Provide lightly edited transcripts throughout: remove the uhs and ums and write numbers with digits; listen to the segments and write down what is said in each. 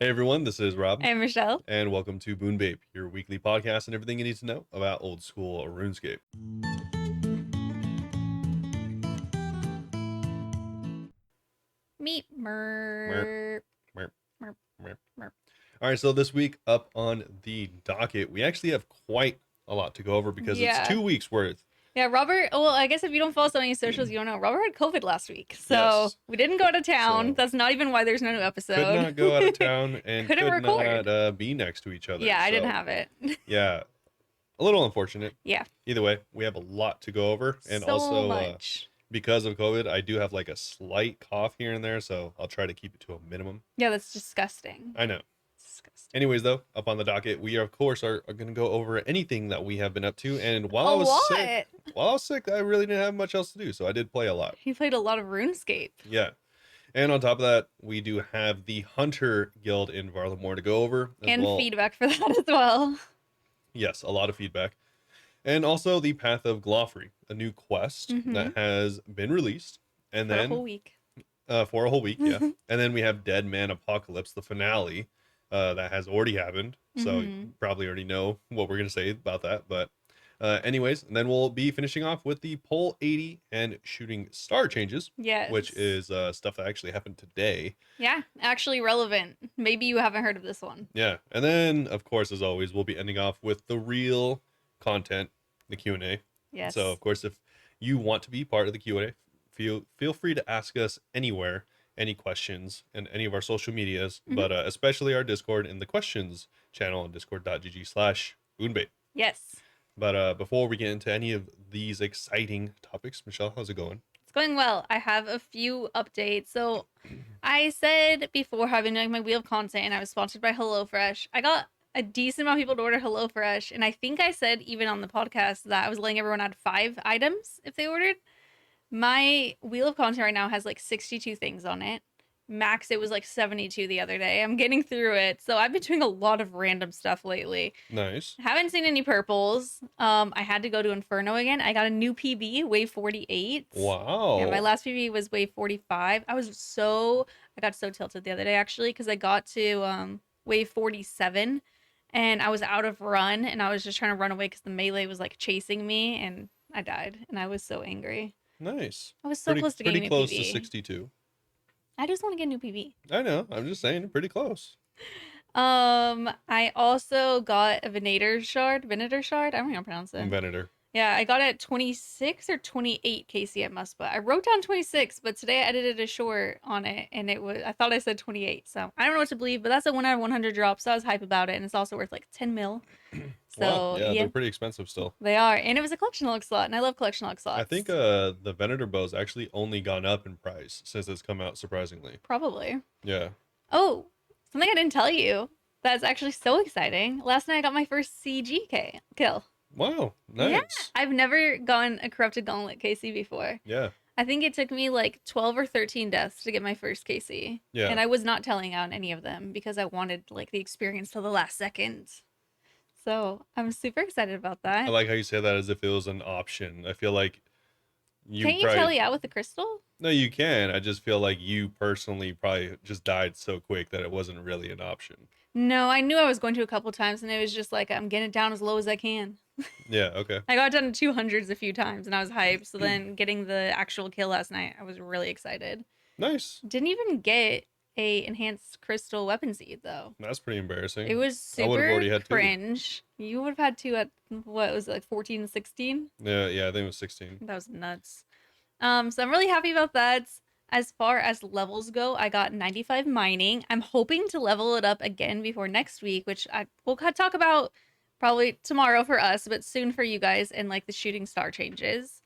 Hey everyone, this is Rob, I'm Michelle. and welcome to Bunebape, your weekly podcast and everything you need to know about old school RuneScape. Meet Merp, Merp. merp, Merp. merp. Merp. All right, so this week up on the docket, we actually have quite a lot to go over because it's Yeah. 2 weeks worth. Yeah, Robert. Well, I guess if you don't follow us on any socials, you don't know. Robert had COVID last week. So Yes, we didn't go to town. so That's not even why there's no new could episode. not go out of town and Couldn't could record. not be next to each other. Yeah, I didn't So have it. yeah, a little unfortunate. Yeah. Either way, we have a lot to go over, and So also much. because of COVID, I do have like a slight cough here and there, so I'll try to keep it to a minimum. Yeah, that's disgusting. I know. Disgusting. Anyways, though, up on the docket, we of course are going to go over anything that we have been up to. And while A I was lot. sick, I really didn't have much else to do, so I did play a lot. He played a lot of RuneScape. Yeah, and on top of that, we do have the Hunter Guild in Varlamore to go over as And well. feedback for that as well. Yes, a lot of feedback, and also the Path of Glouphrie, a new quest that has been released, and For then a whole week. for a whole week, yeah. And then we have Dead Man Apocalypse, the finale. That has already happened, so you probably already know what we're gonna say about that. But anyways, and then we'll be finishing off with the Pole 80 and Shooting Star changes, Yes. which is stuff that actually happened today. Yeah, actually relevant. Maybe you haven't heard of this one. Yeah, and then of course, as always, we'll be ending off with the real content, the Q&A. Yes. So of course, if you want to be part of the Q&A, feel free to ask us anywhere. Any questions and any of our social medias, but especially our Discord in the questions channel on discord.gg/Bunebape. Yes. But before we get into any of these exciting topics, Michelle, how's it going? It's going well. I have a few updates. So I said before how I've been doing my wheel of content and I was sponsored by HelloFresh. I got a decent amount of people to order HelloFresh. And I think I said even on the podcast that I was letting everyone add 5 items if they ordered. My wheel of content right now has like 62 things on it. Max, it was like 72 the other day. I'm getting through it. So I've been doing a lot of random stuff lately. Nice. Haven't seen any purples. I had to go to Inferno again. I got a new PB, wave 48. Wow. Yeah, my last PB was wave 45. I got so tilted the other day actually because I got to wave 47 and I was out of run and I was just trying to run away because the melee was like chasing me and I died and I was so angry. Nice. I was so close to getting a new pretty close PB. to 62. I just want to get a new PB. I know. I'm just saying, pretty close. I also got a Venator shard. I don't know how to pronounce it. Venator. Yeah, I got it at 26 or 28 KC at Muspa. I wrote down 26, but today I edited a short on it, and I thought I said 28. So I don't know what to believe, but that's a 1 out of 100 drop, so I was hype about it, and it's also worth like 10 mil. So wow. Yeah, they're pretty expensive still. They are, and it was a collection log slot, and I love collection log slots. I think the Venator bow's actually only gone up in price since it's come out, surprisingly. Probably. Yeah. Oh, something I didn't tell you that's actually so exciting. Last night I got my first CG kill. Wow, nice. Yeah, I've never gotten a Corrupted Gauntlet KC before. Yeah. I think it took me like 12 or 13 deaths to get my first KC. Yeah. And I was not telling out any of them because I wanted like the experience till the last second. So I'm super excited about that. I like how you say that as if it was an option. I feel like Can't you tell out with the crystal? No, you can. I just feel like you personally probably just died so quick that it wasn't really an option. No, I knew I was going to a couple times and it was just like, I'm getting it down as low as I can. Yeah, okay. I got down to 200s a few times and I was hyped. So then getting the actual kill last night, I was really excited. Nice. Didn't even get a enhanced crystal weapon seed though. That's pretty embarrassing. It was super already had cringe. You would have had 2 at what was it, like 14 and 16? Yeah, I think it was 16. That was nuts. So I'm really happy about that. As far as levels go, I got 95 mining. I'm hoping to level it up again before next week, which we'll talk about probably tomorrow for us, but soon for you guys, and like the shooting star changes.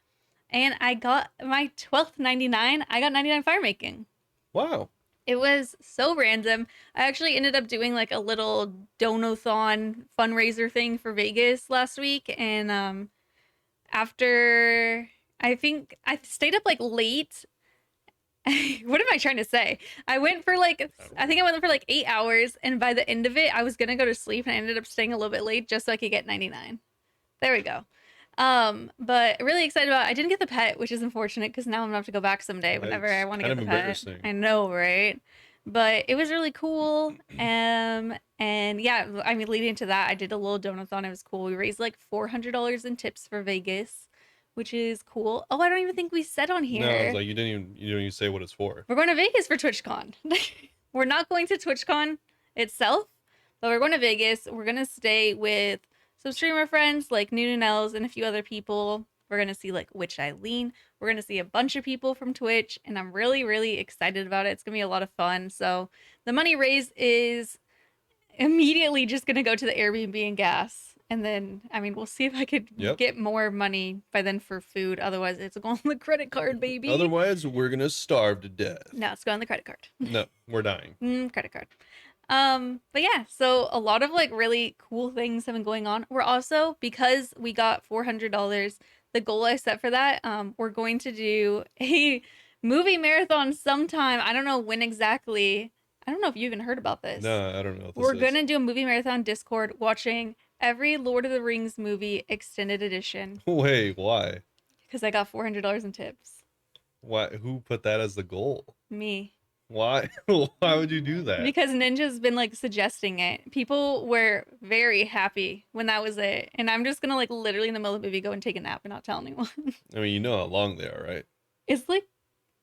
And I got my 12th 99. I got 99 fire making. Wow. It was so random. I actually ended up doing like a little donathon fundraiser thing for Vegas last week. And after, I think I stayed up like late. What am I trying to say? I went for like 8 hours. And by the end of it, I was going to go to sleep. And I ended up staying a little bit late just so I could get 99. There we go. But really excited about it. I didn't get the pet, which is unfortunate because now I'm gonna have to go back someday whenever I want to get the pet. I know, right? But it was really cool. And yeah, I mean, leading into that, I did a little donathon. It was cool. We raised like $400 in tips for Vegas, which is cool. Oh, I don't even think we said on No, I was here. like, you didn't even say what it's for. We're going to Vegas for TwitchCon. We're not going to TwitchCon itself, but we're going to Vegas. We're going to stay with some streamer friends like Noon and a few other people. We're going to see like Witch Eileen. We're going to see a bunch of people from Twitch, and I'm really, really excited about it. It's going to be a lot of fun. So the money raised is immediately just going to go to the Airbnb and gas. And then, I mean, we'll see if I could Yep. get more money by then for food. Otherwise, it's going on the credit card, baby. Otherwise, we're gonna starve to death. No, it's going on the credit card. No, we're dying. Credit card. But yeah, so a lot of like really cool things have been going on. We're also, because we got $400, the goal I set for that, we're going to do a movie marathon sometime. I don't know when exactly. I don't know if you even heard about this. No, I don't know what this We're is. gonna do a movie marathon Discord watching every Lord of the Rings movie extended edition Wait, why? because I got $400 in tips. Why? Who put that as the goal? Me. Why? Why would you do that? Because Ninja's been like suggesting it. People were very happy when that was it. And I'm just gonna like literally in the middle of the movie go and take a nap and not tell anyone. I mean, you know how long they are, right? It's like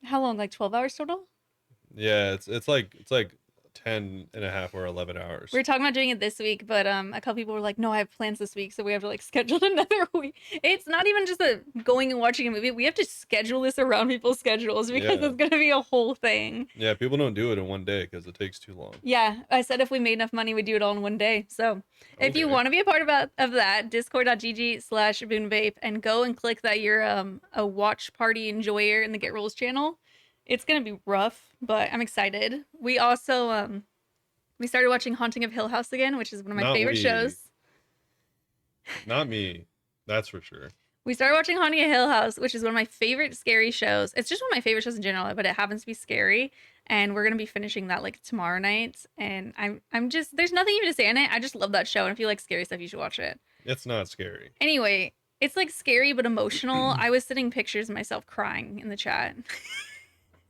how long? Like 12 hours total? Yeah, it's like 10 and a half or 11 hours. We were talking about doing it this week, but a couple people were like, no, I have plans this week, so we have to like schedule another week. It's not even just a going and watching a movie. We have to schedule this around people's schedules because Yeah. it's gonna be a whole thing. Yeah, people don't do it in one day because it takes too long. Yeah, I said if we made enough money, we'd do it all in one day. So if you Okay. want to be a part of that, discord.gg/Bunebape and go and click that you're a watch party enjoyer in the Get Rolls channel. It's gonna be rough, but I'm excited. We also we started watching Haunting of Hill House again, which is one of my Not favorite we. shows. Not me. That's for sure. We started watching Haunting of Hill House, which is one of my favorite scary shows. It's just one of my favorite shows in general, but it happens to be scary. And we're gonna be finishing that like tomorrow night. And I'm just there's nothing even to say on it. I just love that show. And if you like scary stuff, you should watch it. It's not scary. Anyway, it's like scary but emotional. I was sending pictures of myself crying in the chat.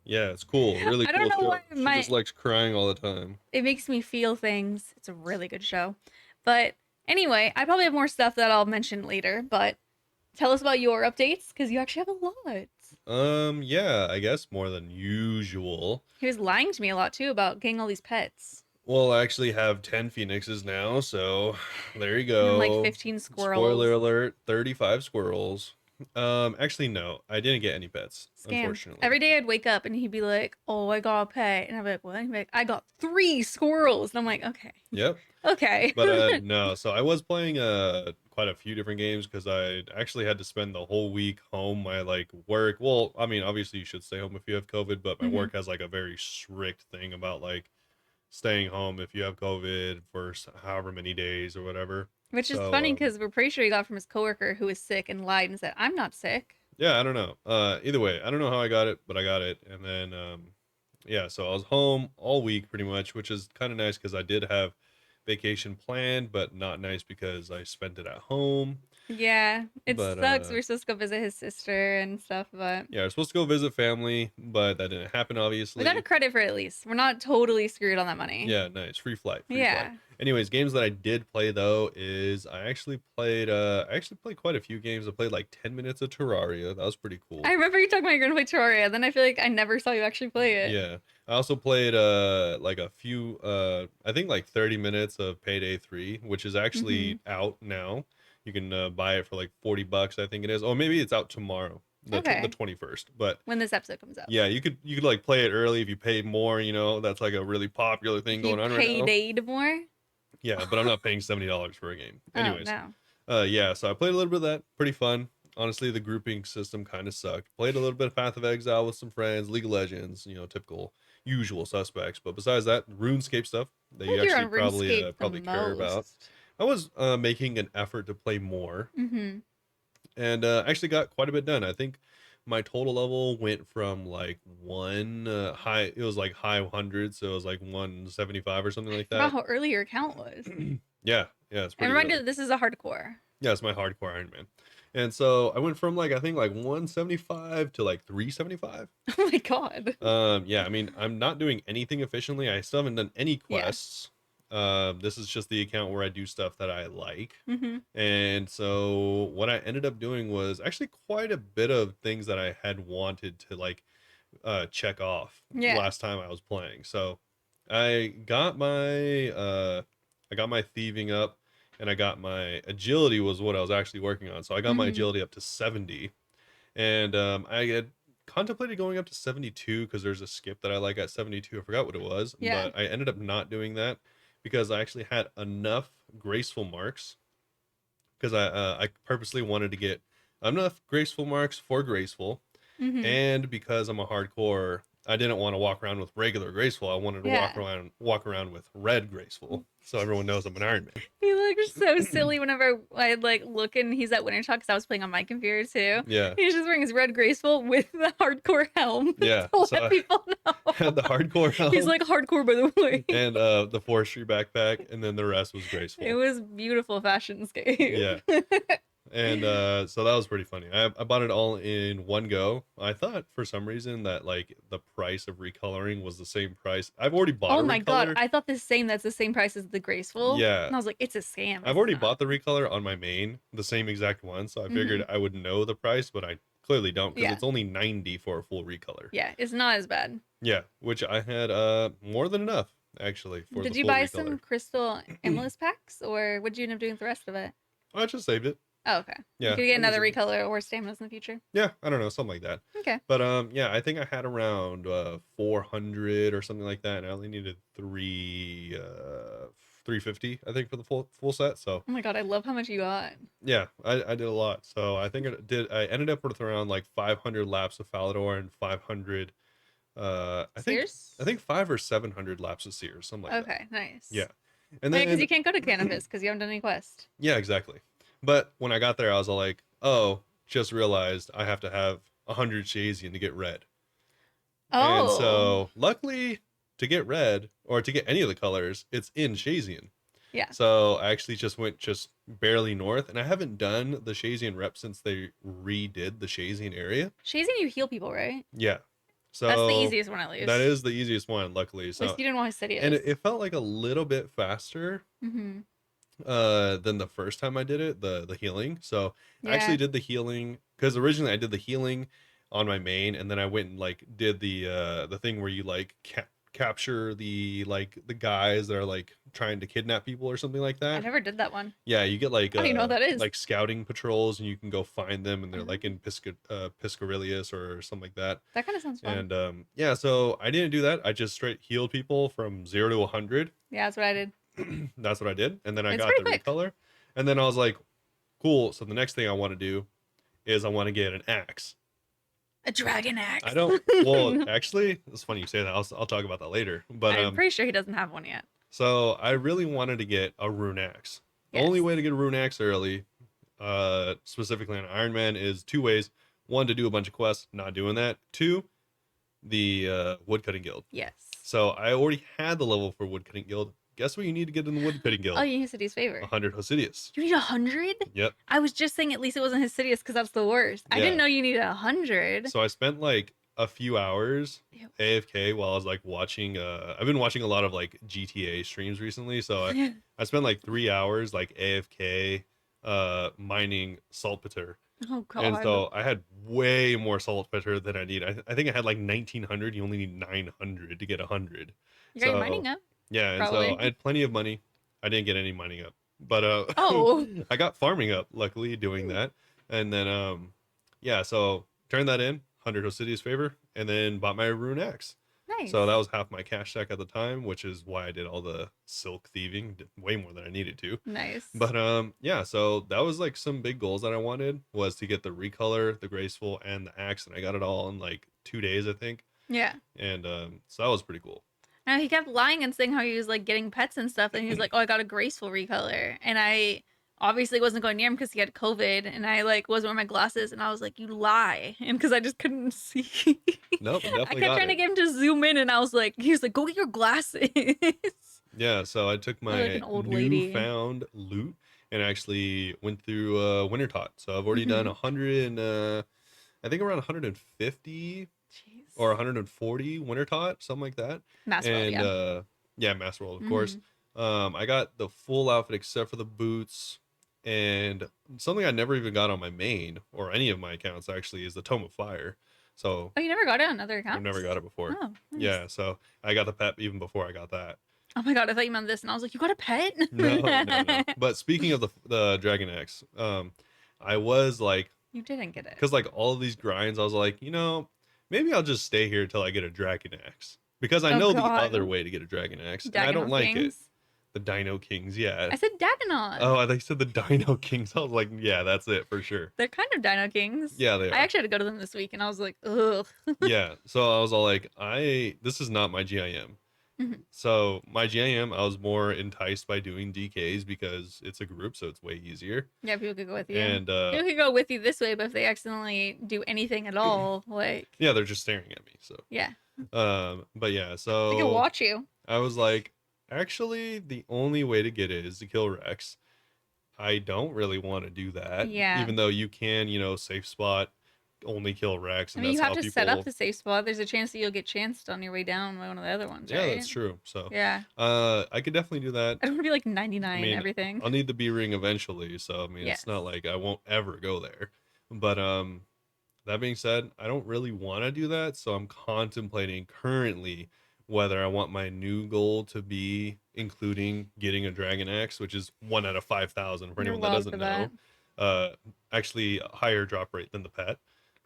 Yeah, it's cool. Really I cool don't know show. why She just likes crying all the time. It makes me feel things. It's a really good show. But anyway, I probably have more stuff that I'll mention later, but tell us about your updates because you actually have a lot. Yeah, I guess more than usual. He was lying to me a lot too about getting all these pets. Well, I actually have 10 phoenixes now, so there you And go. like 15 squirrels. Spoiler alert, 35 squirrels. Actually no, I didn't get any pets, Scam. unfortunately. Every day I'd wake up and he'd be like, "Oh, I got a pet," and I'd be like, "What?" He'd be like, "I got 3 squirrels," and I'm like, "Okay, Yep. okay." But no, so I was playing quite a few different games because I actually had to spend the whole week home. My like work, well, I mean, obviously you should stay home if you have COVID, but my Mhm. work has like a very strict thing about like staying home if you have COVID for however many days or whatever. Which is So, funny because we're pretty sure he got from his coworker who was sick and lied and said, "I'm not sick." yeah, I don't know. Either way, I don't know how I got it, but I got it. And then yeah, so I was home all week pretty much, which is kind of nice because I did have vacation planned, but not nice because I spent it at home. Yeah, it But sucks. We're supposed to go visit his sister and stuff, but yeah, I was supposed to go visit family, but that didn't happen obviously. we got a credit for it at least. We're not totally screwed on that money. Yeah, nice. Free flight. Yeah. Flight. Anyways, games that I did play though is I actually played quite a few games. I played like 10 minutes of Terraria. That was pretty cool. I remember you talking about you're gonna play Terraria, then I feel like I never saw you actually play it. Yeah. I also played like a few I think like 30 minutes of Payday 3, which is actually out now. You can buy it for like $40, I think it is. Oh, maybe it's out tomorrow, the 21st. But when this episode comes out. yeah, you could like play it early if you pay more, you know. That's like a really popular thing going on right now. Paid more? Yeah, but I'm not paying $70 for a game. Anyways. Oh, no. Yeah, so I played a little bit of that. Pretty fun. Honestly, the grouping system kind of sucked. Played a little bit of Path of Exile with some friends, League of Legends, you know, typical usual suspects. But besides that, RuneScape stuff that you actually probably care about. I was making an effort to play more, and actually got quite a bit done. I think my total level went from like one high. It was like high hundreds, so it was like 175 or something like I that. forgot how early your account was. Yeah, it's And pretty. reminder Early. that this is a hardcore. Yeah, it's my hardcore Iron Man. And so I went from like I think like 175 to like 375. Oh my god. Yeah, I mean, I'm not doing anything efficiently. I still haven't done any Yeah. quests. This is just the account where I do stuff that I like. Mm-hmm. And so what I ended up doing was actually quite a bit of things that I had wanted to like check off Yeah. last time I was playing. So I got my thieving up, and I got my agility was what I was actually working on. So I got my Mm-hmm. agility up to 70, and I had contemplated going up to 72 because there's a skip that I like at 72. I forgot what it was, Yeah. but I ended up not doing that because I actually had enough graceful marks, because I purposely wanted to get enough graceful marks for graceful, Mm-hmm. and because I'm a hardcore, I didn't want to walk around with regular graceful. I wanted to Yeah. walk around with red graceful, so everyone knows I'm an Iron He looks so silly whenever I like look and he's at Winter Talk because I was playing on my computer too. Man. Yeah, He's just wearing his red graceful with the hardcore helm yeah. to So let I people had the know. hardcore He's helm like hardcore, by the way. and the forestry backpack, and then the rest was It graceful. was beautiful fashion scape. Yeah. And so that was pretty funny. I bought it all in one go. I thought for some reason that like the price of recoloring was the same price. I've already bought Oh a my god, recolor. I thought the same. That's the same price as the graceful, Yeah. and I was like, it's a scam. I've It's already not. bought the recolor on my main, the same exact one, so I Mm-hmm. figured I would know the price, but I clearly don't because Yeah, it's only 90 for a full recolor. yeah, it's not as bad. Yeah, which I had more than enough actually for the Did you full buy recolor. some crystal amethyst packs, or what did you end up doing with the rest of it? I just saved it. Oh, okay. You Yeah, could get I just another saved it. recolor or stamina in the future. Yeah, I don't know, something like that. Okay. But yeah, I think I had around 400 or something like that, and I only needed 350, I think, for the full set. So Oh my god, I love how much you got. yeah, I did a lot. So I think I ended up with around like 500 laps of Falador and 500 I Sears? think 5 or 700 laps of Sears, something like that. Okay, nice. Yeah. And Oh yeah, because then you can't go to Cannabis because you haven't done any quest. yeah, exactly. But when I got there, I was all like, oh, just realized I have to have 100 Shazian to get red. And Oh, so luckily to get red or to get any of the colors, it's in Shazian. yeah. So I actually just went just barely north, and I haven't done the Shazian rep since they redid the Shazian area. Shazing you heal people, right? Yeah. That's the So easiest one at that least. is the easiest one, luckily. At least So you didn't want and Sidious. it felt like a little bit faster Mm-hmm. than the first time I did it, the healing. So I actually Yeah. did the healing because originally I did the healing on my main, and then I went and like did the thing where you like capture the like the guys that are like trying to kidnap people or something like I that. never did that one. Yeah, you get I don't even know what that is. like scouting patrols, and you can go find them, and they're like Oh, in Piscarius or something like that. that kind of sounds fun. And yeah, so I didn't do that. I just straight healed people from 0 to 100. Yeah, that's what I did. That's what I did. And then I It's got pretty the quick. recolor. And then I was like, cool. So the next thing I want to do is I want to get an axe. A dragon I axe. don't, well, actually, it's funny you say that. I'll talk about that later. But I'm pretty sure he doesn't have one yet. so I really wanted to get a rune axe. The only Yes. way to get a rune axe early, specifically on Iron Man, is two ways. One, to do a bunch of quests, not doing that. Two, the woodcutting guild. Yes. So I already had the level for woodcutting guild. Guess what you need to get in the woodcutting Oh, guild? you need Sidious favor. 100 Hosidius. You need 100? Yep. I was just saying at least it wasn't Sidious because that's the worst. I Yeah. didn't know you needed 100. So I spent like a few hours Ew. AFK while I was like watching I've been watching a lot of like GTA streams recently. So I spent like 3 hours like AFK mining saltpeter. Oh And god. so I had way more saltpeter than I need. I think I had like 1900. You only need 900 to get 100. You got your So mining up? yeah, and so Probably. I had plenty of money. I didn't get any mining up. But Oh. I got farming up luckily doing that. And then yeah, so turned that in, 100 Hosidius favor, and then bought my rune axe. Nice. So that was half my cash stack at the time, which is why I did all the silk thieving, did way more than I needed to. Nice. But yeah, so that was like some big goals that I wanted, was to get the recolor, the graceful, and the axe, and I got it all in like 2 days, I think. Yeah. And so that was pretty cool. Now he kept lying and saying how he was like getting pets and stuff, and he was like, "Oh, I got a graceful recolor," and I obviously wasn't going near him because he had COVID, and I like wasn't wearing my glasses, and I was like, "You lie," and because I just couldn't see. Nope, I definitely kept got trying to it. get him to zoom in, and I was like, he was like, "Go get your glasses." Yeah, so I took You're like my an old lady. newfound loot, and actually went through winter tot. So I've already done Mm-hmm. 100 and I think around 150 or Jeez. 140 winter tot, something like that. Mass World, And yeah. yeah, Master World, of course. Mm-hmm. I got the full outfit except for the boots, and something I never even got on my main or any of my accounts actually is the Tome of Fire. So Oh, you never got it on other I've never got accounts? it before. Oh, nice. Yeah, so I got the pet even before I got that. Oh my god, I thought you meant this, and I was like, you got a pet? No, no, no. But speaking of the Dragon X, I was like, You didn't get it. because like all of these grinds, I was like, maybe I'll just stay here till I get a Dragon X because I Oh know the other god. way to get a Dragon X, and I don't Dagenham like it. Kings. The Dino Kings, yeah. I said Dagenham. Oh, I thought you said the Dino Kings. I was like, yeah, that's it for sure. They're kind of Dino Kings. Yeah, they I are. actually had to go to them this week, and I was like, ugh. Yeah. So I was all like, this is not my GIM. Mhm. So my GIM, I was more enticed by doing DKs because it's a group, so it's way easier. Yeah, people could go with you. And People could go with you this way, but if they accidentally do anything at all, like, yeah, they're just staring at me. So yeah, but yeah, they can so watch you. I was like, actually, the only way to get it is to kill Rex. I don't really want to do that, Yeah. even though you can, safe spot, only kill Rex, I and mean, that's you have how to set up people. the safe spot. There's a chance that you'll get chanced on your way down by one of the other ones, Yeah, right? that's true. So, Yeah. I could definitely do that. I don't want to be like I 99 mean, everything. I'll need the B ring eventually, so I mean, Yes. it's not like I won't ever go there. But that being said, I don't really want to do that, so I'm contemplating currently whether I want my new goal to be including getting a Dragon Axe, which is 1 out of 5,000 for You're anyone that wild doesn't for that. know. Uh, actually a higher drop rate than the pet.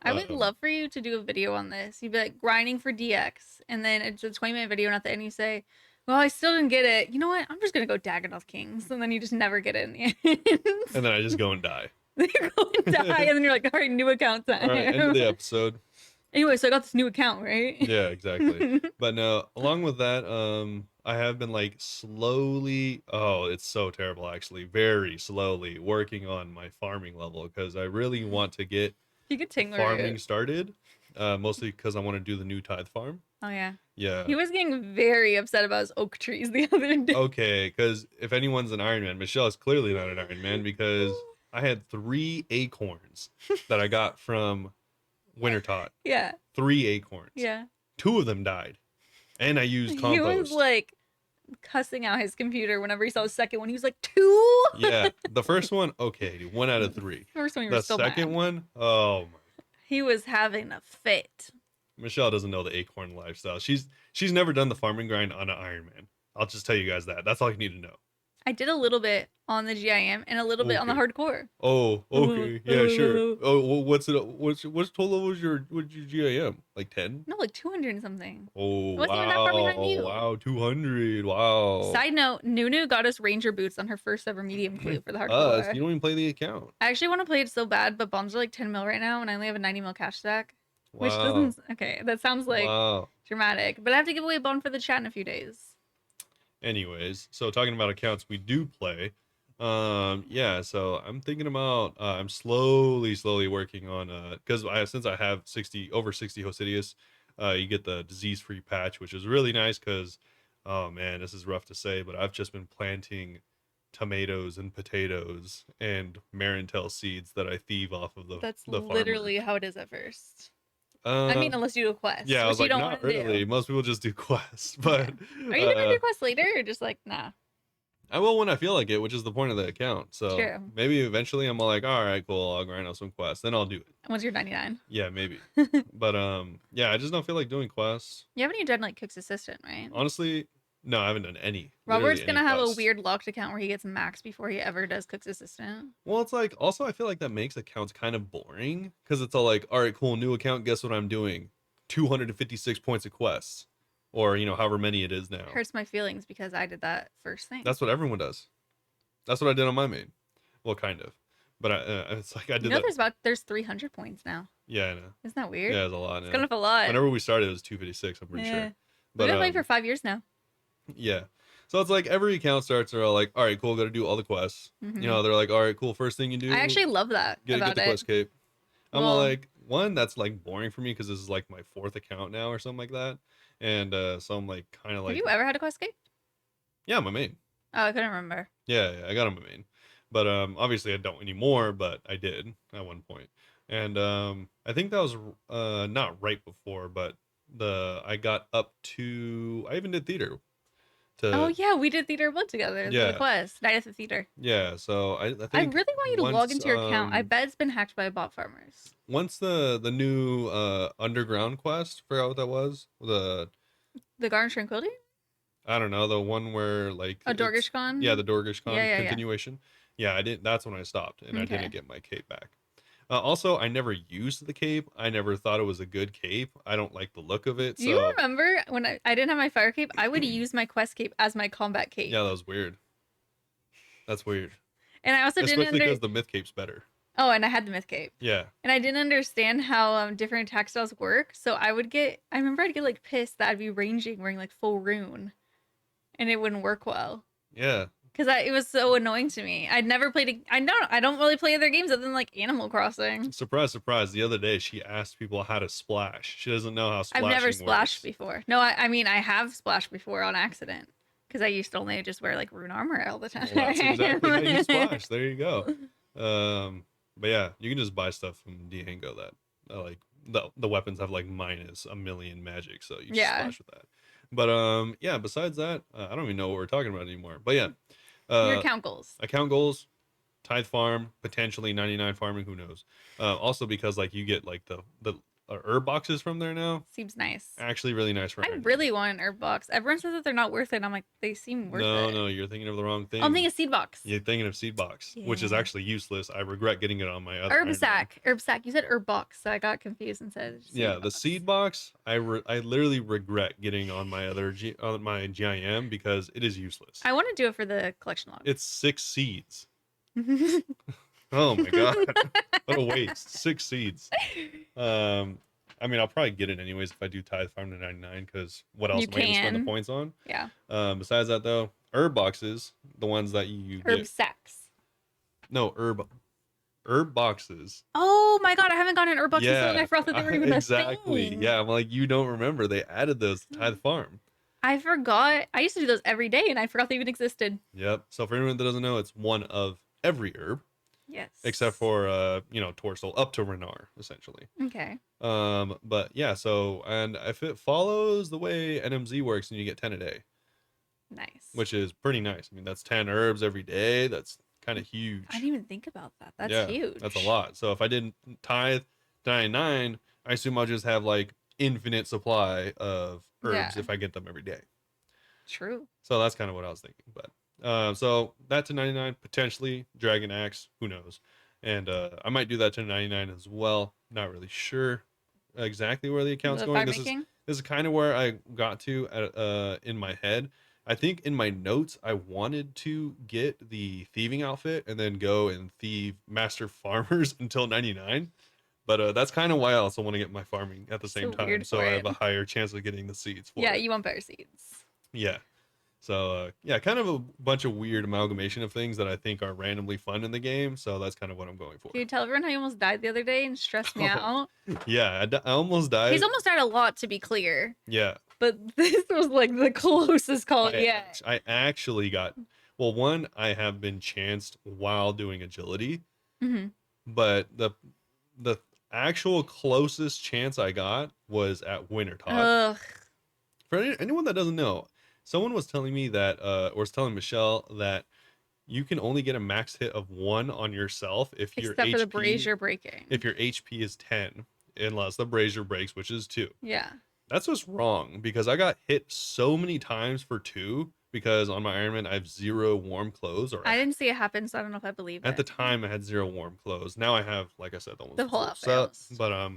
I would Um, love for you to do a video on this. You'd be like grinding for DX, and then it's a 20-minute video, and at the end you say, "Well, I still didn't get it. You know what? I'm just gonna go Daggerdolf Kings," and then you just never get it in the and end. then I just go and die. Then you go and die, and then you're like, "All right, new account All right, end of time." the episode. Anyway, so I got this new account, right? Yeah, exactly. But no, along with that, I have been like slowly, oh, it's so terrible actually, very slowly working on my farming level because I really want to get You could Tingler farming it. started, mostly because I want to do the new tithe farm. Oh yeah. Yeah. He was getting very upset about his oak trees the other day. Okay, because if anyone's an Iron Man, Michelle is clearly not an Iron Man because I had 3 acorns that I got from Winter Tot. Yeah. 3 acorns. Yeah. 2 of them died. And I used He was compost. like cussing out his computer whenever he saw the second one. He was like, 2? Yeah, the first one, okay, 1 out of 3. First one, you were The still second mad. one, oh my. He was having a fit. Michelle doesn't know the acorn lifestyle. She's never done the farming grind on an Iron Man. I'll just tell you guys that. That's all you need to know. I did a little bit on the GIM and a little bit on the Okay. hardcore. Oh, okay, yeah, sure. Oh, what's it? What's total was your GIM? Like 10? No, like 200 and something. Oh It wasn't even that far behind you. wow, 200. Wow. Side note, Nunu got us Ranger boots on her first ever medium clue for the Us, hardcore. you don't even play the account. I actually want to play it so bad, but bombs are like 10 mil right now, and I only have a 90 mil cash stack. Which Wow. doesn't. Okay, that sounds like Wow. dramatic. But I have to give away a bond for the chat in a few days. Anyways, so talking about accounts we do play, yeah, so I'm thinking about I'm slowly working on because since I have over 60 Hosidius, you get the disease free patch, which is really nice because oh man, this is rough to say, but I've just been planting tomatoes and potatoes and Marintel seeds that I thieve off of That's the literally how it is at first. farmer. I mean, unless you do a quest, Yeah, I which was you like, don't not want to really. do. Most people just do quests, but Are you gonna do quests later, or just like nah? I will when I feel like it, which is the point of the account. So True. maybe eventually I'm all like, all right, cool, I'll grind out some quests, then I'll do it. Once you're 99. Yeah, maybe. But yeah, I just don't feel like doing quests. You haven't even done like Cook's Assistant, right? Honestly, no, I haven't done any. Robert's literally gonna any have a quests. weird locked account where he gets max before he ever does Cook's Assistant. Well, it's like also I feel like that makes accounts kind of boring because it's all like, all right, cool, new account. Guess what I'm doing? 256 points of quests, or however many it is now. Hurts my feelings because I did that first thing. That's what everyone does. That's what I did on my main. Well, kind of, but it's like I did You know, that. there's 300 points now. Yeah, I know. Isn't that weird? Yeah, it's a lot. It's Now. kind of a lot. Whenever we started, it was 256. I'm pretty Yeah. sure. We've But been playing for 5 years now. yeah, so it's like every account starts are all like, all right, cool, got to do all the quests. Mhm. They're like, all right, cool, first thing you do. I actually love that get about the it. quest cape. I'm all Well- like, one, that's like boring for me because this is like my 4th account now or something like that, and so I'm like kind of like, Have you ever had a quest cape? yeah, my main. Oh, I couldn't remember. Yeah, I got on my main. But obviously I don't anymore, but I did at one point. And I think that was not right before, but the I got up to I even did theater Oh to yeah, we did theater one together. The yeah. quest night at the theater. Yeah, so I I think really want you to log once into your account. I bet it's been hacked by bot farmers. once the new underground quest, forgot what that was. The The Garden Tranquility? I don't know, the one where like Oh, it's Dorgish Con? yeah, the Dorgish Yeah, Con yeah, yeah. continuation. Yeah, I didn't that's when I stopped and I didn't Okay. get my cape back. Also, I never used the cape. I never thought it was a good cape. I don't like the look of it. Do you So, remember when I didn't have my fire cape? I would use my quest cape as my combat yeah, cape. that was weird. That's weird. And I also didn't Especially under because the myth cape's better. Oh, and I had the myth cape. Yeah. And I didn't understand how different attack styles work. So I remember I'd get like pissed that I'd be ranging wearing like full rune and it wouldn't work well. Yeah. Because it was so annoying to me. I'd never played. I don't really play other games other than like Animal Crossing. Surprise, surprise. The other day, she asked people how to splash. She doesn't know how I've splashing never splashed works. before. No, I mean I have splashed before on accident because I used to only just wear like rune armor all the time. Well, that's exactly how you splash. There you go. But yeah, you can just buy stuff from Diango that like the weapons have like minus a million magic, so you just Yeah. splash with that. But yeah. Besides that, I don't even know what we're talking about anymore. But yeah, Your account goals. account goals, tithe farm, potentially 99 farming. Who knows? Also because like you get like the herb boxes from there now. Seems nice. Actually, really nice for I energy. really want an herb box. Everyone says that they're not worth it. I'm like, they seem worth it. No, you're thinking of the wrong thing. I'm thinking seed box. You're thinking of seed box, which is Yeah. actually useless. I regret getting it on my other Herb Iron Man. sack. Herb sack. You said herb box, so I got confused and said seed Yeah, the box. seed box, I literally regret getting on my other on my GIM because it is useless. I want to do it for the collection log. It's 6 seeds. Oh my god, what a waste! 6 seeds. I mean, I'll probably get it anyways if I do tithe farm to 99 because what else You am I going to spend the can. points on? Yeah. Besides that though, herb boxes, the ones that you Herb get. sacks. No, herb boxes. Oh my god, I haven't gotten an herb box so long. I forgot that they were even exactly. a thing. Yeah, I'm like, you don't remember. They added those to Tithe Farm. I forgot. I used to do those every day and I forgot they even existed. Yep. So for anyone that doesn't know, it's one of every herb. Yes. Except for Torso up to Renar, essentially. Okay. But yeah, so and if it follows the way NMZ works, then you get 10 a day. Nice. Which is pretty nice. I mean, that's 10 herbs every day. That's kind of huge. I didn't even think about that. That's huge. That's a lot. So if I didn't tithe 99, I assume I'll just have like infinite supply of herbs if I get them every day. True. So that's kind of what I was thinking. But so that to 99, potentially Dragon Axe, who knows? And I might do that to 99 as well. Not really sure exactly where the account's going. This is kind of where I got to at, in my head. I think in my notes I wanted to get the thieving outfit and then go and thieve master farmers until 99. But that's kind of why I also want to get my farming at the same time, so I have a higher chance of getting the seeds for it. You want better seeds. Yeah. So yeah, kind of a bunch of weird amalgamation of things that I think are randomly fun in the game. So that's kind of what I'm going for. Can you tell everyone how you almost died the other day and stressed me out? Yeah, I almost died. He's almost died a lot, to be clear. Yeah. But this was like the closest call yet. I actually got, well, one, I have been chanced while doing agility. Mm-hmm. But the actual closest chance I got was at Wintertop. Ugh. For anyone that doesn't know, someone was telling me that, or was telling Michelle that you can only get a max hit of 1 on yourself if your Except for the brazier breaking. If your HP is 10, unless the brazier breaks, which is 2. Yeah. That's just wrong because I got hit so many times for 2 because on my Iron Man I have 0 warm clothes. Or I didn't see it happen, so I don't know if I believe it. At the time I had 0 warm clothes. Now I have, like I said, almost the whole outfit. But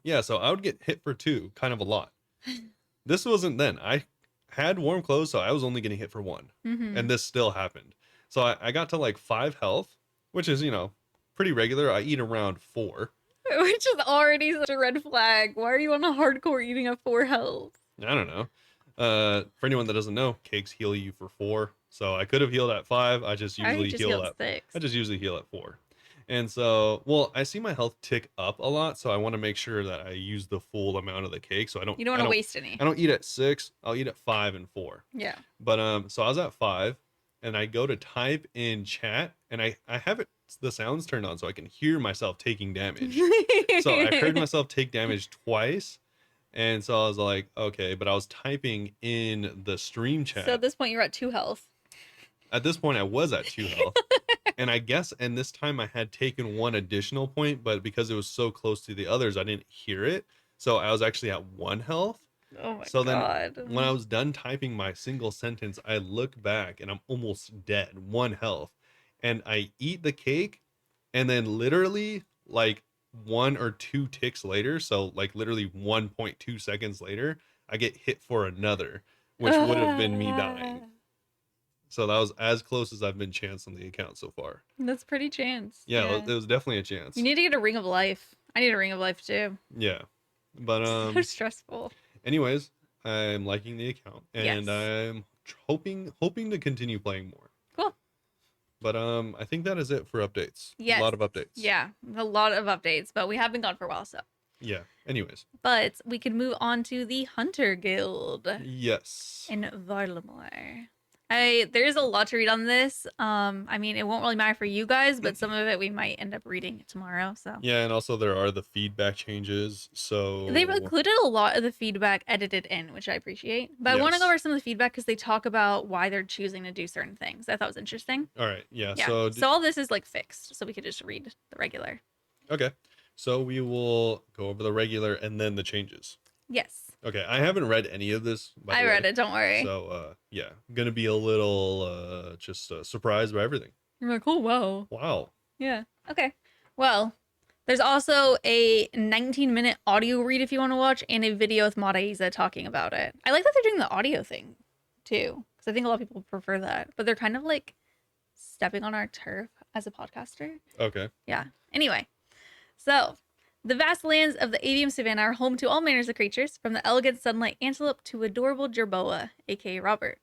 yeah, so I would get hit for 2 kind of a lot. This wasn't then. I had warm clothes, so I was only getting hit for 1. Mm-hmm. And this still happened. So I got to like 5 health, which is, pretty regular. I eat around 4. Which is already such a red flag. Why are you on a hardcore eating at 4 health? I don't know. For anyone that doesn't know, cakes heal you for 4. So I could have healed at 5. I just usually heal at 6. I just usually heal at 4. And so, well, I see my health tick up a lot, so I want to make sure that I use the full amount of the cake. So you don't want to waste any. I don't eat at 6. I'll eat at 5 and 4. Yeah. But so I was at 5, and I go to type in chat, and I have the sounds turned on so I can hear myself taking damage. So I heard myself take damage twice, and so I was like, okay, but I was typing in the stream So at chat. this point, you're at 2 health. At this point, I was at 2 health. And I guess, and this time I had taken 1 additional point, but because it was so close to the others, I didn't hear it. So I was actually at 1 health. Oh my So then god. when I was done typing my single sentence, I look back and I'm almost dead, 1 health. And I eat the cake, and then literally like 1 or 2 ticks later, so like literally 1.2 seconds later, I get hit for another, which would have been me dying. So that was as close as I've been chanced on the account so far. That's pretty chance. Yeah, it was definitely a chance. You need to get a ring of life. I need a ring of life too. Yeah. But So stressful. anyways, I'm liking the account, and Yes. I'm hoping to continue playing more. Cool. But I think that is it for updates. Yes. A lot of updates. Yeah, a lot of updates, but we have been gone for a while, so. Yeah. Anyways. But we can move on to the Hunter Guild Yes. in Varlamore. There's a lot to read on this. I mean, it won't really matter for you guys, but some of it we might end up reading tomorrow. So Yeah, and also there are the feedback changes. So they've included a lot of the feedback edited in, which I appreciate. But I want to go over some of the feedback because they talk about why they're choosing to do certain things. I thought was interesting. All right. Yeah. Yeah. So So all this is like fixed, so we could just read the regular. okay. So we will go over the regular and then the changes. Yes. Okay, I haven't read any of this. By the I read way. it. Don't worry. So yeah, gonna be a little just surprised by everything. You're like, oh wow. Wow. Yeah. Okay. Well, there's also a 19-minute audio read if you want to watch, and a video with Maraisa talking about it. I like that they're doing the audio thing too, because I think a lot of people prefer that. But they're kind of like stepping on our turf as a podcaster. Okay. Yeah. Anyway, so the vast lands of the avium savanna are home to all manners of creatures, from the elegant sunlight antelope to adorable jerboa, aka Robert.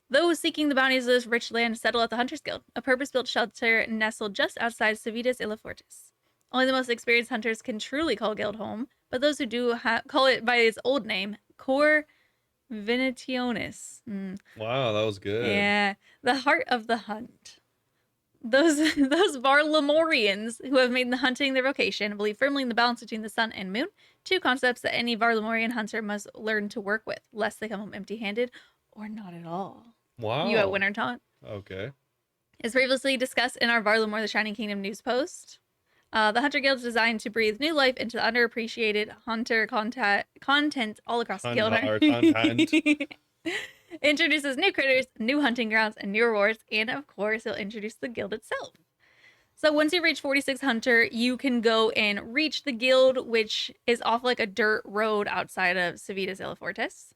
Those seeking the bounties of this rich land settle at the Hunters Guild, a purpose-built shelter nestled just outside Civitas Illifortis. Only the most experienced hunters can truly call Guild home, but those who do call it by its old name, Cor Venationis. Wow, that was good. Yeah, the heart of the hunt. Those Varlamorians who have made the hunting their vocation believe firmly in the balance between the sun and moon, 2 concepts that any Varlamorian hunter must learn to work with, lest they come home empty-handed or not at all. Wow. You at Winter Taunt. Okay. As previously discussed in our Varlamore the Shining Kingdom news post, the Hunter Guild is designed to breathe new life into the underappreciated hunter content all across the guild. Content. Introduces new critters, new hunting grounds, and new rewards, and of course, it'll introduce the guild itself. So once you reach 46 Hunter, you can go and reach the guild, which is off like a dirt road outside of Civitas Illifortis.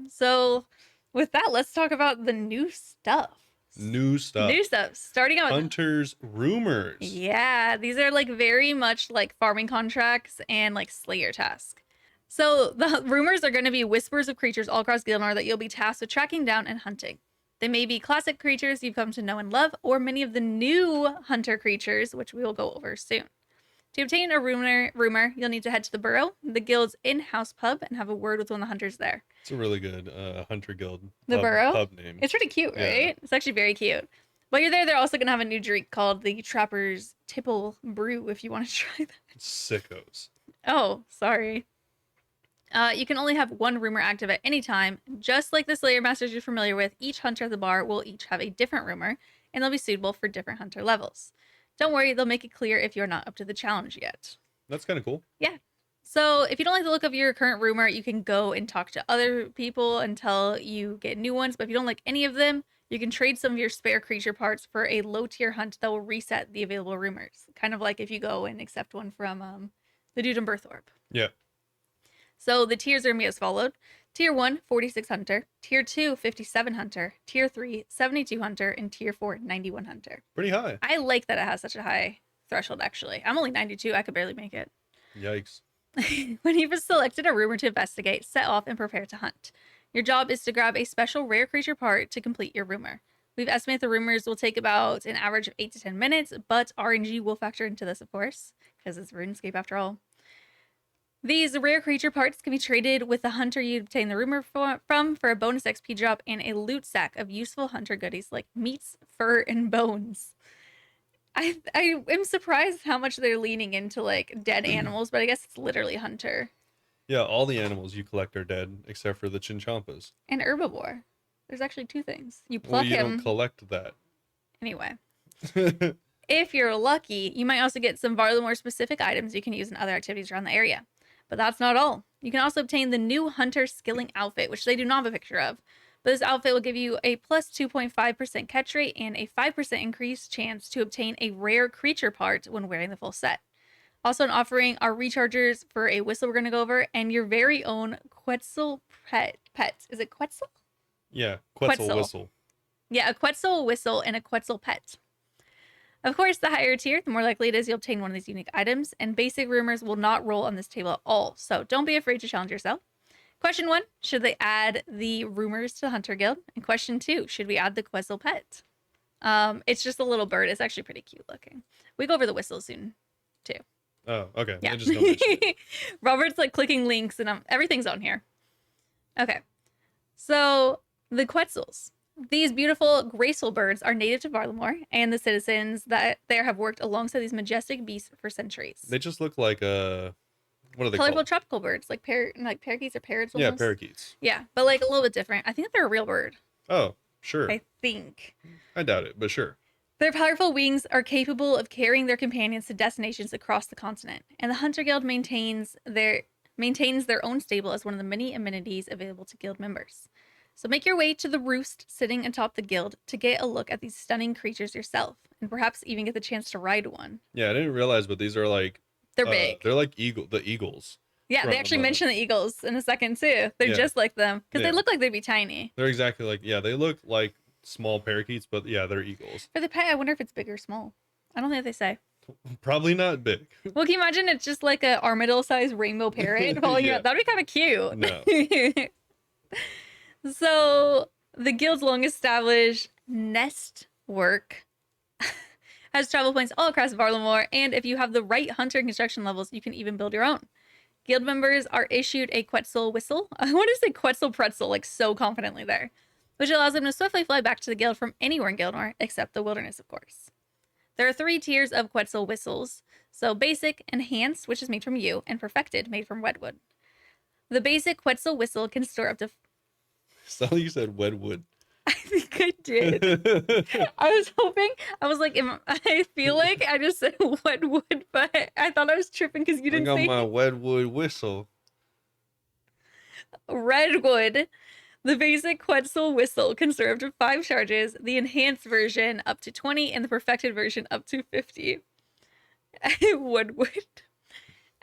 So with that, let's talk about the new stuff. New stuff. New stuff. Starting out with Hunter's rumors. Yeah, these are like very much like farming contracts and like Slayer task. So the rumors are going to be whispers of creatures all across Gilmore that you'll be tasked with tracking down and hunting. They may be classic creatures you've come to know and love, or many of the new hunter creatures, which we will go over soon. To obtain a rumor, you'll need to head to the Burrow, the guild's in-house pub, and have a word with one of the hunters there. It's a really good Hunter Guild The Burrow? pub name. It's pretty cute, right? Yeah. It's actually very cute. While you're there, they're also going to have a new drink called the Trapper's Tipple Brew if you want to try that. Sickos. Oh, sorry. You can only have one rumor active at any time. Just like the Slayer Masters you're familiar with, each hunter at the bar will each have a different rumor, and they'll be suitable for different hunter levels. Don't worry, they'll make it clear if you're not up to the challenge yet. That's kind of cool. Yeah. So if you don't like the look of your current rumor, you can go and talk to other people until you get new ones. But if you don't like any of them, you can trade some of your spare creature parts for a low tier hunt that will reset the available rumors. Kind of like if you go and accept one from the dude in Birthorpe. Yeah. So the tiers are going to be as followed. Tier 1, 46 Hunter. Tier 2, 57 Hunter. Tier 3, 72 Hunter. And Tier 4, 91 Hunter. Pretty high. I like that it has such a high threshold, actually. I'm only 92. I could barely make it. Yikes. When you've selected a rumor to investigate, set off and prepare to hunt. Your job is to grab a special rare creature part to complete your rumor. We've estimated the rumors will take about an average of 8 to 10 minutes, but RNG will factor into this, of course, because it's RuneScape after all. These rare creature parts can be traded with the hunter you obtain the rumor from for a bonus XP drop and a loot sack of useful hunter goodies like meats, fur, and bones. I am surprised how much they're leaning into like dead animals, but I guess it's literally hunter Yeah, all the animals you collect are dead except for the chinchompas. and herbivore. There's actually two things. You Well, pluck you don't him collect that. anyway. If you're lucky, you might also get some Varlamore specific items you can use in other activities around the area. But that's not all. You can also obtain the new Hunter Skilling outfit, which they do not have a picture of. But this outfit will give you a plus 2.5% catch rate and a 5% increased chance to obtain a rare creature part when wearing the full set. Also, an offering are rechargers for a whistle we're going to go over, and your very own Quetzal pet. Is it Quetzal? Yeah, Quetzal whistle. Yeah, a Quetzal whistle and a Quetzal pet. Of course, the higher tier, the more likely it is you'll obtain one of these unique items, and basic rumors will not roll on this table at all, so don't be afraid to challenge yourself. Question 1, should they add the rumors to the Hunter Guild? And question 2, should we add the Quetzal pet? It's just a little bird. It's actually pretty cute looking. We go over the whistle soon, too. Oh, okay. Yeah. I just don't mention it. Robert's like clicking links, and everything's on here. Okay. So, the Quetzals. These beautiful, graceful birds are native to Varlamore, and the citizens that there have worked alongside these majestic beasts for centuries. They just look like what are they Colorful called? tropical birds, like parakeets or parrots Yeah, almost. parakeets. Yeah, but like a little bit different. I think they're a real bird. Oh, sure. I think. I doubt it, but sure. Their powerful wings are capable of carrying their companions to destinations across the continent, and the Hunter Guild maintains their own stable as one of the many amenities available to guild members. So make your way to the roost sitting atop the guild to get a look at these stunning creatures yourself, and perhaps even get the chance to ride one. Yeah, I didn't realize, but these are like They're big. They're like the eagles. Yeah, they actually mention the eagles in a second too. They're just like them because they look like they'd be tiny. They're exactly like they look like small parakeets, but yeah, they're eagles. For the pet, I wonder if it's big or small. I don't think they say. Probably not big. Well, can you imagine it's just like a armadillo-sized rainbow parrot following you? That'd be kind of cute. No. So the guild's long-established nest work has travel points all across Varlamore, and if you have the right hunter and construction levels, you can even build your own. Guild members are issued a Quetzal whistle. I want to say Quetzal pretzel, like so confidently there, which allows them to swiftly fly back to the guild from anywhere in Guildmore, except the wilderness, of course. There are 3 tiers of Quetzal whistles. So basic, enhanced, which is made from yew, and perfected, made from wedwood. The basic Quetzal whistle can store up to... So you said wedwood. I think I did. I was hoping, I was like, I feel like I just said wedwood, but I thought I was tripping because you didn't say... I got my wedwood whistle. Redwood. The basic Quetzal whistle can store up to 5 charges, the enhanced version up to 20, and the perfected version up to 50. Woodwood.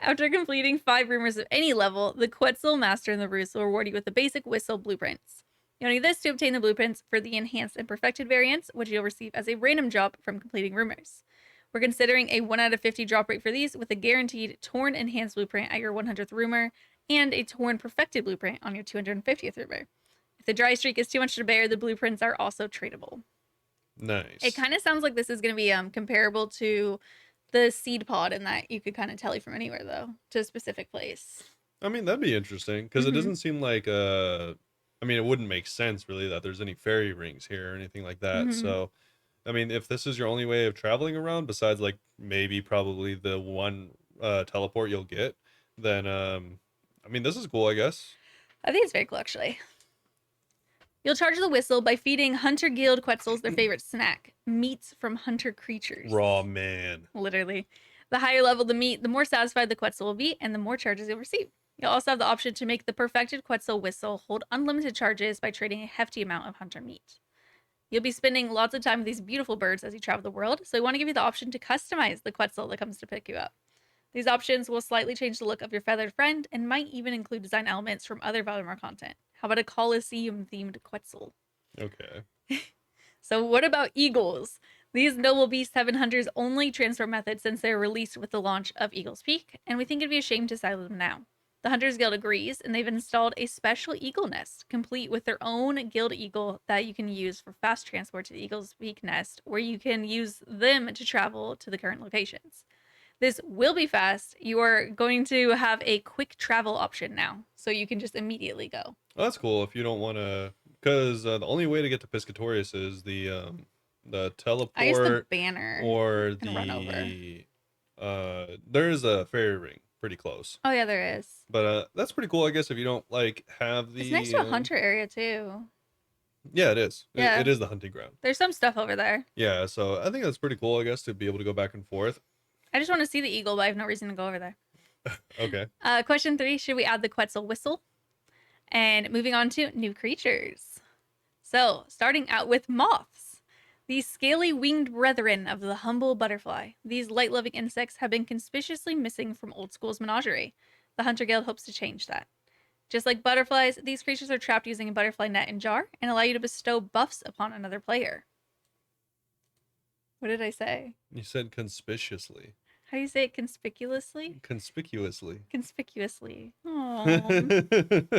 After completing 5 rumors of any level, the Quetzal Master in the Roost will reward you with the basic whistle blueprints. You'll need this to obtain the blueprints for the enhanced and perfected variants, which you'll receive as a random drop from completing rumors. We're considering a 1 out of 50 drop rate for these, with a guaranteed torn enhanced blueprint at your 100th rumor, and a torn perfected blueprint on your 250th rumor. If the dry streak is too much to bear, the blueprints are also tradable. Nice. It kind of sounds like this is going to be comparable to the seed pod in that you could kind of tele from anywhere, though, to a specific place. I mean, that'd be interesting, because it doesn't seem like I mean, it wouldn't make sense really that there's any fairy rings here or anything like that. So, I mean, if this is your only way of traveling around, besides like maybe probably the one teleport you'll get, then I mean, this is cool, I guess. I think it's very cool, actually. You'll charge the whistle by feeding Hunter Guild Quetzals their favorite snack, meats from hunter creatures. Raw man. Literally. The higher level the meat, the more satisfied the Quetzal will be, and the more charges you'll receive. You'll also have the option to make the perfected Quetzal whistle hold unlimited charges by trading a hefty amount of hunter meat. You'll be spending lots of time with these beautiful birds as you travel the world, so we want to give you the option to customize the Quetzal that comes to pick you up. These options will slightly change the look of your feathered friend and might even include design elements from other Valimar content. How about a Colosseum-themed Quetzal? Okay. So what about eagles? These noble beasts have been hunters' only transport method since they were released with the launch of Eagle's Peak, and we think it'd be a shame to silo them now. The Hunters Guild agrees, and they've installed a special eagle nest, complete with their own guild eagle that you can use for fast transport to the Eagle's Peak nest, where you can use them to travel to the current locations. This will be fast. You are going to have a quick travel option now, so you can just immediately go. Oh, that's cool if you don't want to, because the only way to get to Piscatorius is the I used the teleport banner or and run over. there's a fairy ring pretty close. Oh yeah, there is. But that's pretty cool, I guess, if you don't like have It's next the to a hunter area too. yeah, it is. Yeah, It is the hunting ground. there's some stuff over there. Yeah, so I think that's pretty cool, I guess, to be able to go back and forth. I just want to see the eagle, but I have no reason to go over there. Okay. Question 3: should we add the Quetzal whistle? And moving on to new creatures. So, starting out with moths. These scaly winged brethren of the humble butterfly. These light loving insects have been conspicuously missing from old school's menagerie. The Hunter Guild hopes to change that. Just like butterflies, these creatures are trapped using a butterfly net and jar and allow you to bestow buffs upon another player. What did I say? You said conspicuously. How do you say it? Conspicuously? Conspicuously. Conspicuously. Oh, I don't know.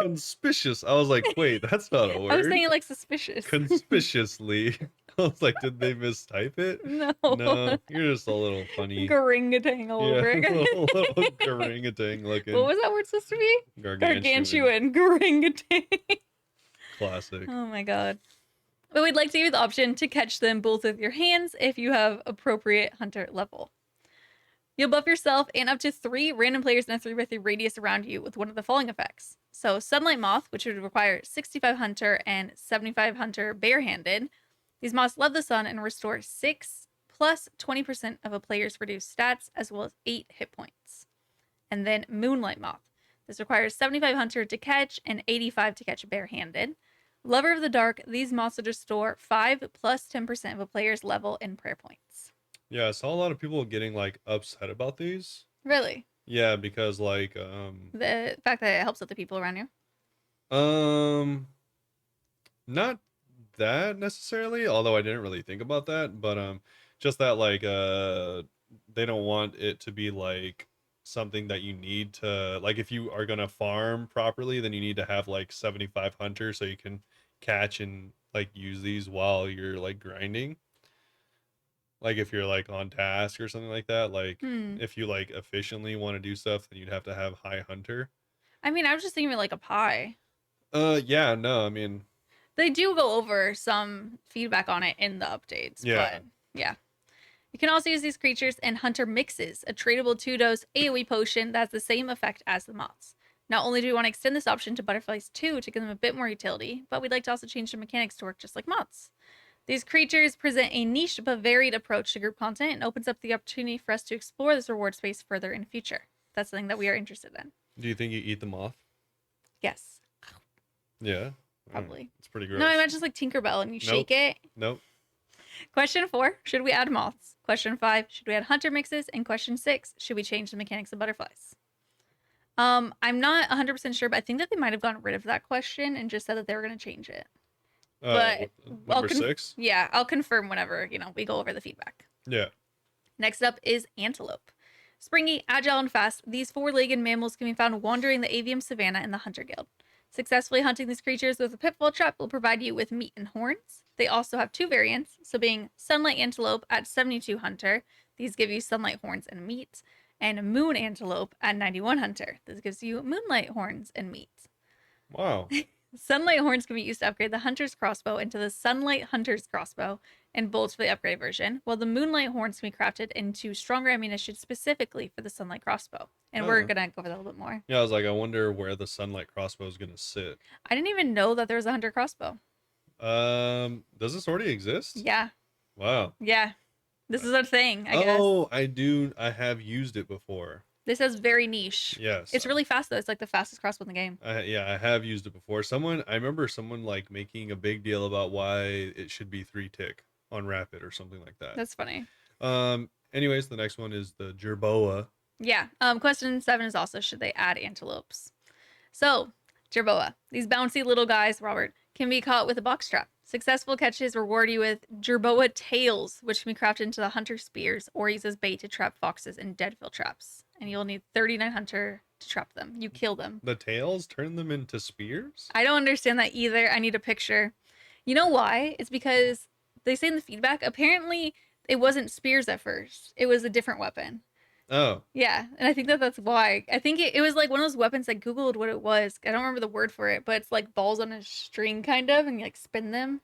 Conspicuous. I was like, wait, that's not a word. I was saying it like suspicious. Conspicuously. I was like, did they mistype it? No. No, you're just a little funny. Garingatang all Yeah, over a again. little orangutan looking. What was that word supposed to be? Gargantuan. Garingatang. Classic. Oh my god. But we'd like to give you the option to catch them both with your hands if you have appropriate hunter level. You'll buff yourself and up to 3 random players in a 3x3 radius around you with one of the following effects. So, Sunlight Moth, which would require 65 hunter and 75 hunter barehanded. These moths love the sun and restore 6 plus 20% of a player's reduced stats, as well as 8 hit points. And then Moonlight Moth. This requires 75 hunter to catch and 85 to catch barehanded. Lover of the Dark, these moths will restore 5 plus 10% of a player's level in prayer points. Yeah, I saw a lot of people getting like upset about these. Really? Yeah, because like The fact that it helps other people around you? not that necessarily, although I didn't really think about that, but just that like they don't want it to be like something that you need to, like, if you are gonna farm properly, then you need to have like 75 hunters so you can catch and like use these while you're like grinding. Like if you're like on task or something like that, like if you like efficiently want to do stuff, then you'd have to have high hunter. I mean, I was just thinking of it like a pie. Yeah, no, I mean, They do go over some feedback on it in the updates, yeah. but yeah. You can also use these creatures in Hunter Mixes, a tradable 2-dose AoE potion that has the same effect as the moths. Not only do we want to extend this option to butterflies too to give them a bit more utility, but we'd like to also change the mechanics to work just like moths. These creatures present a niche but varied approach to group content and opens up the opportunity for us to explore this reward space further in the future. That's something that we are interested in. Do you think you eat the moth? Yes, Yeah. probably. It's pretty gross. No, I meant just like Tinkerbell and you Nope. shake it. Nope. Question 4, should we add moths? Question 5, should we add hunter mixes? And question 6, should we change the mechanics of butterflies? I'm not 100% sure, but I think that they might have gotten rid of that question and just said that they were going to change it. But Number 6? Yeah, I'll confirm whenever, we go over the feedback. Yeah. Next up is antelope. Springy, agile, and fast, these 4-legged mammals can be found wandering the avium savanna in the Hunter Guild. Successfully hunting these creatures with a pitfall trap will provide you with meat and horns. They also have 2 variants, so being sunlight antelope at 72 hunter, these give you sunlight horns and meat, and moon antelope at 91 hunter. This gives you moonlight horns and meat. Wow. Sunlight horns can be used to upgrade the hunter's crossbow into the sunlight hunter's crossbow and bolts for the upgrade version, while the moonlight horns can be crafted into stronger ammunition specifically for the sunlight crossbow. And we're gonna go over that a little bit more. Yeah, I was like, I wonder where the sunlight crossbow is gonna sit. I didn't even know that there was a hunter crossbow. Does this already exist? Yeah. Wow. Yeah. This is a thing, I guess. Oh, I do. I have used it before. This is very niche. Yes. It's really fast though. It's like the fastest crossbow in the game. Yeah, I have used it before. I remember someone like making a big deal about why it should be 3 tick on rapid or something like that. That's funny. Anyways, the next one is the jerboa. Yeah. Question 7 is also, should they add antelopes? So, jerboa. These bouncy little guys, Robert, can be caught with a box trap. Successful catches reward you with jerboa tails, which can be crafted into the hunter spears or use as bait to trap foxes in deadfill traps. And you'll need 39 hunter to trap them. You kill them. The tails turn them into spears? I don't understand that either. I need a picture. You know why? It's because they say in the feedback, apparently it wasn't spears at first. It was a different weapon. Oh, Yeah, and I think that's why. I think it was like one of those weapons. I googled what it was. I don't remember the word for it, but it's like balls on a string, kind of, and you like spin them.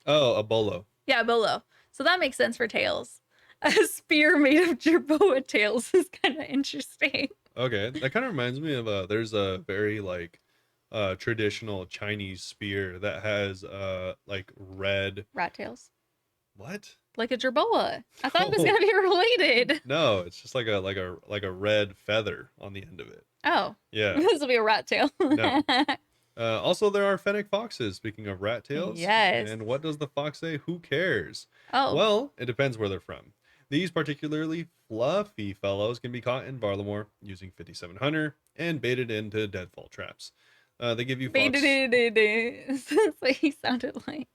oh, a bolo. Yeah, bolo. So that makes sense for tails. A spear made of jerboa tails is kind of interesting. Okay, that kind of reminds me of there's a very like traditional Chinese spear that has like red Rat tails, what? like a jerboa. I thought it was Oh, gonna be related. no, it's just like a red feather on the end of it. Oh, Yeah. this will be a rat tail. No. Also, there are fennec foxes, speaking of rat tails. Yes. And what does the fox say? Who cares? Oh, Well, it depends where they're from. These particularly fluffy fellows can be caught in Varlamore using 57 Hunter and baited into deadfall traps. They give you fox. that's what he sounded like.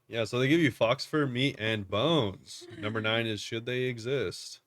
Yeah, so they give you fox fur, meat, and bones. Number 9 is should they exist.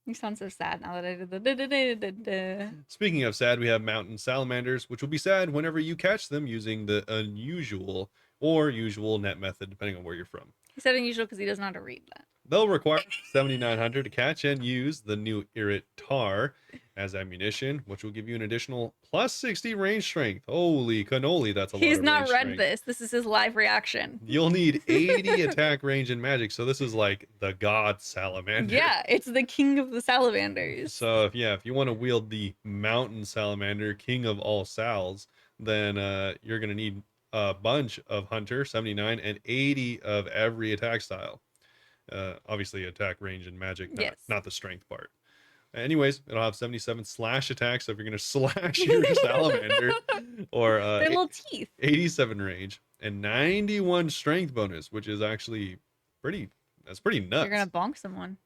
You sound so sad now that I did the. Speaking of sad, we have mountain salamanders, which will be sad whenever you catch them using the unusual or usual net method, depending on where you're from. He said unusual because he doesn't know how to read that. They'll require 7,900 to catch and use the new Irrit Tar as ammunition, which will give you an additional plus 60 range strength. Holy cannoli, that's a lot He's of not range read strength. this. This is his live reaction. You'll need 80 attack range and magic, so this is like the god salamander. Yeah, it's the king of the salamanders. So if you want to wield the mountain salamander, king of all sals, then you're gonna need a bunch of hunter, 79, and 80 of every attack style. Obviously attack range and magic, Yes. not the strength part. Anyways, it'll have 77 slash attacks, so if you're gonna slash your salamander, or Their little teeth. 87 range and 91 strength bonus, which is actually that's pretty nuts. You're gonna bonk someone.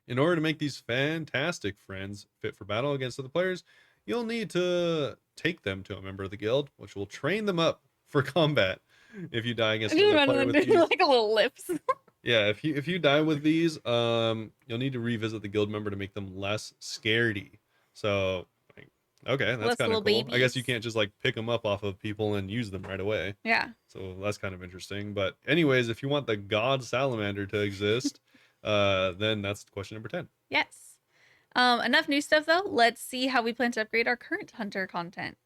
In order to make these fantastic friends fit for battle against other players, you'll need to take them to a member of the guild, which will train them up for combat. If you die against another player with these, like a little lips. yeah, if you die with these, you'll need to revisit the guild member to make them less scaredy. So, like, okay, that's Less kind of little cool. I guess you babies. can't just like pick them up off of people and use them right away. Yeah. So that's kind of interesting. But anyways, if you want the god salamander to exist, then that's question number 10. Yes. Enough new stuff though. Let's see how we plan to upgrade our current hunter content.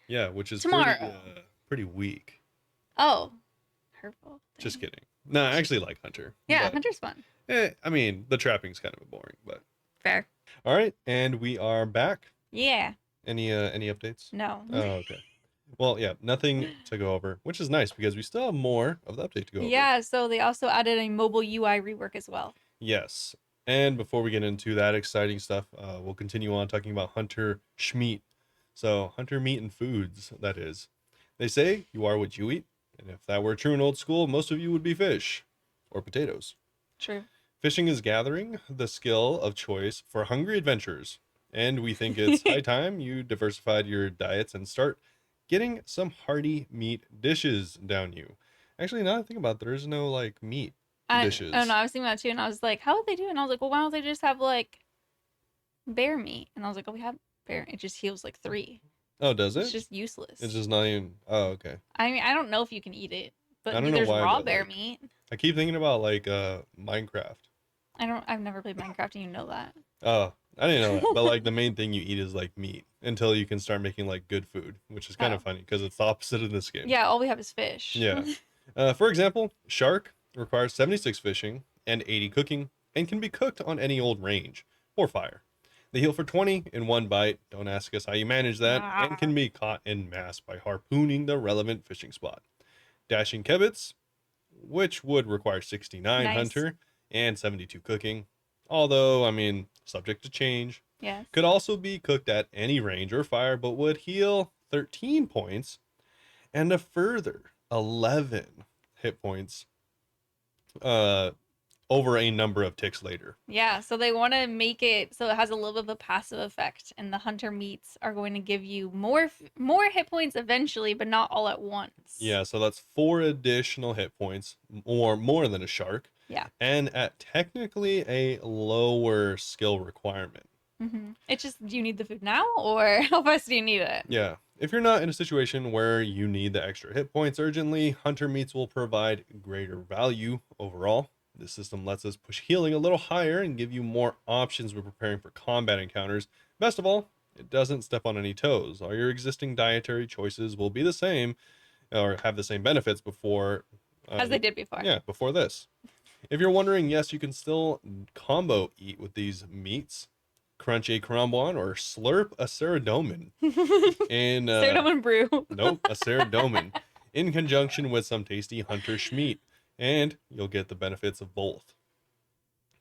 Yeah, which is Tomorrow. pretty weak. Oh, hurtful. Just kidding. No, I actually like Hunter. Yeah, but, hunter's fun. I mean, the trapping's kind of boring, but Fair. all right, and we are back. Yeah. Any updates? No. Oh, okay. Well, yeah, nothing to go over, which is nice because we still have more of the update to go over. Yeah. So they also added a mobile UI rework as well. Yes. And before we get into that exciting stuff, we'll continue on talking about Hunter Schmeat. So, Hunter Meat and Foods, that is. They say you are what you eat. And if that were true in old school, most of you would be fish or potatoes. True. Fishing is gathering the skill of choice for hungry adventurers. And we think it's high time you diversified your diets and start getting some hearty meat dishes down you. Actually, now that I think about it, there is no like meat dishes. I don't know. I was thinking about it too, and I was like, how would they do it? And I was like, well, why don't they just have like bear meat? And I was like, oh, we have bear. It just heals like 3. Oh, does it? It's just useless. It's just not even. Oh, okay. I mean, I don't know if you can eat it, but I don't know there's why, raw but, bear like, meat. I keep thinking about like Minecraft. I've never played Minecraft, and you know that. Oh, I didn't know that. But like the main thing you eat is like meat until you can start making like good food, which is kind of funny because it's the opposite of this game. Yeah, all we have is fish. Yeah. For example, shark requires 76 fishing and 80 cooking and can be cooked on any old range or fire. They heal for 20 in one bite. Don't ask us how you manage that. And can be caught en masse by harpooning the relevant fishing spot. Dashing kebits, which would require 69 Nice. hunter and 72 cooking. Although, I mean, subject to change. Yes. Could also be cooked at any range or fire, but would heal 13 points and a further 11 hit points over a number of ticks later. Yeah, so they want to make it so it has a little bit of a passive effect, and the hunter meats are going to give you more hit points eventually, but not all at once. Yeah, so that's 4 additional hit points, or more than a shark. Yeah. And at technically a lower skill requirement. It's just, do you need the food now, or how fast do you need it? Yeah. If you're not in a situation where you need the extra hit points urgently, hunter meats will provide greater value overall. This system lets us push healing a little higher and give you more options when preparing for combat encounters. Best of all, it doesn't step on any toes. All your existing dietary choices will be the same or have the same benefits before As they did before. yeah, before this. If you're wondering, yes, you can still combo eat with these meats, crunch a crumble or slurp a ceradomin in Ceradomin brew. nope, a ceradomin in conjunction with some tasty hunter schmeat, and you'll get the benefits of both.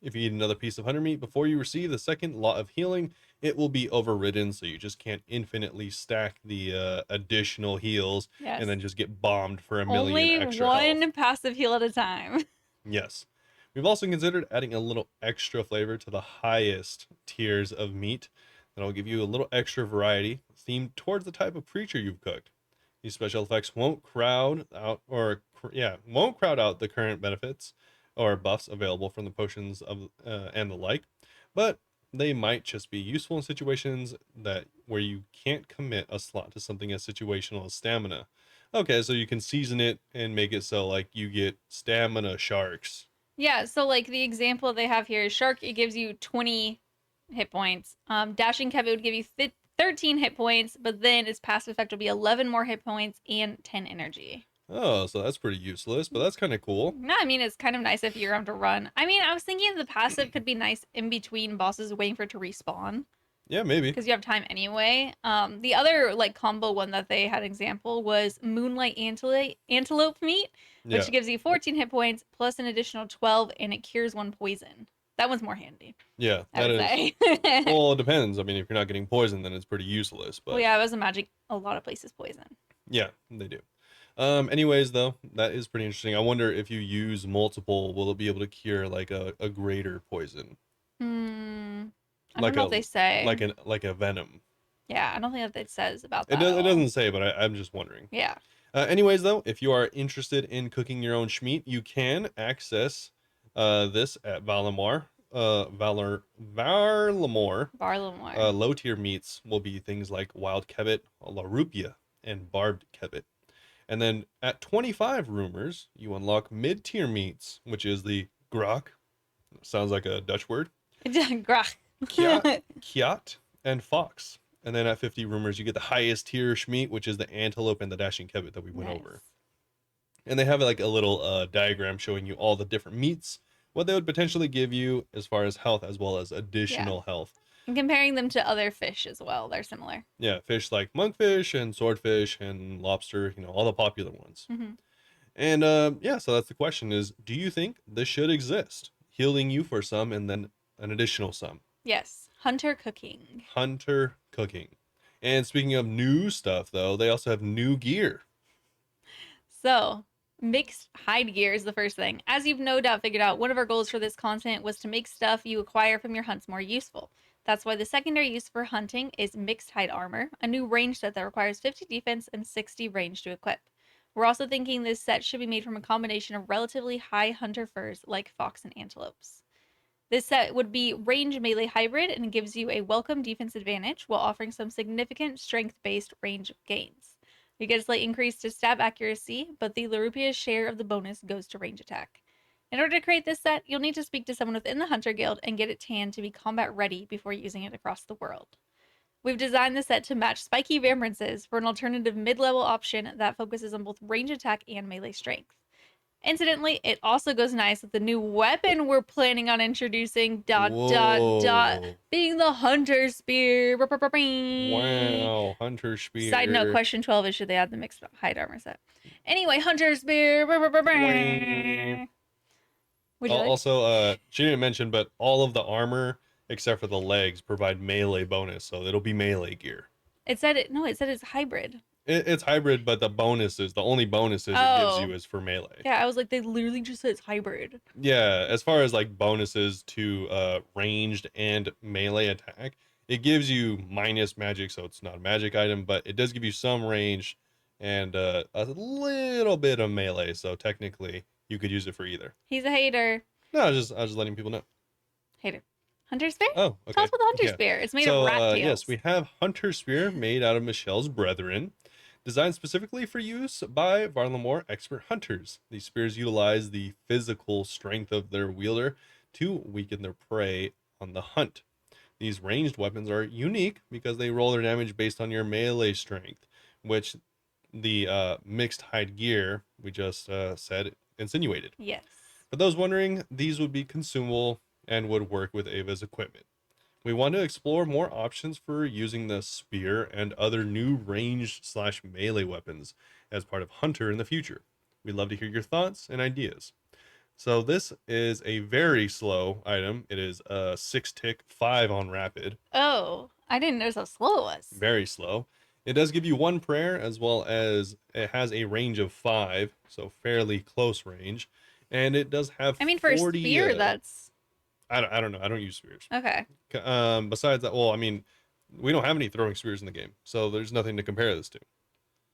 If you eat another piece of hunter meat before you receive the second lot of healing, it will be overridden, so you just can't infinitely stack the additional heals Yes. and then just get bombed for a million Only extra one health. passive heal at a time. Yes. We've also considered adding a little extra flavor to the highest tiers of meat that'll give you a little extra variety themed towards the type of creature you've cooked. These special effects won't crowd out the current benefits or buffs available from the potions of and the like, but they might just be useful in situations that where you can't commit a slot to something as situational as stamina. Okay, so you can season it and make it so like you get stamina sharks. Yeah, so like the example they have here is Shark, it gives you 20 hit points. Dashing Kevin would give you 13 hit points, but then its passive effect will be 11 more hit points and 10 energy. Oh, so that's pretty useless, but that's kind of cool. No, I mean, it's kind of nice if you're having to run. I mean, I was thinking the passive could be nice in between bosses waiting for it to respawn. Yeah, maybe. Because you have time anyway. The other like combo one that they had example was Moonlight Antelope Meat, which Yeah. gives you 14 hit points plus an additional 12, and it cures one poison. That one's more handy, Yeah, I that would is. say. Well, it depends. I mean, if you're not getting poisoned, then it's pretty useless. But Well, yeah, it was a magic. A lot of places poison. yeah, they do. Anyways, though, that is pretty interesting. I wonder if you use multiple, will it be able to cure like a greater poison, I don't know if they say. like a venom? Yeah, I don't think that it says about It that. it doesn't say, but I'm just wondering. Yeah. Anyways, though, if you are interested in cooking your own schmeat, you can access this at Valamar. Varlamore. Barlamore. Low tier meats will be things like wild kebbit, la rupia, and barbed kebbit. And then at 25 rumors, you unlock mid tier meats, which is the grok. Sounds like a Dutch word. Grach. Kiat, and fox. And then at 50 rumors, you get the highest tier schmeat, which is the antelope and the dashing kebbit that we went over. And they have like a little diagram showing you all the different meats, what they would potentially give you as far as health, as well as additional health. And comparing them to other fish as well, they're similar. Yeah, fish like monkfish and swordfish and lobster, all the popular ones. Mm-hmm. And yeah, so that's the question is, do you think this should exist? Healing you for some and then an additional some. Yes, hunter cooking. Hunter cooking. And speaking of new stuff, though, they also have new gear. So, mixed hide gear is the first thing. As you've no doubt figured out, one of our goals for this content was to make stuff you acquire from your hunts more useful. That's why the secondary use for hunting is mixed hide armor, a new range set that requires 50 defense and 60 range to equip. We're also thinking this set should be made from a combination of relatively high hunter furs like fox and antelopes. This set would be range melee hybrid and gives you a welcome defense advantage while offering some significant strength-based range gains. You get a slight increase to stab accuracy, but the Larupia's share of the bonus goes to range attack. In order to create this set, you'll need to speak to someone within the Hunter Guild and get it tanned to be combat ready before using it across the world. We've designed the set to match spiky vambraces for an alternative mid-level option that focuses on both range attack and melee strength. Incidentally, it also goes nice with the new weapon we're planning on introducing, being the Hunter Spear. Wow, Hunter Spear. Side note, question 12 is should they add the mixed hide armor set? Anyway, Hunter Spear. Would you like? Also, she didn't mention, but all of the armor except for the legs provide melee bonus, so it'll be melee gear. It said it's hybrid. It's hybrid, but the only bonuses it gives you is for melee. Yeah, I was like, they literally just said it's hybrid. Yeah, as far as like bonuses to ranged and melee attack, it gives you minus magic, so it's not a magic item, but it does give you some range and a little bit of melee, so technically you could use it for either. He's a hater. No, I was just letting people know. Hater. Hunter Spear? Oh, okay. Tell us about the Hunter Spear. It's made of rat tails. Yes, we have Hunter Spear made out of Michelle's brethren. Designed specifically for use by Varlamore expert hunters. These spears utilize the physical strength of their wielder to weaken their prey on the hunt. These ranged weapons are unique because they roll their damage based on your melee strength, which the mixed hide gear we just said insinuated. Yes. For those wondering, these would be consumable and would work with Ava's equipment. We want to explore more options for using the spear and other new ranged slash melee weapons as part of Hunter in the future. We'd love to hear your thoughts and ideas. So this is a very slow item. It is a 6 tick 5 on rapid. Oh, I didn't notice how slow it was. Very slow. It does give you one prayer, as well as it has a range of 5, so fairly close range. And it does have I mean, for 40, a spear, that's I don't know. I don't use spears. okay. Besides that, well, I mean, we don't have any throwing spears in the game, so there's nothing to compare this to.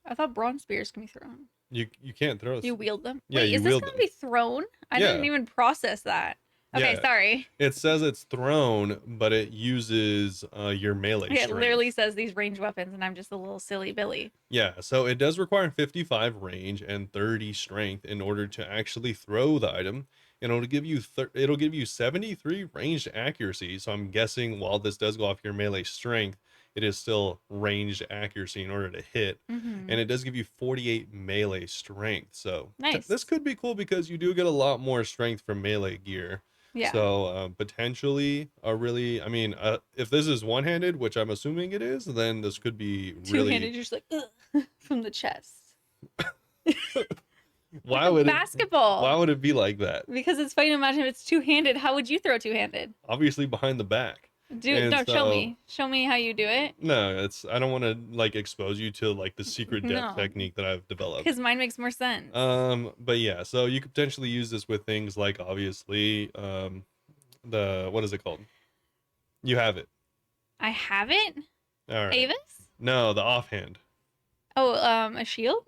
I thought bronze spears can be thrown. You can't throw. You wield them. Yeah, Wait, you is this wield gonna them. be thrown? I Yeah. didn't even process that. Okay, Yeah. sorry. It says it's thrown, but it uses your melee Okay, it strength. literally says these ranged weapons, and I'm just a little silly Billy. Yeah, so it does require 55 range and 30 strength in order to actually throw the item. And it'll give you 73 ranged accuracy. So I'm guessing while this does go off your melee strength, it is still ranged accuracy in order to hit. Mm-hmm. And it does give you 48 melee strength. So Nice. this could be cool because you do get a lot more strength from melee gear. Yeah. So potentially a really, I mean, if this is one-handed, which I'm assuming it is, then this could be really. Two-handed, you're just like ugh, from the chest. Why would basketball? Why would it be like that? Because it's funny to imagine if it's two-handed. How would you throw two-handed? Obviously behind the back. And No, so- show me. Show me how you do it. No, I don't want to like expose you to like the secret death No. technique that I've developed. Because mine makes more sense. But yeah, so you could potentially use this with things like obviously the what is it called? You have it. I have it. All right. Avis? No, the offhand. Oh, a shield?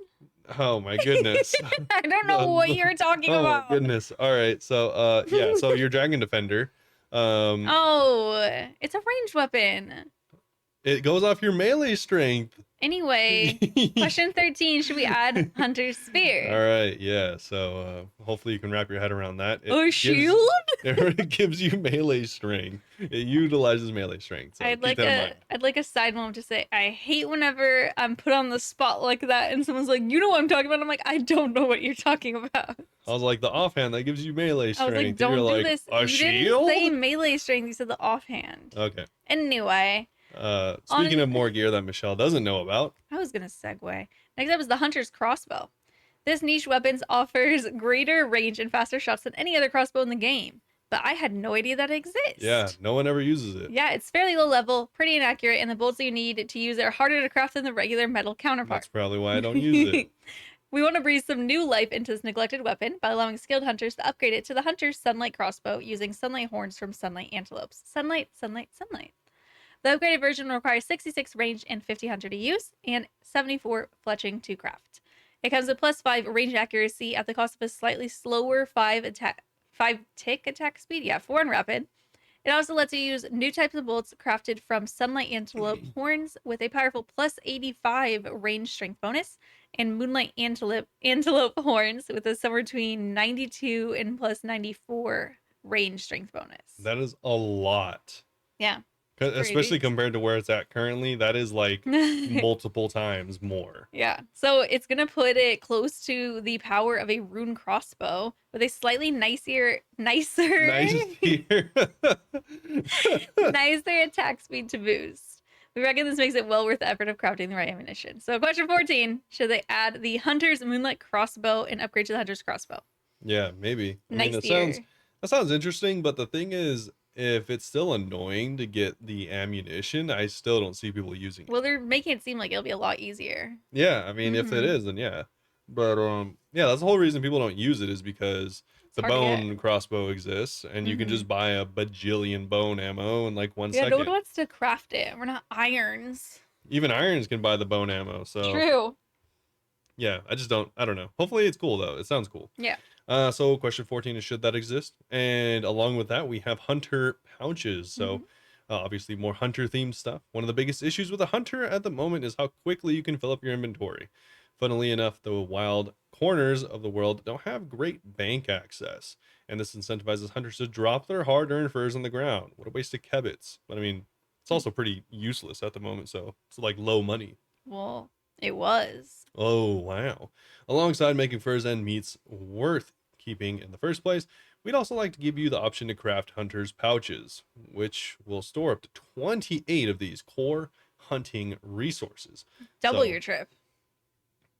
Oh my goodness. I don't know what you're talking Oh about. my goodness. All right. So yeah, so your dragon defender. Oh, it's a ranged weapon. It goes off your melee strength. Anyway, question 13. Should we add Hunter's Spear? All right, yeah. So hopefully you can wrap your head around that. A shield? It gives you melee strength. It utilizes melee strength. So I'd keep that in mind. I'd like a side moment to say I hate whenever I'm put on the spot like that and someone's like, you know what I'm talking about? I'm like, I don't know what you're talking about. I was like, the offhand that gives you melee I strength. was like, And don't you're do like, this. A You shield? didn't say melee strength. You said the offhand. Okay. Anyway, Speaking of more gear that Michelle doesn't know about, I was gonna segue. Next up is the Hunter's Crossbow. This niche weapon offers greater range and faster shots than any other crossbow in the game. But I had no idea that it exists. yeah, no one ever uses it. Yeah, it's fairly low level, pretty inaccurate, and the bolts that you need to use it are harder to craft than the regular metal counterpart. That's probably why I don't use it. We want to breathe some new life into this neglected weapon by allowing skilled hunters to upgrade it to the Hunter's Sunlight Crossbow using sunlight horns from sunlight antelopes. Sunlight, sunlight, sunlight. The upgraded version requires 66 range and 50 hunter to use, and 74 fletching to craft. It comes with plus 5 range accuracy at the cost of a slightly slower 5 tick attack speed. Yeah, 4 on rapid. It also lets you use new types of bolts crafted from sunlight antelope horns with a powerful plus 85 range strength bonus, and moonlight antelope horns with a somewhere between 92 and plus 94 range strength bonus. That is a lot. Yeah. Especially compared to where it's at currently, that is like multiple times more. Yeah. So it's going to put it close to the power of a rune crossbow with a slightly nicer Nicer. nicer attack speed to boost. We reckon this makes it well worth the effort of crafting the right ammunition. So question 14, should they add the Hunter's Moonlight Crossbow and upgrade to the Hunter's Crossbow? Yeah, maybe. Next that year. sounds interesting, but the thing is, if it's still annoying to get the ammunition, I still don't see people using it. Well, they're making it seem like it'll be a lot easier. Yeah, I mean, if it Mhm. is, then yeah. But yeah, that's the whole reason people don't use it is because the hard to get. bone crossbow exists, and you can Mhm. just buy a bajillion bone ammo in like 1 Yeah, second. no one wants to craft it. We're not irons. Even irons can buy the bone ammo. So True. yeah, I don't know. Hopefully it's cool though. It sounds cool. Yeah. So question 14 is should that exist? And along with that, we have hunter pouches. So Obviously, more hunter themed stuff. One of the biggest issues with a hunter at the moment is how quickly you can fill up your inventory. Funnily enough, the wild corners of the world don't have great bank access, and this incentivizes hunters to drop their hard earned furs on the ground. What a waste of kebits. But I mean, it's also pretty useless at the moment, so it's like low money. Well, it was. Oh, wow. Alongside making furs and meats worth keeping in the first place, we'd also like to give you the option to craft hunter's pouches, which will store up to 28 of these core hunting resources. Double So, your trip.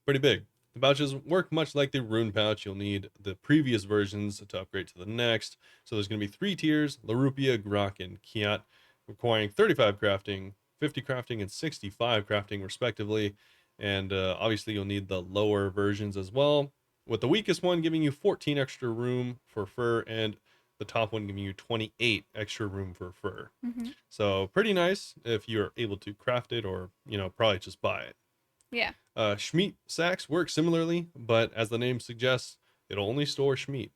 pretty big. The pouches work much like the rune pouch. You'll need the previous versions to upgrade to the next. So there's going to be 3 tiers: Larupia, Grok, and Kiat, requiring 35 crafting, 50 crafting, and 65 crafting, respectively. And obviously, you'll need the lower versions as well, with the weakest one giving you 14 extra room for fur, and the top one giving you 28 extra room for fur. Hmm. So pretty nice if you're able to craft it, or probably just buy it. Yeah. Schmeat sacks work similarly, but as the name suggests, it'll only store Schmeat.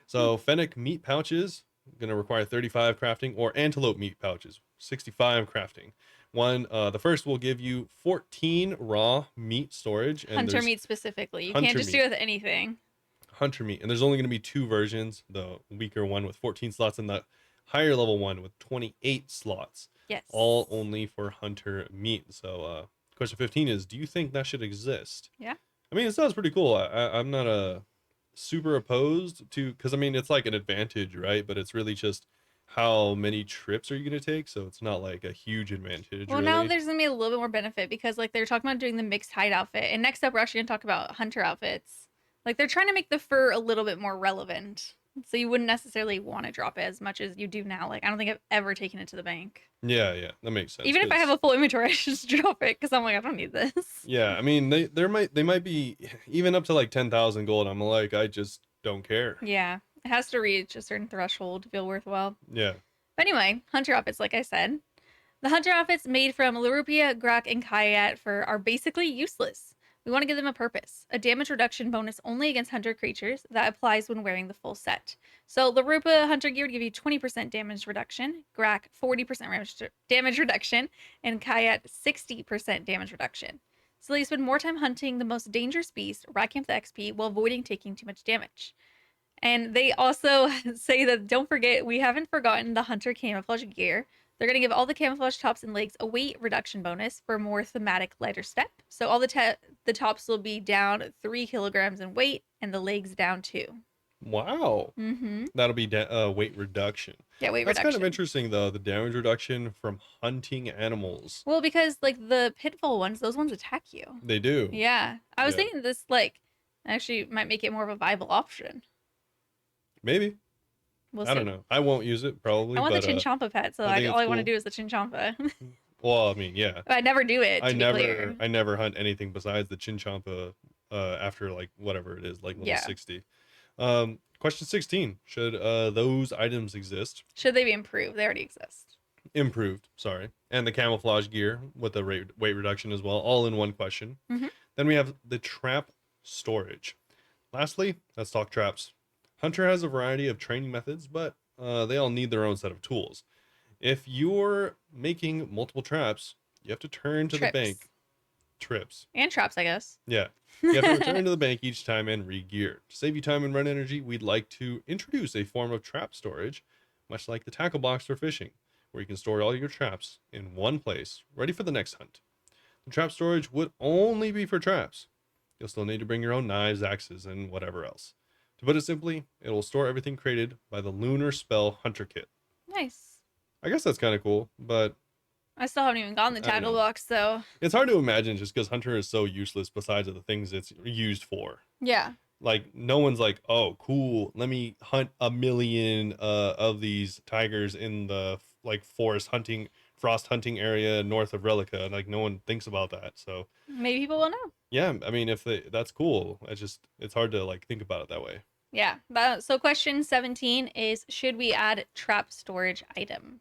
So fennec meat pouches going to require 35 crafting, or antelope meat pouches 65 crafting. The first will give you 14 raw meat storage, and Hunter there's meat specifically. You can't hunter just do meat. it with anything. Hunter meat, and there's only going to be 2 versions: the weaker one with 14 slots and the higher level one with 28 slots, Yes. all only for hunter meat. So question 15 is, do you think that should exist? Yeah. I mean, it sounds pretty cool. I'm not super opposed to, because I mean, it's like an advantage, right? But it's really just how many trips are you going to take? So it's not like a huge advantage, Well, really. now there's gonna be a little bit more benefit because like they're talking about doing the mixed hide outfit, and next up we're actually gonna talk about hunter outfits. Like they're trying to make the fur a little bit more relevant, so you wouldn't necessarily want to drop it as much as you do now. Like I don't think I've ever taken it to the bank. Yeah, that makes sense. Even if I have a full inventory, I should just drop it because I'm like I don't need this. Yeah, I mean, they might be even up to like 10,000 gold. I'm like, I just don't care. Yeah, it has to reach a certain threshold to feel worthwhile. Yeah. But anyway, hunter outfits, like I said, the hunter outfits made from Larupia, Grok, and Kayat fur are basically useless. We want to give them a purpose, a damage reduction bonus only against hunter creatures that applies when wearing the full set. So Larupia hunter gear would give you 20% damage reduction, Grok 40% damage reduction, and Kayat 60% damage reduction. So they spend more time hunting the most dangerous beast, racking up the XP while avoiding taking too much damage. And they also say that don't forget, we haven't forgotten the hunter camouflage gear. They're going to give all the camouflage tops and legs a weight reduction bonus for a more thematic lighter step. So all the tops will be down 3 kilograms in weight and the legs down 2. Wow. Mm-hmm. That'll be weight reduction. Yeah, weight That's reduction. kind of interesting, though, the damage reduction from hunting animals. Well, because like the pitfall ones, those ones attack you. They do. Yeah. I was Yeah. thinking this like actually might make it more of a viable option. Maybe. We'll I see. don't know. I won't use it, probably. I want but, the Chinchampa pet, so I think all it's I want to cool. do is the Chinchampa. Well, I mean, yeah. I never do it, to be clear. I never hunt anything besides the Chinchampa after like whatever it is, like level 60. Question 16. Should those items exist? Should they be improved? They already exist. Improved, sorry. And the camouflage gear with the weight reduction as well, all in one question. Mhm. Then we have the trap storage. Lastly, let's talk traps. Hunter has a variety of training methods, but they all need their own set of tools. If you're making multiple traps, you have to turn to the bank. Trips. And traps, I guess. Yeah. You have to return to the bank each time and re-gear. To save you time and run energy, we'd like to introduce a form of trap storage, much like the tackle box for fishing, where you can store all your traps in one place, ready for the next hunt. The trap storage would only be for traps. You'll still need to bring your own knives, axes, and whatever else. To put it simply, it will store everything created by the Lunar Spell Hunter Kit. Nice. I guess that's kind of cool, but I still haven't even gotten the tackle box, so it's hard to imagine just because Hunter is so useless besides of the things it's used for. yeah. Like, no one's like, oh, cool, let me hunt 1,000,000 of these tigers in the like frost hunting area north of Relica. Like, no one thinks about that. So Maybe people will know. yeah, I mean, that's cool. It's hard to like think about it that way. Yeah. So question 17 is, should we add trap storage item?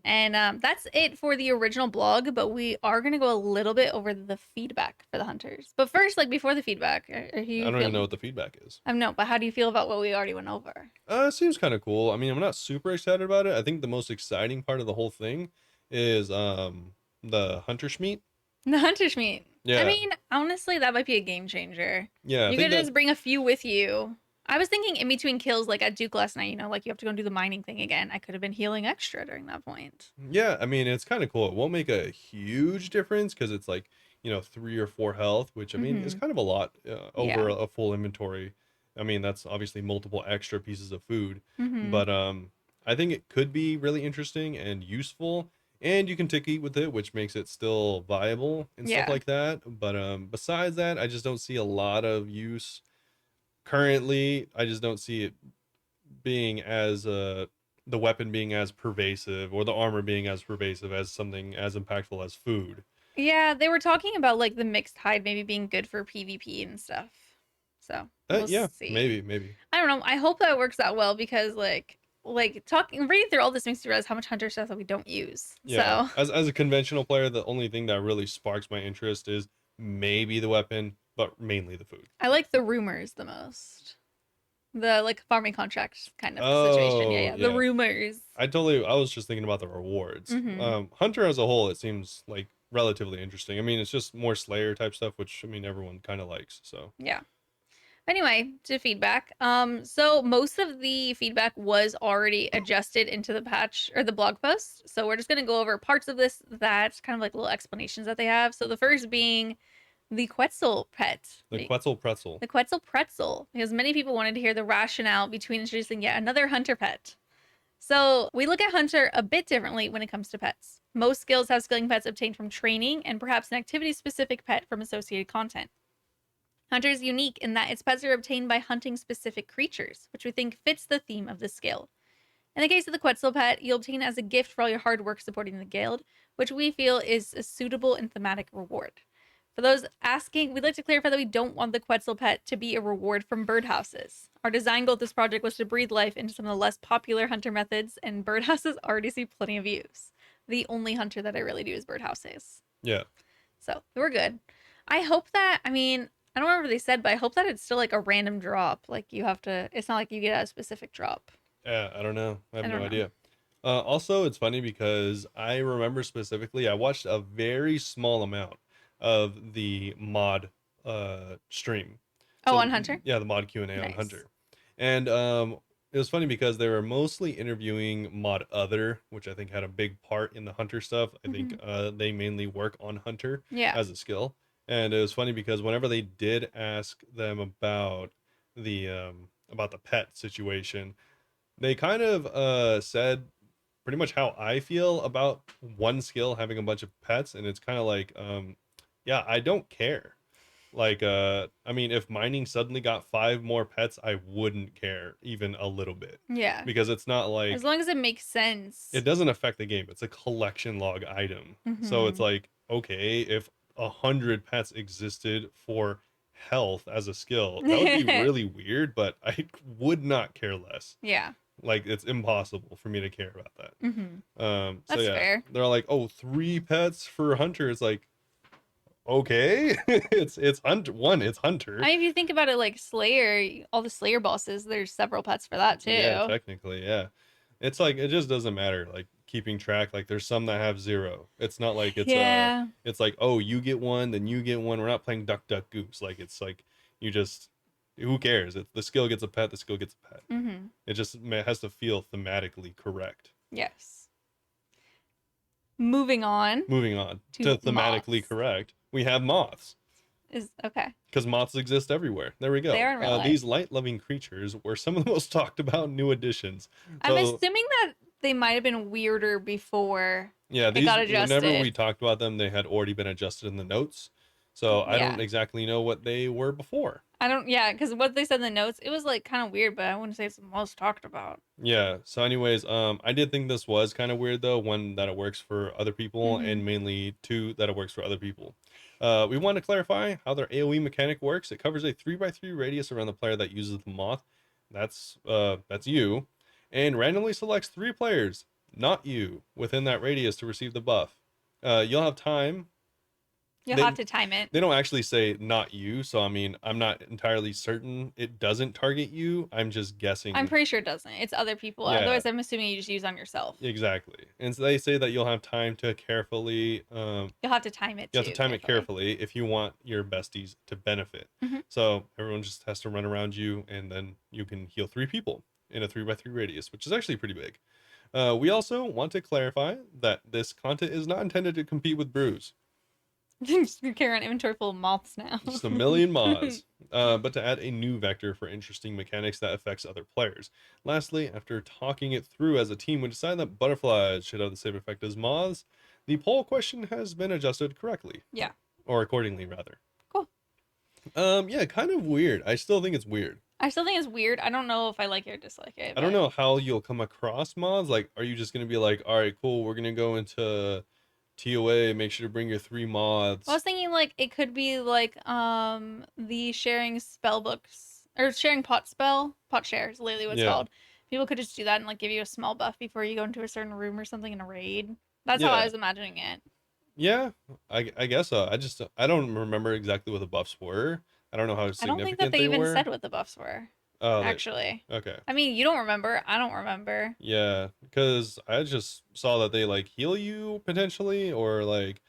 And that's it for the original blog, but we are going to go a little bit over the feedback for the hunters. But first, like before the feedback, are I you don't even know feeling? what the feedback is. No, but how do you feel about what we already went over? It seems kind of cool. I mean, I'm not super excited about it. I think the most exciting part of the whole thing is the hunter schmeat. The hunter's meat. I Yeah, mean, honestly, that might be a game changer. yeah. I You think could that just bring a few with you. I was thinking in between kills, like at Duke last night, like you have to go and do the mining thing again. I could have been healing extra during that point. yeah. I mean, it's kind of cool. It won't make a huge difference because it's like 3 or 4 health, which I mean is Mm-hmm. kind of a lot over Yeah. a full inventory. I mean, that's obviously multiple extra pieces of food, Mm-hmm. but I think it could be really interesting and useful. And you can tick eat with it, which makes it still viable and stuff Yeah. like that. But besides that, I just don't see a lot of use currently. I just don't see it being as the weapon being as pervasive or the armor being as pervasive as something as impactful as food. Yeah, they were talking about like the mixed hide maybe being good for PvP and stuff. So we'll Yeah, see. maybe. I don't know. I hope that works out well because like talking reading through all this makes you realize how much hunter stuff that we don't use. Yeah, So as a conventional player, the only thing that really sparks my interest is maybe the weapon, but mainly the food. I like the rumors the most. The like farming contract kind of situation. Yeah, Oh yeah. The yeah, rumors. I was just thinking about the rewards. Mm-hmm. Hunter as a whole, it seems like relatively interesting. I mean, it's just more Slayer type stuff, which I mean everyone kind of likes. So Yeah. Anyway, to feedback. So most of the feedback was already adjusted into the patch or the blog post. So we're just gonna go over parts of this that kind of like little explanations that they have. So the first being the Quetzal pet. the Quetzal pretzel. The Quetzal pretzel, because many people wanted to hear the rationale between introducing yet another hunter pet. So we look at hunter a bit differently when it comes to pets. Most skills have skilling pets obtained from training and perhaps an activity specific pet from associated content. Hunter is unique in that its pets are obtained by hunting specific creatures, which we think fits the theme of the skill. In the case of the Quetzal pet, you'll obtain as a gift for all your hard work supporting the guild, which we feel is a suitable and thematic reward. For those asking, we'd like to clarify that we don't want the Quetzal pet to be a reward from birdhouses. Our design goal with this project was to breathe life into some of the less popular hunter methods, and birdhouses already see plenty of use. The only hunter that I really do is birdhouses. Yeah. So we're good. I hope that, I mean, I don't remember what they said, but I hope that it's still like a random drop. Like you have to, it's not like you get a specific drop. Yeah, I don't know. I have I no don't know. idea. Also, it's funny because I remember specifically I watched a very small amount of the mod stream. Oh, So on Hunter? yeah, the mod Q&A on Nice. Hunter. And it was funny because they were mostly interviewing mod other, which I think had a big part in the Hunter stuff. I Mm-hmm. think they mainly work on Hunter Yeah. as a skill. And it was funny because whenever they did ask them about the pet situation, they kind of said pretty much how I feel about one skill having a bunch of pets, and it's kind of like yeah, I don't care. Like I mean, if mining suddenly got 5 more pets, I wouldn't care even a little bit, Yeah. because it's not As like long as it makes it sense. doesn't affect the game. It's a collection log item. So it's Mm-hmm. like, okay, if 100 pets existed for health as a skill, that would be really weird, but I would not care less. Yeah. Like it's impossible for me to care about Mm-hmm. that. So That's yeah, fair. they're like, oh, 3 pets for hunter. It's like, okay, it's hunter one, it's hunter. I mean, if you think about it like Slayer, all the Slayer bosses, there's several pets for that Yeah, too. technically, yeah. It's like it just doesn't matter. Like keeping track. Like there's some that have 0. It's not like Yeah. it's like, oh, you get one, then you get one. We're not playing duck duck goose. Like it's like you just, who cares? It's the skill gets a pet. The skill gets a pet. Mm-hmm. It just has to feel thematically correct. Yes. Moving on Moving on to to thematically moths. correct, we have moths. Is okay. Because moths exist everywhere. There we They go. are in real life. These light-loving creatures were some of the most talked about new additions. I'm So assuming that they might have been weirder before yeah, it these got whenever we adjusted. talked about them, they had already been adjusted in the notes. So I don't Yeah. exactly know what they were before. I don't, yeah, because what they said in the notes, it was like kind of weird, but I wouldn't say it's the most talked about. Yeah. So anyways, I did think this was kind of weird though. One, that it works for other people, Mm-hmm. and mainly two, that it works for other people. We want to clarify how their AoE mechanic works. It covers a 3x3 radius around the player that uses the moth. That's you, and randomly selects 3 players. not you, within that radius to receive the buff. You'll have time. You'll They, have to time it. they don't actually say not you, so I mean, I'm not entirely certain it doesn't target you. I'm just guessing. I'm pretty sure it doesn't. It's other people. Yeah. Otherwise, I'm assuming you just use on yourself. Exactly. And so they say that you'll have time to carefully You'll have to time it you have too, to time it carefully if you want your besties to benefit. Mhm. So everyone just has to run around you, and then you can heal 3 people in a 3x3 radius, which is actually pretty big. We also want to clarify that this content is not intended to compete with brews. Just carry an inventory full of moths now. Just a million mods. But to add a new vector for interesting mechanics that affects other players. Lastly, after talking it through as a team, we decided that butterflies should have the same effect as moths. The poll question has been adjusted correctly. Yeah. Or accordingly, rather. Cool. Yeah, kind of weird. I still think it's weird. I still think it's weird. I don't know if I like it or dislike it. I don't know how you'll come across mods. Like, are you just going to be like, all right, cool, we're going to go into TOA, make sure to bring your 3 mods. I was thinking like it could be like the sharing spell books or sharing pot share is literally what it's called. People could just do that and like give you a small buff before you go into a certain room or something in a raid. That's how I was imagining it. Yeah, I guess so. I don't remember exactly what the buffs were. I don't know how significant they were. I don't think that they even said what the buffs were. Oh, actually. Okay. I mean, you don't remember. I don't remember. Yeah, because I just saw that they like heal you potentially, or like,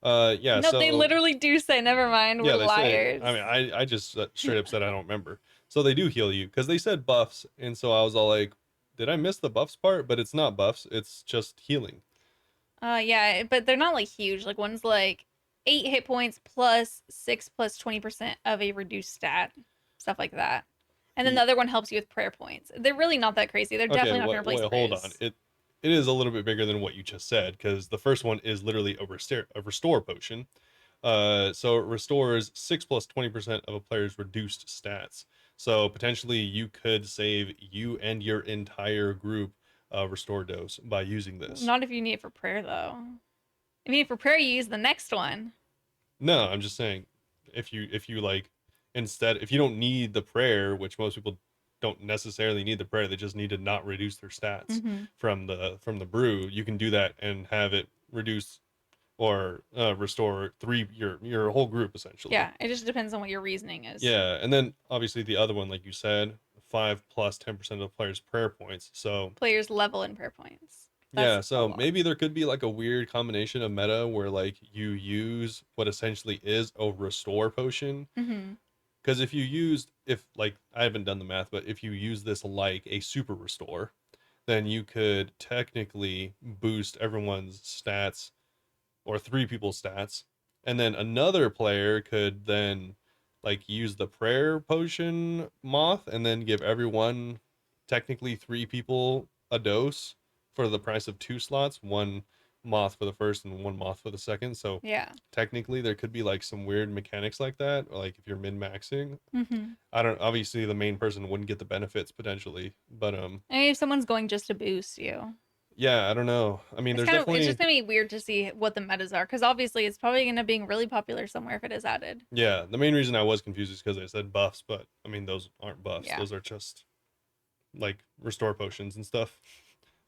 yeah. No, so, they literally do say. Never mind. We're liars. I mean, I just straight up said I don't remember. So they do heal you because they said buffs, and so I was all like, did I miss the buffs part? But it's not buffs. It's just healing. Yeah, but they're not like huge. Like one's like 8 hit points plus 6 plus 20% of a reduced stat, stuff like that. And then the other one helps you with prayer points. They're really not that crazy. They're definitely not going to replace wait, hold on. It is a little bit bigger than what you just said because the first one is literally a restore potion. So it restores 6 plus 20% of a player's reduced stats. So potentially you could save you and your entire group restore dose by using this. Not if you need it for prayer though. If you need it for prayer, you use the next one. No, I'm just saying if you like instead if you don't need the prayer, which most people don't necessarily need the prayer, they just need to not reduce their stats from the brew, you can do that and have it reduce or restore your whole group essentially. Yeah, it just depends on what your reasoning is. Yeah, and then obviously the other one, like you said, 5 plus 10% of the players' prayer points. So players level in prayer points. Yeah, so maybe there could be like a weird combination of meta where like you use what essentially is a restore potion. Because if like I haven't done the math, but if you use this like a super restore, then you could technically boost everyone's stats or 3 people's stats, and then another player could then like use the prayer potion moth and then give everyone technically 3 people a dose for the price of 2 slots, 1 moth for the first and 1 moth for the second. So yeah, technically there could be like some weird mechanics like that, like if you're min-maxing. I don't, obviously the main person wouldn't get the benefits potentially, but I mean, if someone's going just to boost you. Yeah, I don't know. I mean, it's just gonna be weird to see what the metas are, because obviously it's probably gonna be really popular somewhere if it is added. Yeah, the main reason I was confused is because I said buffs, but I mean those aren't buffs. Yeah. Those are just like restore potions and stuff.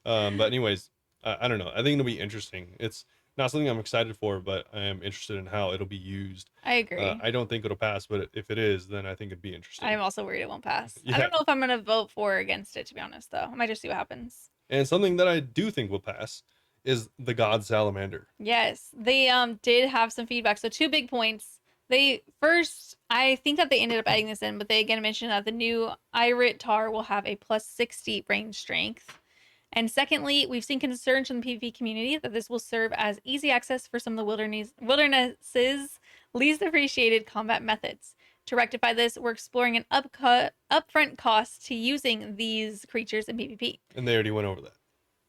But anyways, I don't know. I think it'll be interesting. It's not something I'm excited for, but I am interested in how it'll be used. I agree. I don't think it'll pass, but if it is, then I think it'd be interesting. I'm also worried it won't pass. Yeah. I don't know if I'm gonna vote for or against it, to be honest, though. I might just see what happens. And something that I do think will pass is the God Salamander. Yes, they did have some feedback. So 2 big points. I think that they ended up adding this in, but they again mentioned that the new Irit Tar will have a plus 60 range strength. And secondly, we've seen concerns from the PvP community that this will serve as easy access for some of the wilderness's least appreciated combat methods. To rectify this, we're exploring an upfront cost to using these creatures in PvP. And they already went over that.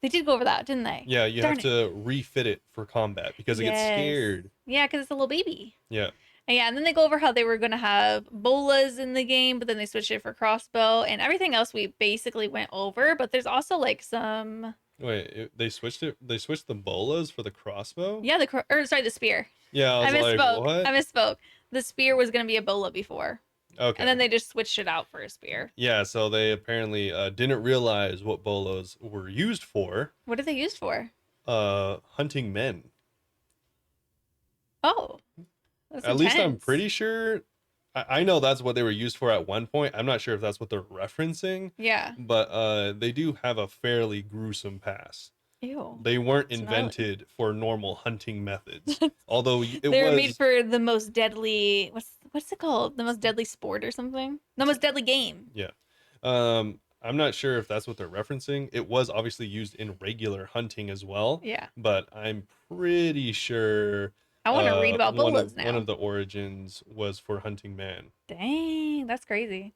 They did go over that, didn't they? Yeah, you have to refit it for combat because it gets scared. Yeah, because it's a little baby. Yeah. And then they go over how they were going to have bolas in the game, but then they switched it for crossbow, and everything else we basically went over. But there's also like some. Wait, they switched it. They switched the bolas for the crossbow. Yeah, the spear. Yeah, I misspoke. What? I misspoke. The spear was going to be a bola before. And then Okay. they just switched it out for a spear. Yeah, so they apparently didn't realize what bolos were used for, What are they used for? hunting men. Oh, that's At least I'm intense. pretty sure. I know that's what they were used for at one point. I'm not sure if that's what they're referencing, Yeah. but they do have a fairly gruesome past. Ew. They weren't It's gnarly. invented for normal hunting methods, although it They were made was. for the most deadly. What's it called? The most deadly sport or something? The most deadly game. Yeah. I'm not sure if that's what they're referencing. It was obviously used in regular hunting as well, Yeah. but I'm pretty sure I want to read about bolas one of now. the origins was for hunting man. Dang, that's crazy.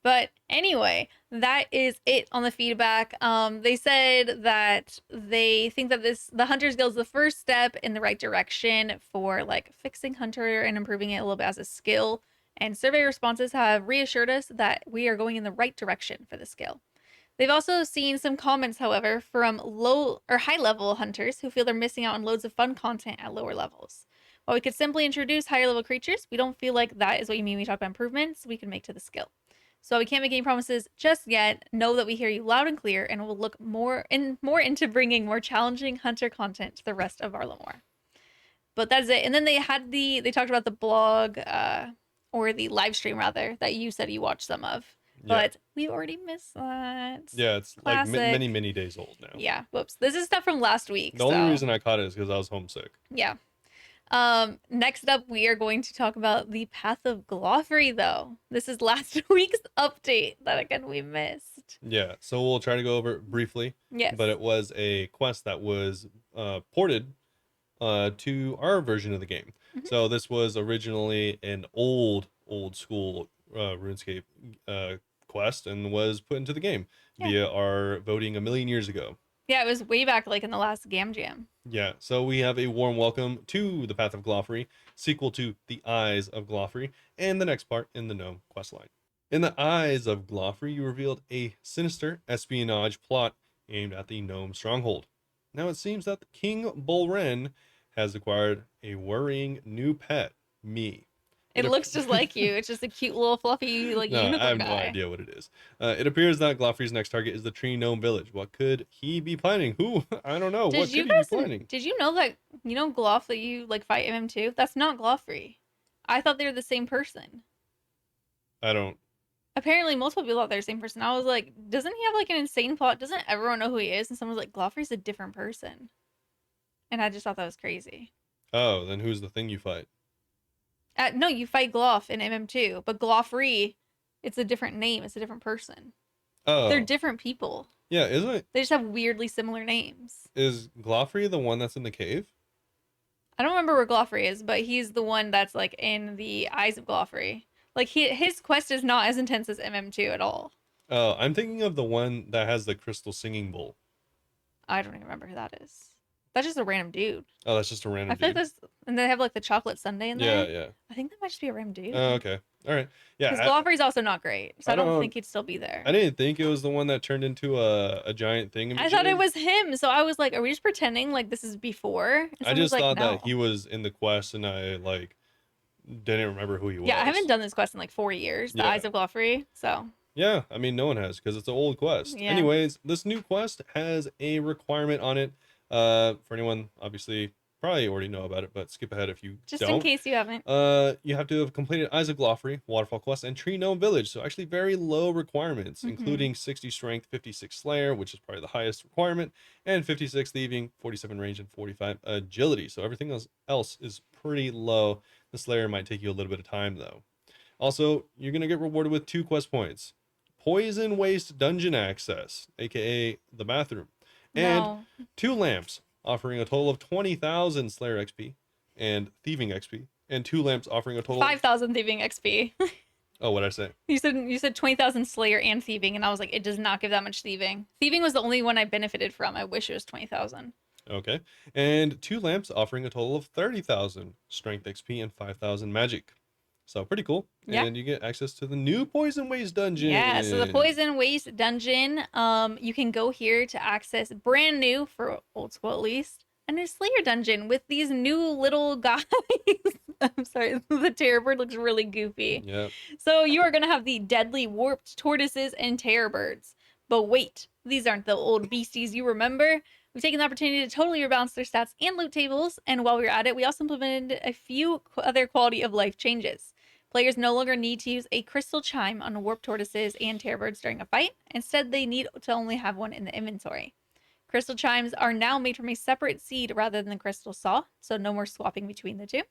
But anyway, that is it on the feedback. They said that they think that the Hunter's Guild is the first step in the right direction for like fixing Hunter and improving it a little bit as a skill. And survey responses have reassured us that we are going in the right direction for the skill. They've also seen some comments, however, from low or high level hunters who feel they're missing out on loads of fun content at lower levels. While we could simply introduce higher level creatures, we don't feel like that is what you mean when we talk about improvements we can make to the skill. So we can't make any promises just yet. Know that we hear you loud and clear, and we'll look more into bringing more challenging hunter content to the rest of Arlamore. But that's it. And then they talked about the blog or the live stream rather that you said you watched some of, Yeah. but we already missed that. Yeah, it's like Classic. many days old now. Yeah. Whoops. This is stuff from last week. The only So reason I caught it is because I was homesick. yeah. Next up, we are going to talk about the Path of Glouphrie, though. This is last week's update that again we missed. Yeah, so we'll try to go over it briefly, Yes. but it was a quest that was ported to our version of the game. Mhm. So this was originally an old school RuneScape quest and was put into the game via our voting a million years ago. Yeah, it was way back like in the last Gam Jam. Yeah, so we have a warm welcome to the Path of Glouphrie, sequel to The Eyes of Glouphrie, and the next part in the Gnome questline. In The Eyes of Glouphrie, you revealed a sinister espionage plot aimed at the Gnome stronghold. Now it seems that King Bolren has acquired a worrying new pet, me. It looks just like you. It's just a cute little fluffy like No, I have unicorn no guy. idea what it is. It appears that Gloffrey's next target is the Tree Gnome Village. What could he be planning? Who? I don't know. What could he be planning? Did you know that Gloff that you like fight MM2? That's not Glouphrie. I thought they were the same person. I don't. Apparently, multiple people thought they're the same person. I was like, doesn't he have like an insane plot? Doesn't everyone know who he is? And someone was like, Glouphree's a different person. And I just thought that was crazy. Oh, then who's the thing you fight? No, you fight Gloff in MM2, but Glouphrie, it's a different name. It's a different person. Oh, They're different people. yeah. Isn't it? They just have weirdly similar names. Is Gloffrey the one that's in the cave? I don't remember where Glouphrie is, but he's the one that's like in the Eyes of Glouphrie. Like his quest is not as intense as MM2 at all. Oh, I'm thinking of the one that has the crystal singing bowl. I don't even remember who that is. That's just a random dude. Oh, that's just a random I feel dude. like that's, and they have like the chocolate sundae in Yeah, there. yeah. I think that might just be a random dude. Oh, okay. All right. Yeah. Because Glouphree's also not great, so I don't think he'd still be there. I didn't think it was the one that turned into a giant thing. I thought it was him, so I was like, "Are we just pretending like this is before?" I just like, thought no. that he was in the quest, and I like didn't remember who he was. Yeah, I haven't done this quest in like 4 years. The Eyes of Glouphrie, so. Yeah, I mean, no one has because it's an old quest. Yeah. Anyways, this new quest has a requirement on it. For anyone, obviously, probably already know about it, but skip ahead if you Just don't. in case you haven't. You have to have completed Eyes of Glouphrie, Waterfall Quest, and Tree Gnome Village. So actually very low requirements, including 60 Strength, 56 Slayer, which is probably the highest requirement, and 56 Thieving, 47 Range, and 45 Agility. So everything else is pretty low. The Slayer might take you a little bit of time, though. Also, you're going to get rewarded with 2 quest points. Poison Waste Dungeon Access, aka the bathroom, and 2 lamps, offering a total of 20,000 Slayer XP and Thieving XP, and 2 lamps offering a total 5,000 Thieving XP. Oh, what'd I say? You said 20,000 Slayer and Thieving, and I was like, it does not give that much Thieving. Thieving was the only one I benefited from. I wish it was 20,000. Okay, and 2 lamps offering a total of 30,000 Strength XP and 5,000 Magic. So pretty cool. Yeah. And you get access to the new Poison Waste Dungeon. Yeah, so the Poison Waste Dungeon, you can go here to access brand new, for old school at least, a new Slayer dungeon with these new little guys. I'm sorry, the terror bird looks really goofy. Yep. So you are going to have the deadly warped tortoises and terror birds. But wait, these aren't the old beasties you remember. We've taken the opportunity to totally rebalance their stats and loot tables, and while we were at it, we also implemented a few other quality of life changes. Players no longer need to use a crystal chime on warped tortoises and terror birds during a fight. Instead, they need to only have one in the inventory. Crystal chimes are now made from a separate seed rather than the crystal saw, so no more swapping between the two.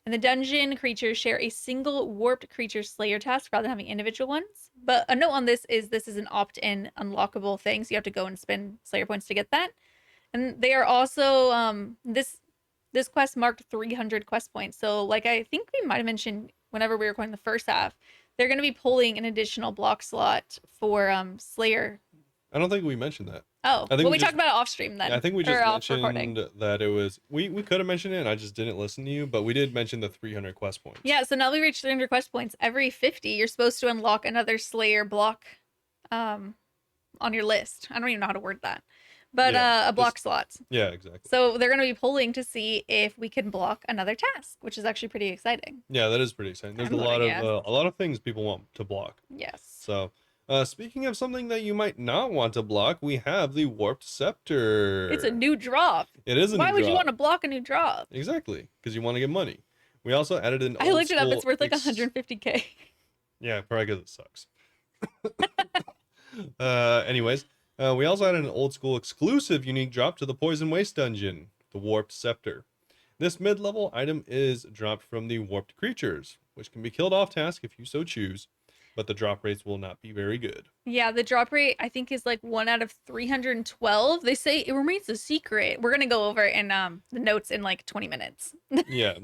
And the dungeon creatures share a single warped creature slayer task rather than having individual ones. But a note on this is an opt-in unlockable thing, so you have to go and spend slayer points to get that. And they are also this quest marked 300 quest points. So like I think we might have mentioned whenever we were recording the first half, they're going to be pulling an additional block slot for Slayer. I don't think we mentioned that. Oh, I think well, we talked about it off stream then. Yeah, I think we just mentioned recording. that it was we could have mentioned it and I just didn't listen to you, but we did mention the 300 quest points. Yeah, so now we reached 300 quest points. Every 50, you're supposed to unlock another Slayer block on your list. I don't even know how to word that. But a block slot. Yeah, exactly. So they're going to be polling to see if we can block another task, which is actually pretty exciting. Yeah, that is pretty exciting. There's a lot of things people want to block. Yes. So, speaking of something that you might not want to block, we have the Warped Scepter. It's a new drop. It is a new drop. Why would you want to block a new drop? Exactly, because you want to get money. We also added an I looked it up. It's worth like 150k. Yeah, probably because it sucks. Anyways, we also added an old school exclusive unique drop to the Poison Waste dungeon, the Warped Scepter. This mid-level item is dropped from the Warped Creatures, which can be killed off task if you so choose, but the drop rates will not be very good. Yeah, the drop rate I think is like 1 out of 312. They say it remains a secret. We're gonna go over in the notes in like 20 minutes. Yeah,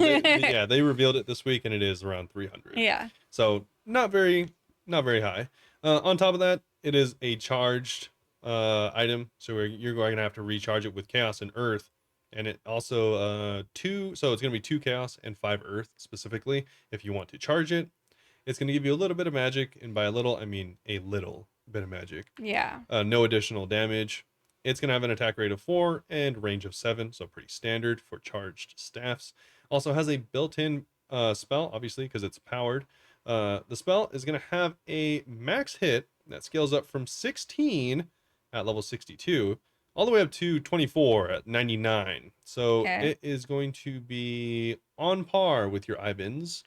they revealed it this week, and it is around 300. Yeah. So not very high. On top of that, it is a charged item, so you're going to have to recharge it with Chaos and Earth, and it also so it's going to be 2 Chaos and 5 Earth specifically if you want to charge it. It's going to give you a little bit of magic, and by a little I mean a little bit of magic. Yeah. No additional damage. It's going to have an attack rate of 4 and range of 7, so pretty standard for charged staffs. Also has a built-in spell, obviously, because it's powered. The spell is going to have a max hit that scales up from 16 at level 62 all the way up to 24 at 99. So it is going to be on par with your Ibans,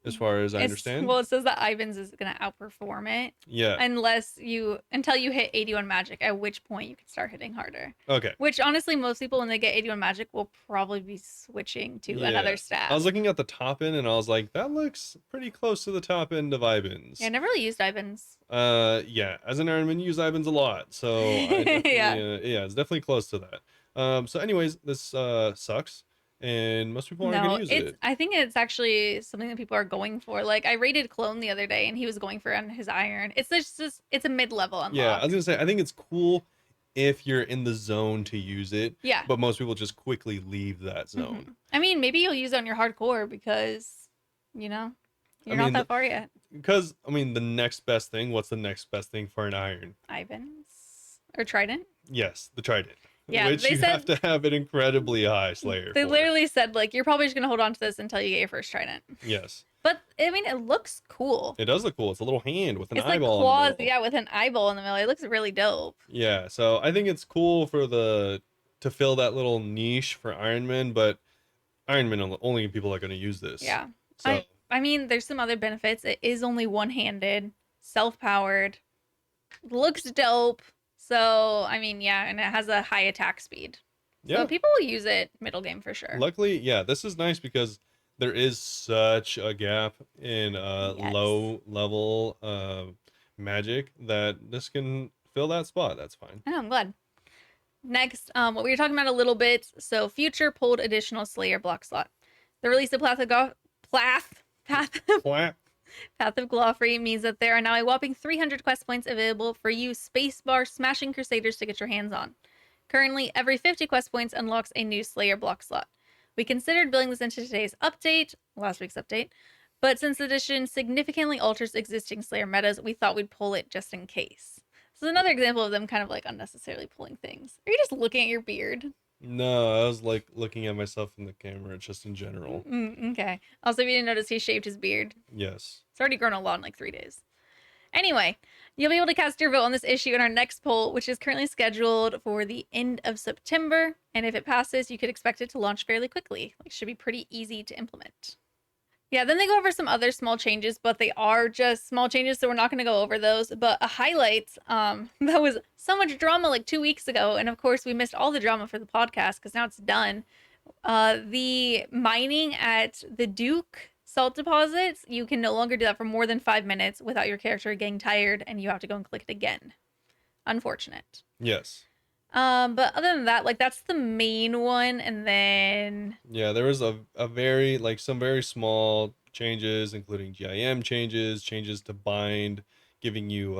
as far as I understand. Well, it says that Ivan's is going to outperform it. Yeah. Until you hit 81 magic, at which point you can start hitting harder. Okay. Which honestly, most people when they get 81 magic will probably be switching to another staff. I was looking at the top end and I was like, that looks pretty close to the top end of Ivan's. Yeah, I never really used Ivan's. Yeah, as an Ironman, you use Ivan's a lot. So yeah, it's definitely close to that. So anyways, this sucks. And most people aren't going to use it. I think it's actually something that people are going for. Like I rated Clone the other day, and he was going for on his iron. It's just it's a mid-level unlock. Yeah, I was gonna say I think it's cool if you're in the zone to use it. Yeah. But most people just quickly leave that zone. Mm-hmm. I mean, maybe you'll use it on your hardcore because you're not that far yet. Because the next best thing. What's the next best thing for an iron? Ivan's or Trident. Yes, the Trident. Yeah, which you have to have an incredibly high Slayer. They literally said like you're probably just gonna hold on to this until you get your first Trident. Yes. But it looks cool. It does look cool. It's a little hand with an eyeball. It's like claws, in the middle. Yeah, with an eyeball in the middle. It looks really dope. Yeah, so I think it's cool for to fill that little niche for Iron Man, but Iron Man only people are gonna use this. Yeah. So I mean, there's some other benefits. It is only one-handed, self-powered, looks dope. So, and it has a high attack speed. Yeah. So people will use it middle game for sure. Luckily, yeah, this is nice because there is such a gap in low level magic that this can fill that spot. That's fine. Oh, I'm glad. Next, what we were talking about a little bit. So, Future pulled additional Slayer block slot. The release of Path of Glouphrie means that there are now a whopping 300 quest points available for you spacebar smashing crusaders to get your hands on. Currently, every 50 quest points unlocks a new Slayer block slot. We considered building this into today's update, last week's update, but since the addition significantly alters existing Slayer metas, we thought we'd pull it just in case. This is another example of them kind of like unnecessarily pulling things. Are you just looking at your beard? No, I was like looking at myself in the camera just in general. Okay. Also, if you didn't notice, he shaved his beard. Yes. It's already grown a lot in like 3 days. Anyway, you'll be able to cast your vote on this issue in our next poll, which is currently scheduled for the end of September. And if it passes, you could expect it to launch fairly quickly. It should be pretty easy to implement. Yeah, then they go over some other small changes, but they are just small changes, so we're not going to go over those. But a highlight that was so much drama like 2 weeks ago, and of course we missed all the drama for the podcast because now it's done. The mining at the Duke salt deposits, you can no longer do that for more than 5 minutes without your character getting tired, and you have to go and click it again. Unfortunate. Yes. But other than that, like that's the main one, and then Yeah, there was a very like some very small changes, including GIM changes, changes to bind, giving you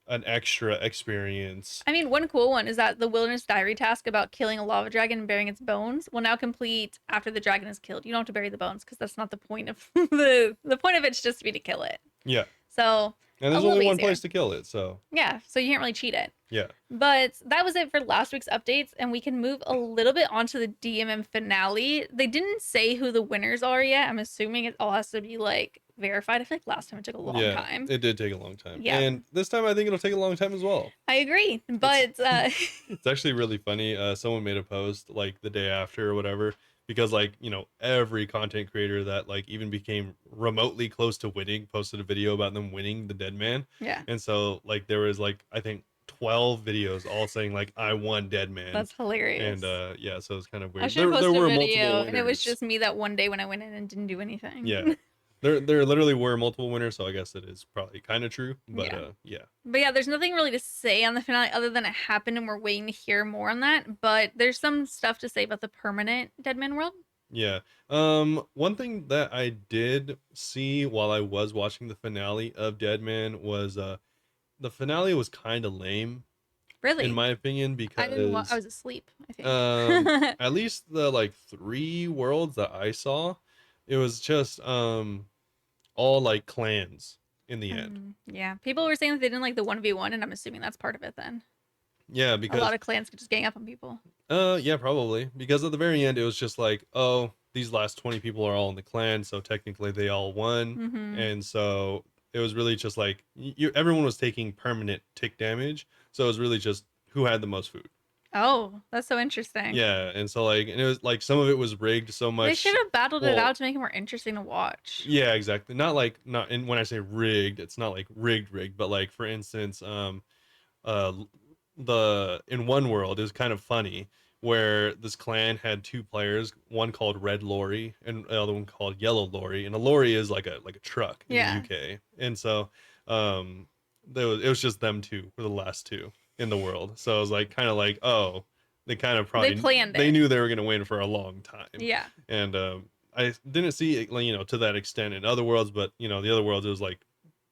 an extra experience. I mean, one cool one is that the Wilderness Diary task about killing a lava dragon and burying its bones will now complete after the dragon is killed. You don't have to bury the bones because that's not the point of the point of it's just to be to kill it. Yeah. So And a there's little only one easier. place to kill it, so Yeah, so you can't really cheat it. yeah. But that was it for last week's updates, and we can move a little bit onto the DMM finale. They didn't say who the winners are yet. I'm assuming it all has to be like verified. I feel like last time it took a long Yeah, time. it did take a long time. Yeah. And this time I think it'll take a long time as well. I agree, but It's actually really funny. Someone made a post like the day after or whatever, because like, you know, every content creator that like even became remotely close to winning posted a video about them winning the Dead Man. yeah, And so like there was like I think 12 videos all saying like I won Dead Man. that's hilarious. And yeah, so it's kind of I weird. should have There posted were a multiple video, winners. and it was just me that one day when I went in and didn't do anything. Yeah. There literally were multiple winners, so I guess it is probably kind of true, but Yeah. yeah. But yeah, there's nothing really to say on the finale other than it happened, and we're waiting to hear more on that. But there's some stuff to say about the permanent Deadman world. Yeah. One thing that I did see while I was watching the finale of Deadman was the finale was kind of lame Really, in my opinion I didn't. I because was asleep. I think. at least the like 3 worlds that I saw, it was just all like clans in the end. Yeah, people were saying that they didn't like the 1v1, and I'm assuming that's part of it. Then Yeah, a because lot of clans could just gang up on people. yeah, probably. Because at the very end it was just like, oh, these last 20 people are all in the clan, so technically they all won. Mm-hmm. And so it was really just like everyone was taking permanent tick damage, so it was really just who had the most food. Oh, that's so interesting. Yeah, and so like and it was like some of it was rigged so much. They should have battled it well, out to make it more interesting to watch. Yeah, exactly. Not like not and when I say rigged, it's not like rigged, but like for instance, uh the in one world it was kind of funny where this clan had 2 players, one called Red Lorry and the other one called Yellow Lorry, and a lorry is like a truck in Yeah. the UK. And so it was just them two were the last two in the world. So it was like kind of like, oh, they kind of probably planned they it. knew they were going to win for a long time. Yeah. And I didn't see it, like, you know, to that extent in other worlds, but you know, the other worlds it was like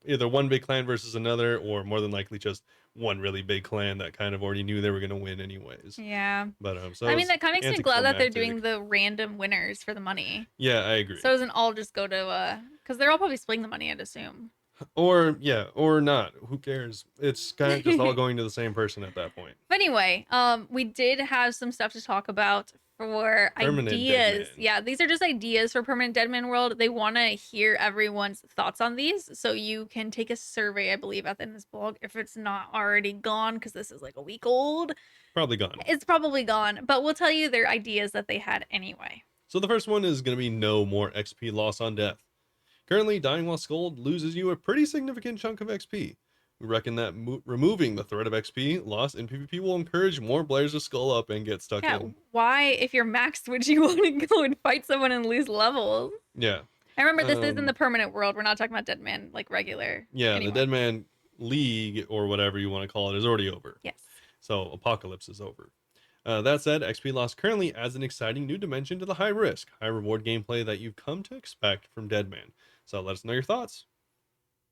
either one big clan versus another, or more than likely just one really big clan that kind of already knew they were going to win anyways. Yeah. But so I it mean, was that kind of makes me glad that they're doing anticlimactic. the random winners for the money. Yeah, I agree. So it doesn't all just go to because they're all probably splitting the money, I'd assume. Or yeah, or not. Who cares? It's kind of just all going to the same person at that point. But anyway, we did have some stuff to talk about for Permanent ideas. Deadman. Yeah, these are just ideas for Permanent Deadman World. They want to hear everyone's thoughts on these, so you can take a survey, I believe, at the end of this blog if it's not already gone, because this is like a week old. Probably gone. It's probably gone, but we'll tell you their ideas that they had anyway. So the first one is going to be no more XP loss on death. Currently, dying while skulled loses you a pretty significant chunk of XP. We reckon that removing the threat of XP loss in PvP will encourage more players to skull up and get stuck Yeah, in. why, if you're maxed, would you want to go and fight someone and lose levels? Yeah. I remember this is in the permanent world. We're not talking about Deadman, like regular. Yeah, anymore. the Deadman League, or whatever you want to call it, is already over. Yes. So Apocalypse is over. That said, XP loss currently adds an exciting new dimension to the high risk, high reward gameplay that you've come to expect from Deadman. So let us know your thoughts.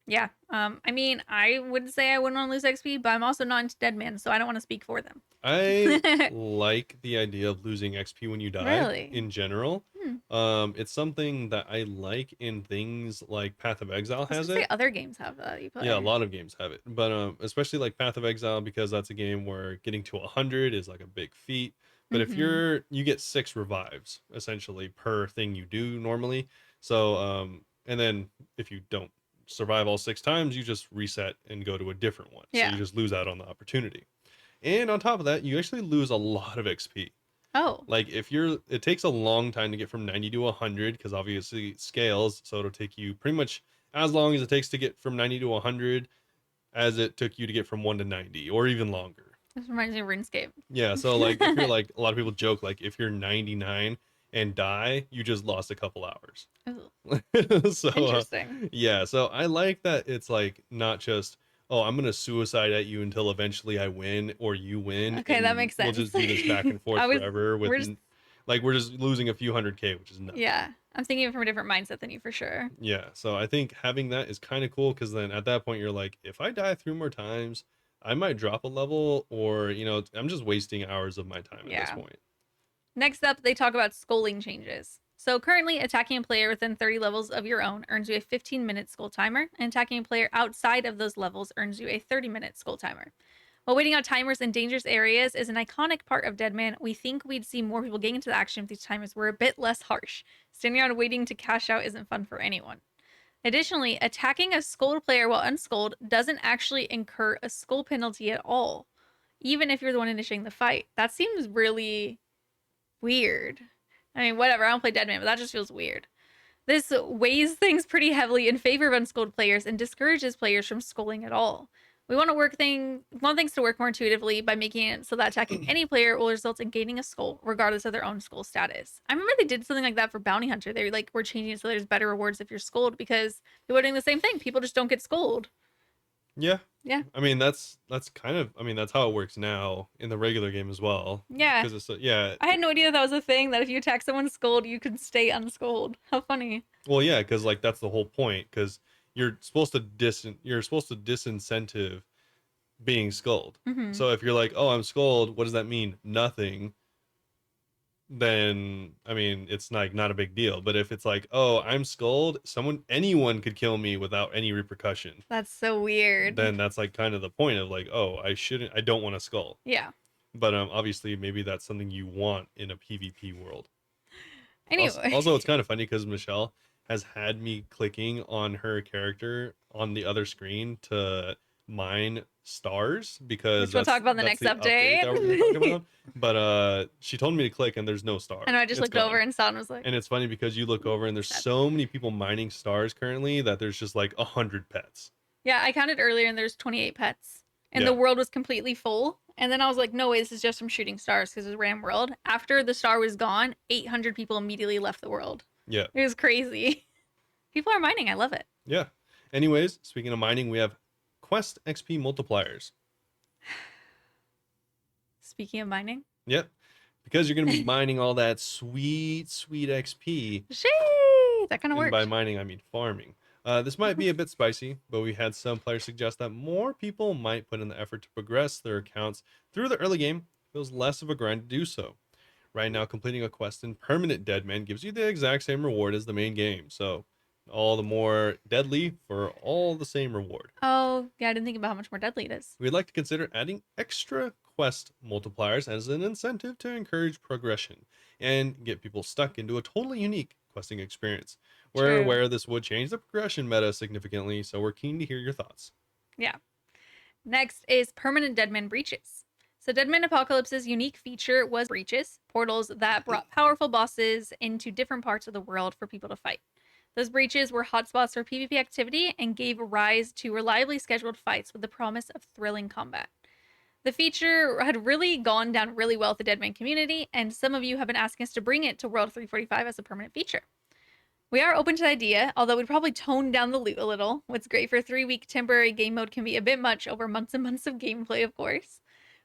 Yeah. I mean, I would say I wouldn't want to lose XP, but I'm also not into Deadman, so I don't want to speak for them. I like the idea of losing XP when you die. Really? In general. It's something that I like in things like Path of Exile I was has gonna it. say other games have that you play. Yeah, a lot of games have it, but especially like Path of Exile, because that's a game where getting to 100 is like a big feat. But if Mm-hmm. you get 6 revives essentially per thing you do normally. So and then if you don't survive all 6 times, you just reset and go to a different one. So you Yeah. just lose out on the opportunity. And on top of that, you actually lose a lot of XP. Oh. Like if you're, it takes a long time to get from 90 to 100 because obviously it scales. So it'll take you pretty much as long as it takes to get from 90 to 100 as it took you to get from 1 to 90 or even longer. This reminds me of RuneScape. Yeah. So like if you're like, a lot of people joke, like if you're 99 and die, you just lost a couple hours. Ooh, So interesting. yeah, so I like that it's like not just, oh, I'm gonna suicide at you until eventually I win or you win Okay, that and makes we'll sense. just do this back and forth I was forever with we're just like we're just losing a few hundred K, which is nothing. yeah. I'm thinking from a different mindset than you for sure. Yeah, so I think having that is kind of cool because then at that point you're like, if I die 3 more times, I might drop a level or I'm just wasting hours of my time at this Yeah. point. Next up, they talk about scolding changes. So currently, attacking a player within 30 levels of your own earns you a 15-minute skull timer, and attacking a player outside of those levels earns you a 30-minute skull timer. While waiting on timers in dangerous areas is an iconic part of Deadman, we think we'd see more people getting into the action if these timers were a bit less harsh. Standing around waiting to cash out isn't fun for anyone. Additionally, attacking a skulled player while unskulled doesn't actually incur a skull penalty at all, even if you're the one initiating the fight. That seems really weird. I mean, whatever, I don't play Deadman, but that just feels weird. This weighs things pretty heavily in favor of unskulled players and discourages players from skulling at all. We want things to work more intuitively by making it so that attacking any player will result in gaining a skull, regardless of their own skull status. I remember they did something like that for Bounty Hunter. They like were changing it so there's better rewards if you're skulled because they were doing the same thing. People just don't get skulled. Yeah. Yeah. I mean that's kind of, I mean that's how it works now in the regular game as well Yeah. because it's yeah. I had no idea that was a thing that if you attack someone skulled, you could stay unskulled. How funny. Well, yeah, because like that's the whole point. Because you're supposed to disincentive being skulled. Mm-hmm. So if you're like, oh, I'm skulled, what does that mean? Nothing. Then I mean, it's like not a big deal. But if it's like, oh, I'm skulled, anyone could kill me without any repercussion. That's so weird. Then that's like kind of the point of like, oh, I don't want to skull. Yeah. But obviously, maybe that's something you want in a PvP world. Anyway. Also, it's kind of funny because Michelle has had me clicking on her character on the other screen to mine stars because Which we'll talk about in the that's next the update update. that we're going to talk about. But she told me to click and there's no star. I know I just It's looked over gone. and saw and was like, And it's funny because you look over and there's sad. so many people mining stars currently that there's just like 100 pets. Yeah, I counted earlier and there's 28 pets. And Yeah. the world was completely full. And then I was like, no way, this is just from shooting stars because it was a random world. After the star was gone, 800 people immediately left the world. Yeah. It was crazy. People are mining. I love it. Yeah. Anyways, speaking of mining, we have quest XP multipliers. Speaking of mining. Yep. Because you're going to be mining all that sweet XP. Shee! That kind of And works. by mining, I mean farming. This might be a bit spicy, but we had some players suggest that more people might put in the effort to progress their accounts through the early game. Feels less of a grind to do so. Right now, completing a quest in Permanent Deadman gives you the exact same reward as the main game. So, all the more deadly for all the same reward. Oh, yeah, I didn't think about how much more deadly it is. We'd like to consider adding extra quest multipliers as an incentive to encourage progression and get people stuck into a totally unique questing experience. We're True. aware this would change the progression meta significantly, so we're keen to hear your thoughts. Yeah. Next is permanent Deadman breaches. So Deadman Apocalypse's unique feature was breaches, portals that brought powerful bosses into different parts of the world for people to fight. Those breaches were hotspots for PvP activity and gave rise to reliably scheduled fights with the promise of thrilling combat. The feature had really gone down really well with the Deadman community, and some of you have been asking us to bring it to World 345 as a permanent feature. We are open to the idea, although we'd probably tone down the loot a little. What's great for a 3-week temporary game mode can be a bit much over months and months of gameplay, of course.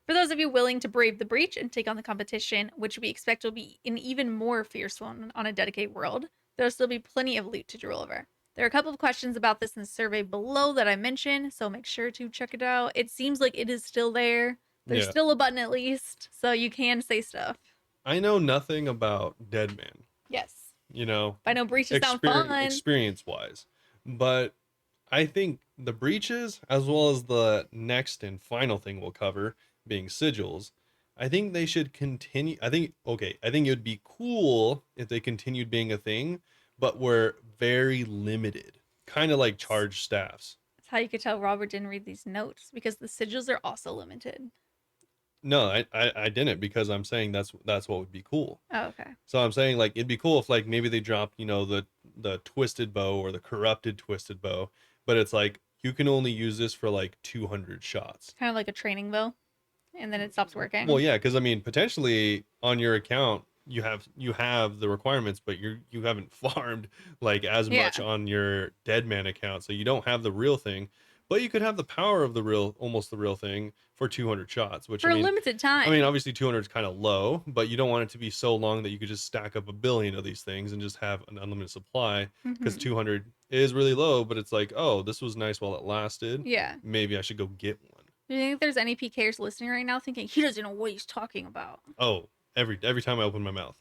For those of you willing to brave the breach and take on the competition, which we expect will be an even more fierce one on a dedicated world, there'll still be plenty of loot to drool over. There are a couple of questions about this in the survey below that I mentioned, so make sure to check it out. It seems like it is still there. There's still a button at least, so you can say stuff. I know nothing about Deadman. Yes. You know, I know breaches sound fun. Experience wise, but I think the breaches, as well as the next and final thing we'll cover, being sigils, I think they should continue. I think it would be cool if they continued being a thing, but were very limited, kind of like charge staffs. That's how you could tell Robert didn't read these notes because the sigils are also limited. No, I didn't, because I'm saying that's what would be cool. Oh, okay. So I'm saying like it'd be cool if like maybe they dropped, the twisted bow or the corrupted twisted bow, but it's like you can only use this for like 200 shots. Kind of like a training bow, and then it stops Well, working. yeah, because I mean, potentially on your account you have the requirements, but you haven't farmed like as Yeah. much on your dead man account, so you don't have the real thing. But you could have the power of almost the real thing for 200 shots, which For a limited time. I mean, obviously 200 is kind of low, but you don't want it to be so long that you could just stack up a billion of these things and just have an unlimited supply, because Mhm. 200 is really low, but it's like, oh, this was nice while it lasted. Yeah. Maybe I should go get one. Do you think there's any PKers listening right now thinking he doesn't know what he's talking about? Oh, every time I open my mouth.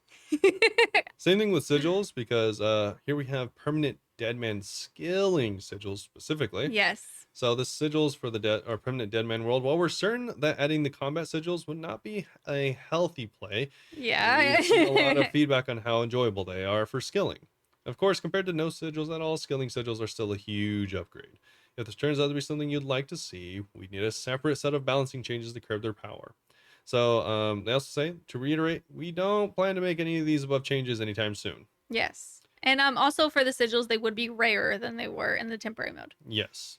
Same thing with sigils, because here we have permanent deadman skilling sigils specifically. Yes. So the sigils for the dead or permanent deadman world, while we're certain that adding the combat sigils would not be a healthy play, Yeah. we've seen a lot of feedback on how enjoyable they are for skilling. Of course, compared to no sigils at all, skilling sigils are still a huge upgrade. If this turns out to be something you'd like to see, we need a separate set of balancing changes to curb their power. So they also say, to reiterate, we don't plan to make any of these above changes anytime soon. Yes. And also for the sigils, they would be rarer than they were in the temporary mode. Yes.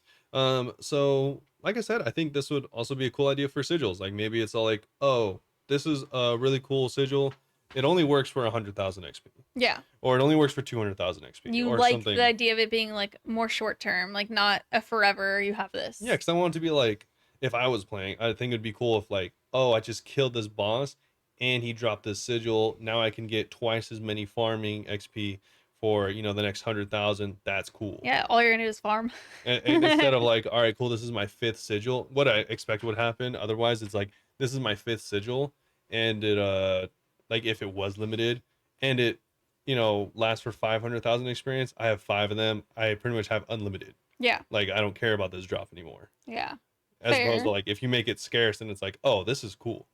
So like I said, I think this would also be a cool idea for sigils. Like maybe it's all like, oh, this is a really cool sigil. It only works for 100,000 XP. Yeah. Or it only works for 200,000 XP. You or like something. the idea of it being like more short term, like not a forever you have this. Yeah, because I want it to be like, if I was playing, I think it'd be cool if like, oh, I just killed this boss and he dropped this sigil. Now I can get twice as many farming XP for, the next 100,000. That's cool. Yeah, all you're gonna do is farm. And instead of like, all right, cool, this is my 5th sigil. What I expect would happen. Otherwise, it's like, this is my 5th sigil, and it like if it was limited, and it lasts for 500,000 experience. I have 5 of them. I pretty much have unlimited. Yeah. Like I don't care about this drop anymore. Yeah. As Fair. opposed to like if you make it scarce, and it's like, oh, this is cool.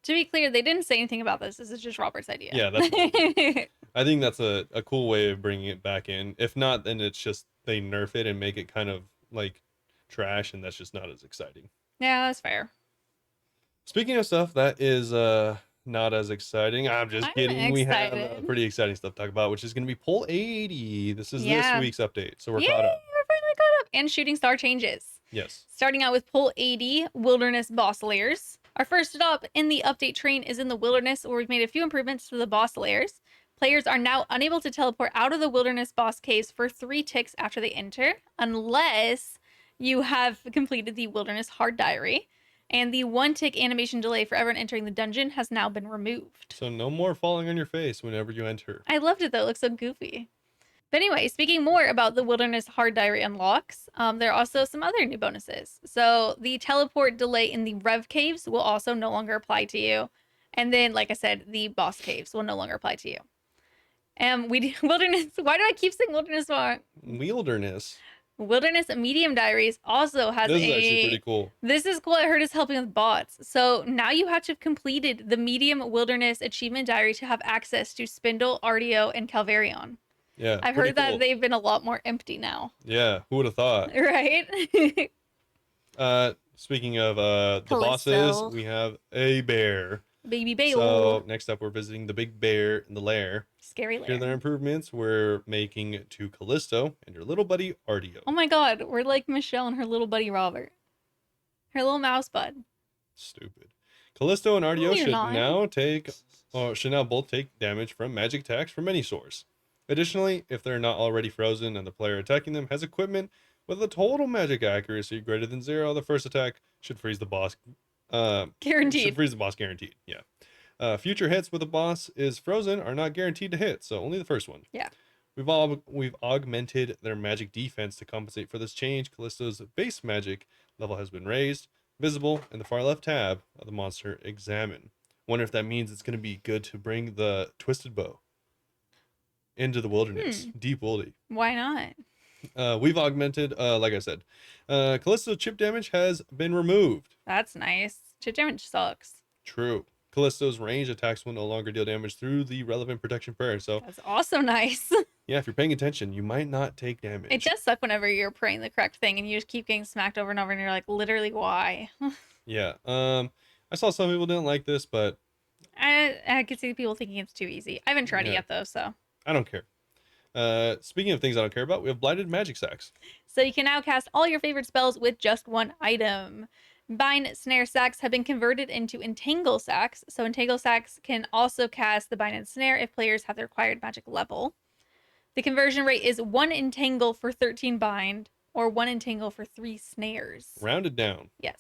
To be clear, they didn't say anything about this. This is just Robert's idea. Yeah, that's I think that's a cool way of bringing it back in. If not, then it's just they nerf it and make it kind of like trash, and that's just not as exciting. Yeah, that's fair. Speaking of stuff that is not as exciting, I'm just kidding. We have pretty exciting stuff to talk about, which is going to be Poll 80. This is this week's update, so we're caught up. We're finally caught up. And shooting star changes. Yes. Starting out with Poll 80, Wilderness Boss Layers. Our first stop in the update train is in the Wilderness, where we've made a few improvements to the boss layers. Players are now unable to teleport out of the Wilderness boss caves for 3 ticks after they enter, unless you have completed the Wilderness Hard Diary. And the 1 tick animation delay for everyone entering the dungeon has now been removed. So no more falling on your face whenever you enter. I loved it though, it looks so goofy. But anyway, speaking more about the Wilderness Hard Diary unlocks, there are also some other new bonuses. So the teleport delay in the Rev Caves will also no longer apply to you. And then, like I said, the boss caves will no longer apply to you. Wilderness, why do I keep saying Wilderness wrong? Wilderness Medium Diaries also has This is actually pretty cool. This is cool. I heard it's helping with bots. So now you have to have completed the Medium Wilderness Achievement Diary to have access to Spindle, Artio, and Calvarion. Yeah, I've heard that they've been a lot more empty now. Yeah, who would have thought? Right? Speaking of the bosses, we have a bear. Baby bear. So next up, we're visiting the big bear in the lair. Scary lair. Here are their improvements we're making to Callisto and your little buddy Artio. Oh my god, we're like Michelle and her little buddy Robert. Her little mouse bud. Stupid. Callisto and Artio No, should now both take damage from magic attacks from any source. Additionally, if they're not already frozen and the player attacking them has equipment with a total magic accuracy greater than 0, the first attack should freeze the boss. Guaranteed. Should freeze the boss guaranteed. Yeah. Future hits with the boss is frozen are not guaranteed to hit, so only the first one. Yeah. We've augmented their magic defense to compensate for this change. Callisto's base magic level has been raised, visible in the far left tab of the monster examine. Wonder if that means it's going to be good to bring the twisted bow into the wilderness. Deep wildy. Why not? We've augmented, like I said, Callisto's chip damage has been removed. That's nice. Chip damage sucks. True. Callisto's range attacks will no longer deal damage through the relevant protection prayer. So That's also nice. yeah, if you're paying attention, you might not take It damage. does suck whenever you're praying the correct thing and you just keep getting smacked over and over and you're like, literally, why? Yeah. I saw some people didn't like this, but I could see people thinking it's too easy. I haven't tried it yeah, yet though, so. I don't care. Speaking of things I don't care about, we have blighted magic sacks. So you can now cast all your favorite spells with just one item. Bind Snare Sacks have been converted into Entangle Sacks, so Entangle Sacks can also cast the Bind and Snare if players have the required magic level. The conversion rate is 1 Entangle for 13 Bind, or 1 Entangle for 3 Snares. Rounded down. Yes.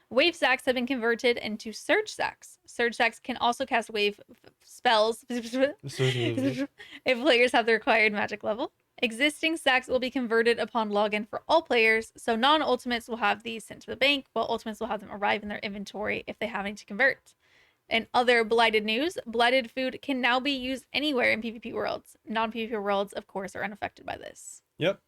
Wave Sacks have been converted into Surge Sacks. Surge Sacks can also cast wave spells if players have the required magic level. Existing sacks will be converted upon login for all players, so non-ultimates will have these sent to the bank, while ultimates will have them arrive in their inventory if they have any to convert. In other blighted news, blighted food can now be used anywhere in PvP worlds. Non-PvP worlds, of course, are unaffected by this. Yep.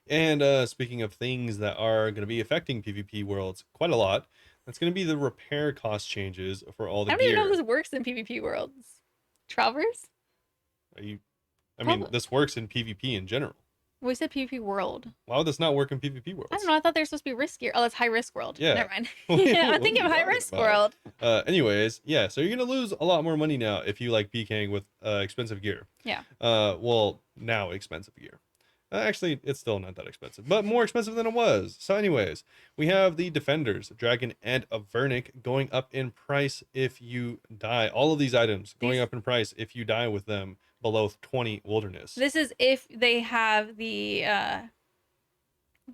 And speaking of things that are going to be affecting PvP worlds quite a lot, that's going to be the repair cost changes for all the I don't gear. even know if this works in PvP worlds. Travers? I mean, this works in PvP in general. We said PvP world. Why would this not work in PvP worlds? I don't know. I thought they were supposed to be riskier. Oh, that's high risk world. Yeah. Never mind. What Yeah, are I'm thinking you of high talking risk about? world. Anyways, yeah, so you're going to lose a lot more money now if you like PKing with expensive gear. Yeah. Well, now expensive gear. Actually, it's still not that expensive, but more expensive than it was. So anyways, we have the Defenders, Dragon and Avernic, going up in price if you die. All of these items going up in price if you die with them below 20 Wilderness. This is if they have the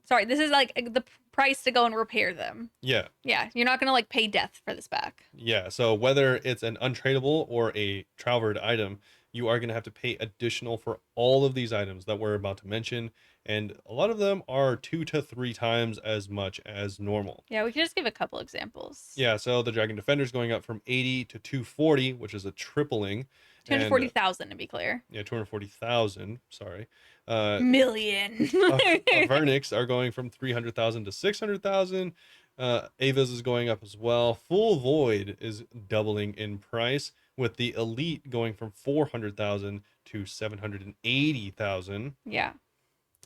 sorry, this is like the price to go and repair them. Yeah. Yeah, you're not gonna like pay death for this back. Yeah, so whether it's an untradeable or a travered item, you are going to have to pay additional for all of these items that we're about to mention, and a lot of them are 2 to 3 times as much as normal. Yeah, we can just give a couple examples. Yeah, so the Dragon Defender's going up from 80 to 240, which is a tripling. 240,000 to be clear. Yeah, 240,000, sorry. Million. Avernics are going from 300,000 to 600,000. Ava's is going up as well. Full Void is doubling in price, with the Elite going from 400,000 to 780,000. Yeah.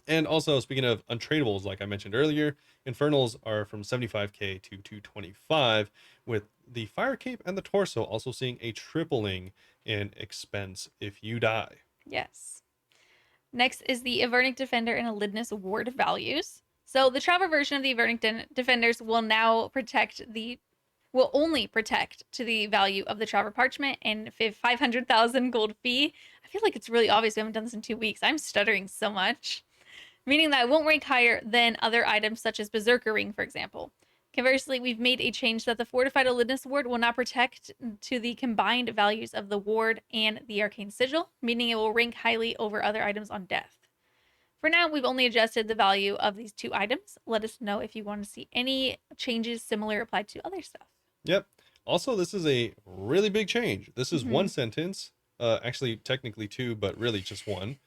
And also, speaking of untradables, like I mentioned earlier, Infernals are from 75k to 225, with the Fire Cape and the Torso also seeing a tripling in expense if you die. Yes. Next is the Avernic Defender and Elidness Ward values. So the Traveler version of the Avernic Defenders will now will only protect to the value of the Traveler Parchment and 500,000 gold fee. I feel like it's really obvious we haven't done this in 2 weeks. I'm stuttering so much. Meaning that it won't rank higher than other items such as Berserker Ring, for example. Conversely, we've made a change that the Fortified Elidness Ward will now protect to the combined values of the Ward and the Arcane Sigil, meaning it will rank highly over other items on death. For now, we've only adjusted the value of these 2 items. Let us know if you want to see any changes similar applied to other stuff. Yep. Also, this is a really big change. This is 1 sentence, actually technically 2, but really just 1.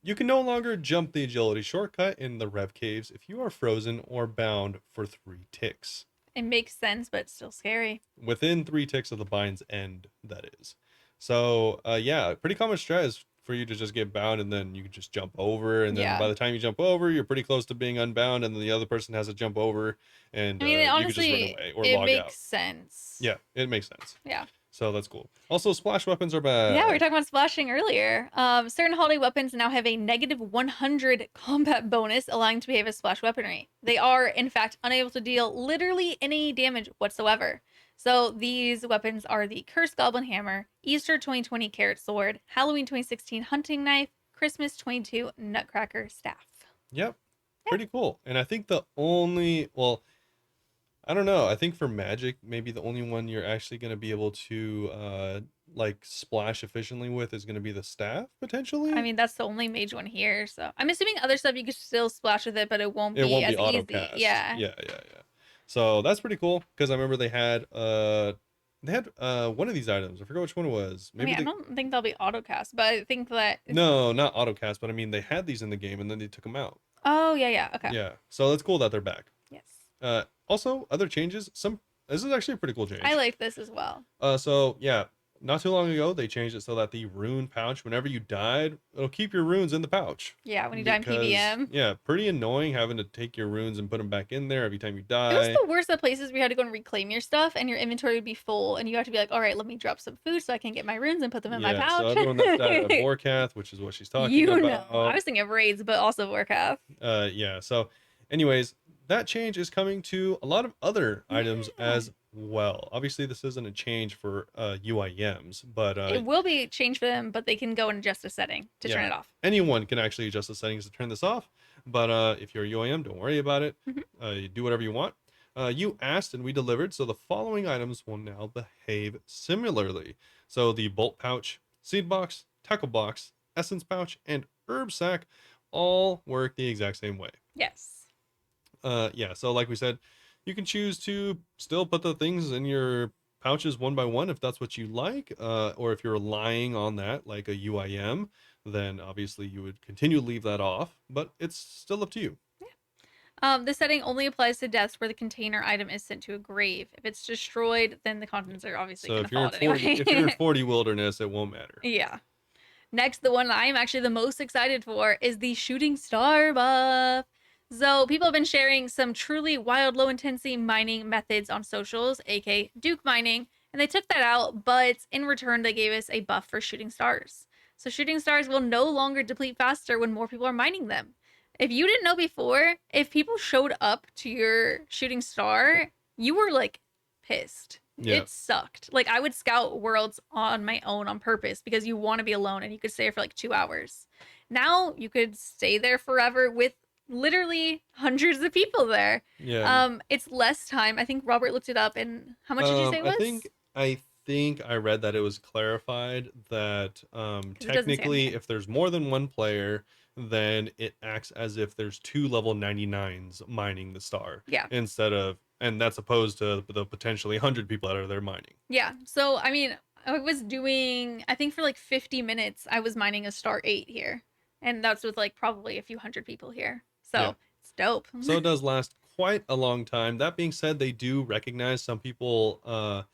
You can no longer jump the agility shortcut in the Rev Caves if you are frozen or bound for 3 ticks. It makes sense, but it's still scary. Within 3 ticks of the bind's end, that is. So, yeah, pretty common strat is for you to just get bound and then you can just jump over. And then by the time you jump over, you're pretty close to being unbound. And then the other person has to jump over and honestly, you can just run away or it log makes out. sense. Yeah, it makes sense. Yeah. So that's cool. Also, splash weapons are bad. Yeah, we were talking about splashing earlier. Certain holiday weapons now have a negative 100 combat bonus, allowing to behave as splash weaponry. They are, in fact, unable to deal literally any damage whatsoever. So these weapons are the Cursed Goblin Hammer, Easter 2020 Carrot Sword, Halloween 2016 Hunting Knife, Christmas 22 Nutcracker Staff. Yep. Pretty cool. And I think the only, well, I don't know. I think for Magic, maybe the only one you're actually going to be able to like splash efficiently with is going to be the staff, potentially. I mean, that's the only mage one here. So I'm assuming other stuff you could still splash with it, but it won't be as auto easy. cast. Yeah. Yeah. So that's pretty cool because I remember they had one of these items. I forgot which one it was. Maybe I don't think they'll be autocast, but I think that no, not autocast, but I mean they had these in the game and then they took them out. Oh yeah, okay. Yeah. So that's cool that they're back. Yes. Also, other changes, some This is actually a pretty cool I change. like this as well. So yeah, not too long ago they changed it so that the rune pouch, whenever you died, it'll keep your runes in the pouch. Yeah, when you die in Because PVM. yeah, pretty annoying having to take your runes and put them back in there every time you It was die. the worst of places where you had to go and reclaim your stuff and your inventory would be full and you have to be like, all right, let me drop some food so I can get my runes and put them in my Yeah, so pouch. everyone that's died at Vorkath, which is what she's talking You know. I about. was thinking of raids, but also Warcraft. Yeah. So, anyways, that change is coming to a lot of other items Yeah. as well. Obviously, this isn't a change for UIMs, but It will be changed for them, but they can go and adjust a setting to turn yeah, it off. anyone can actually adjust the settings to turn this off. But if you're a UIM, don't worry about it. Mhm. You do whatever you want. You asked and we delivered, so the following items will now behave similarly. So the bolt pouch, seed box, tackle box, essence pouch, and herb sack all work the exact same way. Yes. Yeah, so like we said, you can choose to still put the things in your pouches one by one if that's what you like, or if you're relying on that like a UIM, then obviously you would continue to leave that off, but it's still up to you. This setting only applies to deaths where the container item is sent to a grave. If it's destroyed, then the contents are obviously So going if to you're fall in out 40, if you're in anyway. 40 wilderness, it won't matter. Yeah. Next, the one that I am actually the most excited for is the shooting star buff. So people have been sharing some truly wild low intensity mining methods on socials, aka Duke mining, and they took that out, but in return they gave us a buff for shooting stars. So shooting stars will no longer deplete faster when more people are mining them. If you didn't know before, if people showed up to your shooting star, you were like pissed. Yeah. It sucked. Like I would scout worlds on my own on purpose because you want to be alone and you could stay there for like 2 hours. Now you could stay there forever with literally hundreds of people there. Yeah. It's less time. I think Robert looked it up and how much did you say it I was? think I think I read that it was clarified that Because it doesn't say on technically here. if there's more than one player, then it acts as if there's two level 99s mining the star Yeah. instead of, and that's opposed to the potentially 100 people that are there mining. Yeah. So I mean, I was doing I think for like 50 minutes I was mining a star 8 here. And that's with like probably a few hundred people here. Yeah. So it's dope. So it does last quite a long time. That being said, they do recognize some people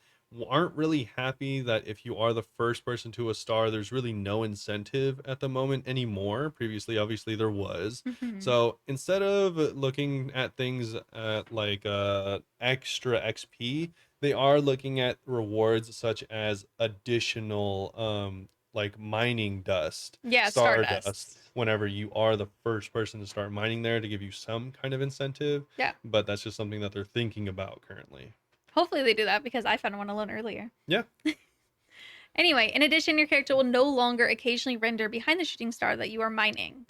aren't really happy that if you are the first person to a star, there's really no incentive at the moment anymore. Previously, obviously, there was. Mhm. So instead of looking at things at like extra XP, they are looking at rewards such as additional like mining dust, Yeah, star dust, Stardust. whenever you are the first person to start mining there to give you some kind of incentive, Yeah. but that's just something that they're thinking about currently. Hopefully they do that because I found one alone earlier. Yeah. Anyway, in addition, your character will no longer occasionally render behind the shooting star that you are mining.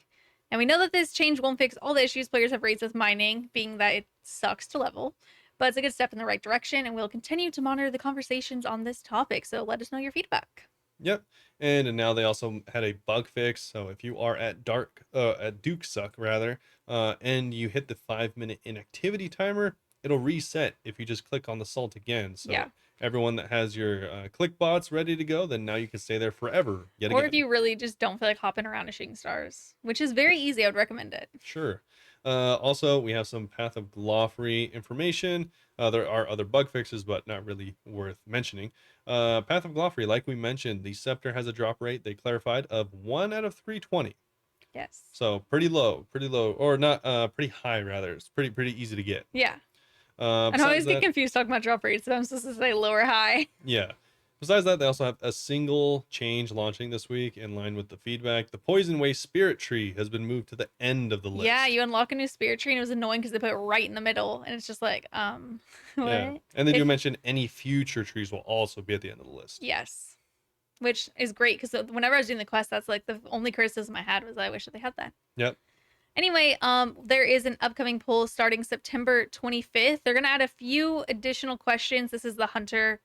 And we know that this change won't fix all the issues players have raised with mining, being that it sucks to level, but it's a good step in the right direction, and we'll continue to monitor the conversations on this topic, so let us know your feedback. Yep. And now they also had a bug fix. So if you are at Duke Suck rather, and you hit the 5 minute inactivity timer, it'll reset if you just click on the salt again. Yeah. So everyone that has your click bots ready to go, then now you can stay there forever yet Or again. if you really just don't feel like hopping around to shooting stars, which is very easy, I would recommend it. Sure. Also, we have some Path of Glouphrie information. There are other bug fixes, but not really worth mentioning. Path of Glouphrie, like we mentioned, the scepter has a drop rate they clarified of 1 out of 320. Yes. So pretty low, or not, pretty high rather. It's pretty easy to get. Yeah. I Besides always get that, confused talking about drop rates, so I'm supposed to say low or high. yeah. Besides that, they also have a single change launching this week in line with the feedback. The Poison Way Spirit Tree has been moved to the end of the list. Yeah, you unlock a new spirit tree, and it was annoying because they put it right in the middle, and it's just like, what? Yeah. And they do If mention any future trees will also be at the end of the list. yes, which is great because whenever I was doing the quest, that's like the only criticism I had was I wish that they had that. Yep. Anyway, there is an upcoming poll starting September 25th. They're gonna add a few additional questions. This is the Hunter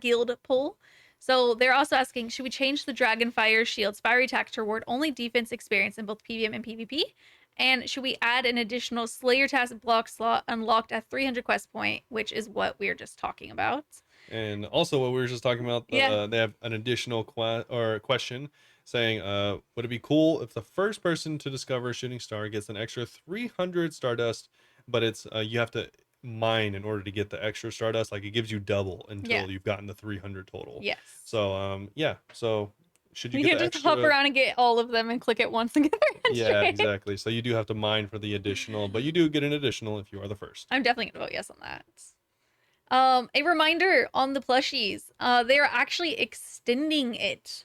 Guild poll. So they're also asking, should we change the Dragonfire Shield's fiery attack to reward only defense experience in both PvM and PvP? And should we add an additional Slayer task block slot unlocked at 300 quest point, which is what we are just talking about? And also, what we were just talking about, Yeah. they have an additional question saying, would it be cool if the first person to discover a shooting star gets an extra 300 Stardust, but it's you have to mine in order to get the extra Stardust. Like it gives you double Yeah. until you've gotten the 300 total. Yes. So yeah. So should you You get can't the just hop extra? around and get all of them and click it once and get the Yeah, 300. exactly. So you do have to mine for the additional, but you do get an additional if you are the first. I'm definitely gonna vote yes on that. A reminder on the plushies. They are actually extending it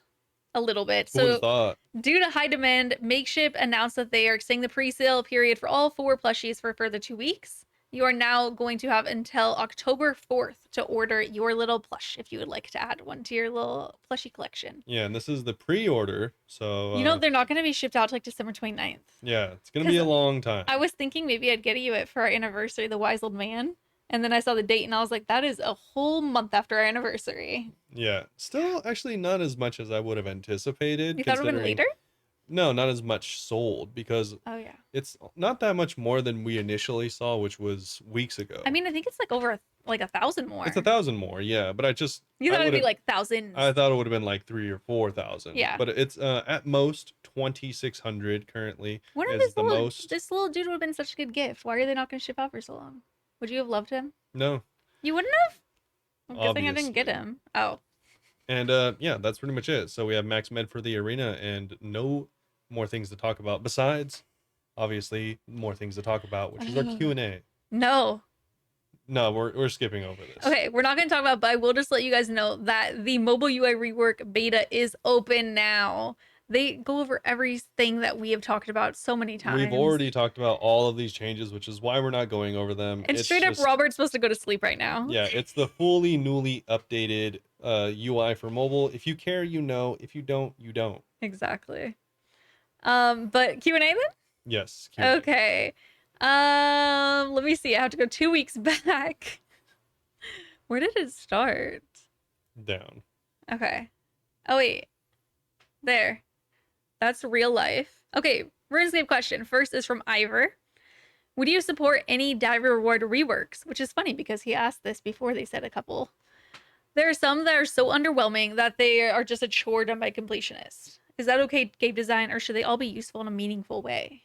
a little bit. Who would have So thought? due to high demand, Makeship announced that they are extending the pre-sale period for all 4 plushies for a further 2 weeks. You are now going to have until October 4th to order your little plush if you would like to add one to your little plushie collection. Yeah, and this is the pre-order, so You know, they're not going to be shipped out till like December 29th. yeah, it's gonna be a long time. I was thinking maybe I'd get you it for our anniversary, the Wise Old Man. And then I saw the date and I was like, that is a whole month after our anniversary. Yeah, still actually not as much as I would have anticipated. You thought it would have been later? No, not as much sold because Oh, yeah. it's not that much more than we initially saw, which was weeks ago. I mean, I think it's like over like 1,000 more. It's 1,000 more, yeah. But You thought it'd be would've- like thousands. I thought it would have been like 3 or 4,000. Yeah. But it's at most 2,600 currently. What if is the most. this little dude would have been such a good gift? Why are they not going to ship out for so long? Would you have loved him? No, You wouldn't have? I'm guessing I didn't get Obviously. him. Oh. and yeah, that's pretty much it. So we have Max Med for the arena, and no more things to talk about besides, obviously, more things to talk about, which is our Q&A. No. No, we're skipping over this. Okay, we're not going to talk about, but I will just let you guys know that the mobile UI rework beta is open now. They go over everything that we have talked about so many times. We've already talked about all of these changes, which is why we're not going over them. And It's straight up, just- Robert's supposed to go to sleep right now. Yeah, it's the fully newly updated UI for mobile. If you care, you know. If you don't, you don't. Exactly. But Q&A then? Yes. Q&A. Okay. Let me see. I have to go 2 weeks back. Where did it start? Down. Okay. Oh wait. There. That's real life. Okay, RuneScape question. First is from Ivor. Would you support any diver reward reworks? Which is funny because he asked this before they said a couple. There are some that are so underwhelming that they are just a chore done by completionists. Is that okay game design, or should they all be useful in a meaningful way?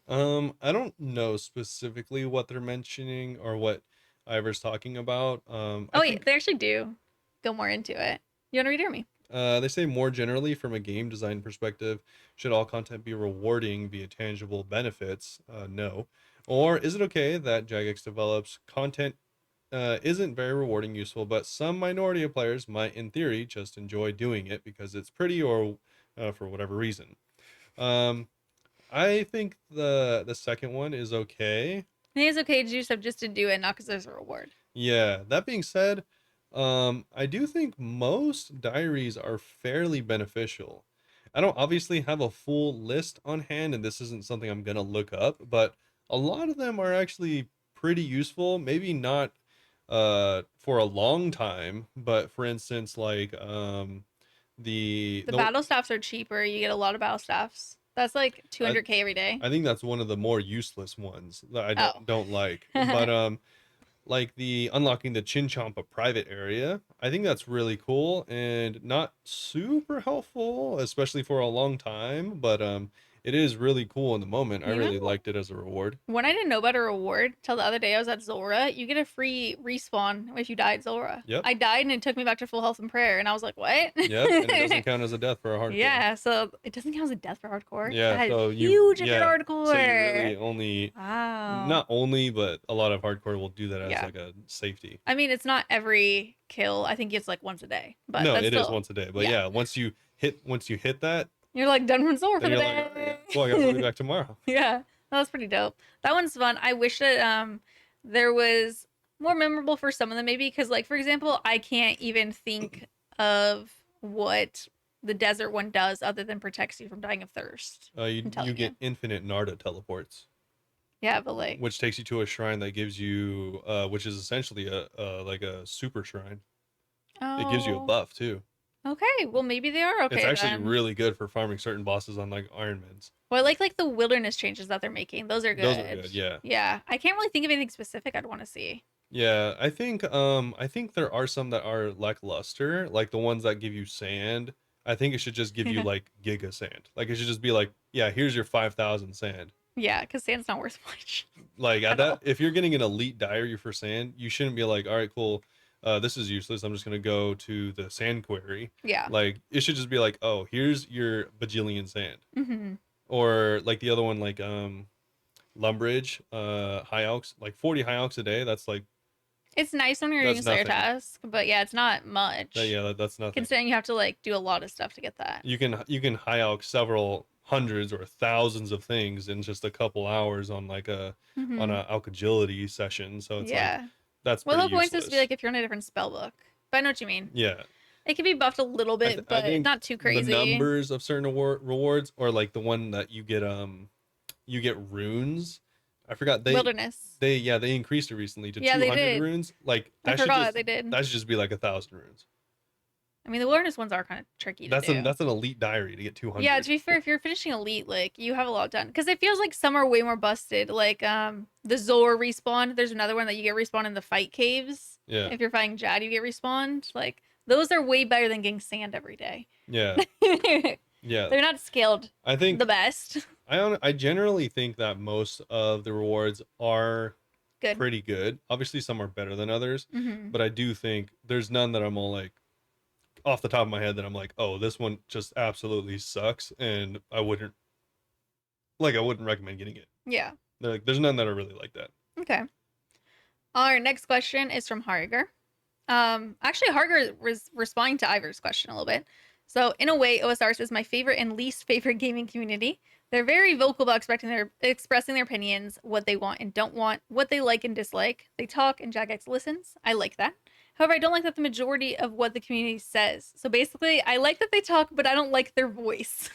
I don't know specifically what they're mentioning or what Ivor's talking about. Oh I wait, think, they actually do go more into it. You want to read it or me? they say more generally from a game design perspective, should all content be rewarding via tangible benefits? No. Or is it okay that Jagex develops content isn't very rewarding, useful, but some minority of players might, in theory, just enjoy doing it because it's pretty or for whatever reason? Um, I think the second one is okay. I think it's okay to do stuff just to do it, not because there's a reward. Yeah, that being said, I do think most diaries are fairly beneficial. I don't obviously have a full list on hand, and this isn't something I'm gonna look up, but a lot of them are actually pretty useful. Maybe not for a long time, but for instance, like The battle staffs are cheaper. You get a lot of battle staffs. That's like 200k every day. I think that's one of the more useless ones that I Oh. don't like. But like the unlocking the Chinchompa private area, I think that's really cool and not super helpful, especially for a long time, but it is really cool in the moment. I You really know- liked it as a reward. When I didn't know about a reward till the other day I was at Zora, you get a free respawn if you die at Zora. Yep. I died and it took me back to full health and prayer, and I was like, what? Yep, and it doesn't count as a death for a hardcore. Yeah, so it doesn't count as a death for hardcore. Yeah, That is so huge if you're yeah, hardcore. So you really only Wow. not only, but a lot of hardcore will do that as Yeah. like a safety. I mean, it's not every kill. I think it's like once a day. But No, that's it is still, once a day. But yeah. yeah, once you hit that, You're like done with Zora for then the you're day. like, "All right, well, I guess I'll be back tomorrow. Yeah, that was pretty dope. That one's fun. I wish that there was more memorable for some of them, maybe because, like, for example, I can't even think of what the desert one does other than protects you from dying of thirst. You telling get infinite Narda teleports, Yeah, but like, which takes you to a shrine that gives you, which is essentially a like a super shrine. It gives you a oh, buff too. Okay, well maybe they are okay. It's actually then. really good for farming certain bosses on like Ironmans. Well, I like the wilderness changes that they're making. Those are good. Those are good, yeah. Yeah, I can't really think of anything specific I'd want to see. Yeah, I think there are some that are lackluster, like the ones that give you sand. I think it should just give you like giga sand. Like it should just be like, yeah, here's your 5,000 sand. Yeah, because sand's not worth much Like at at all. that, if you're getting an elite diary for sand, you shouldn't be like, all right, cool. This is useless. I'm just gonna go to the sand quarry. Yeah. Like it should just be like, oh, here's your bajillion sand, Hmm. or like the other one, like Lumbridge, high alks, like 40 high alks a day. That's like It's nice when you're doing that's a Slayer nothing. task, but yeah, it's not much. Yeah, that's nothing. Considering you have to like do a lot of stuff to get that. You can high alk several hundreds or thousands of things in just a couple hours on like on Hmm. a alk agility session. So it's like Yeah. that's Well, pretty the point is to be useless. like if you're in a different spell book. But I know what you mean. Yeah. It can be buffed a little bit, I but think not too the crazy. numbers of certain rewards, or like the one that you get runes. I forgot Wilderness. they increased it recently to Yeah, they 200 did. runes. Like I forgot they did. that should just be like 1,000 runes. I mean, the wilderness ones are kind of tricky to do. That's an elite diary to get Yeah, to 200. be fair, if you're finishing elite, like you have a lot done. Because it feels like some are way more busted. Like the Zor respawn. There's another one that you get respawned in the fight caves. Yeah. If you're fighting Jad, you get respawned. Like those are way better than getting sand every day. Yeah. Yeah. They're not scaled I think the best. I generally think that most of the rewards are Good. pretty good. Obviously some are better than others, Hmm. but I do think there's none that I'm all like off the top of my head that I'm like, "Oh, this one just absolutely sucks," and I wouldn't recommend getting it. Yeah. There's none that are really like that. Okay. Our next question is from Harger. Actually, Harger was responding to Ivor's question a little bit. So, in a way, OSRS is my favorite and least favorite gaming community. They're very vocal about expressing their opinions, what they want and don't want, what they like and dislike. They talk and Jagex listens. I like that. However, I don't like that the majority of what the community says. So basically, I like that they talk, but I don't like their voice,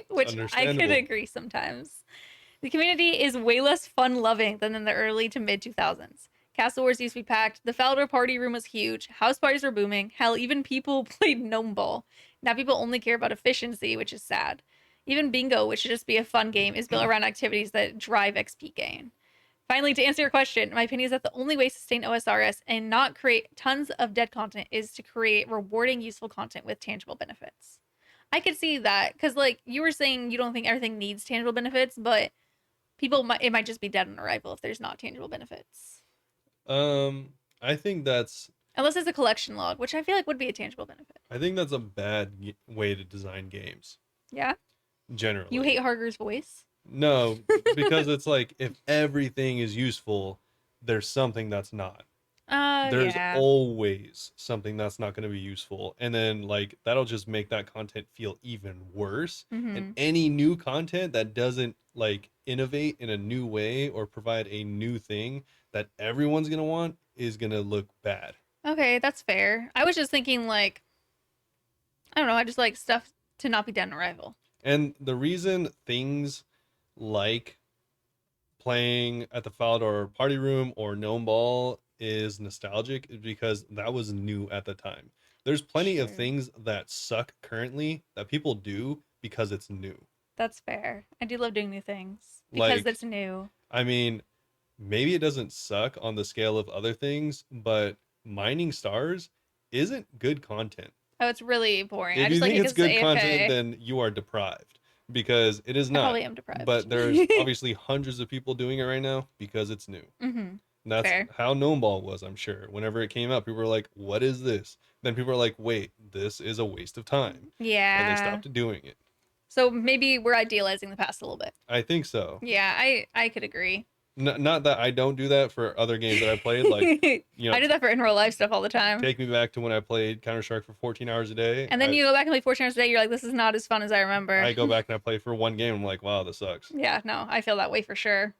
which I could Understandable. agree sometimes. The community is way less fun loving than in the early to mid 2000s. Castle Wars used to be packed. The Faldor party room was huge. House parties were booming. Hell, even people played Gnome Ball. Now people only care about efficiency, which is sad. Even Bingo, which should just be a fun game, is built around activities that drive XP gain. Finally, to answer your question, my opinion is that the only way to sustain OSRS and not create tons of dead content is to create rewarding, useful content with tangible benefits. I could see that because, like, you were saying you don't think everything needs tangible benefits, but it might just be dead on arrival if there's not tangible benefits. I think that's Unless it's a collection log, which I feel like would be a tangible benefit. a bad way to design games Yeah? generally. You hate Harger's voice? No, because it's like if everything is useful, there's something that's not. There's Yeah. always something that's not going to be useful, and then like that'll just make that content feel even worse. And Mm-hmm. any new content that doesn't like innovate in a new way or provide a new thing that everyone's going to want is going to look bad. Okay, that's fair. I was just thinking, like, I don't know, I just like stuff to not be dead on arrival. And the reason things like playing at the Falador party room or Gnome Ball is nostalgic is because that was new at the time. There's plenty of True. things that suck currently that people do because it's new. That's fair. I do love doing new things because Like, it's new. I mean, maybe it doesn't suck on the scale of other things, but mining stars isn't good content. Oh, it's really boring. I If you just like think it it's because it's good content, AFK. then you are deprived because it is I not. probably am deprived. But there's obviously hundreds of people doing it right now because it's new. Mm-hmm. And that's Fair. how Gnome Ball was, I'm sure. Whenever it came out, people were like, "What is this?" Then people were like, "Wait, this is a waste of time," and they Yeah. stopped doing it. So maybe we're idealizing the past a little bit. I think so. Yeah, I could agree. Not that I don't do that for other games that I played, like I do that for in real life stuff all the time. take me back to when I played Counter Strike for 14 hours a day. And then you go back and play 14 hours a day, you're like, this is not as fun as I remember. I go back and I play for one game. I'm like, wow, this sucks. Yeah, no, I feel that way for sure.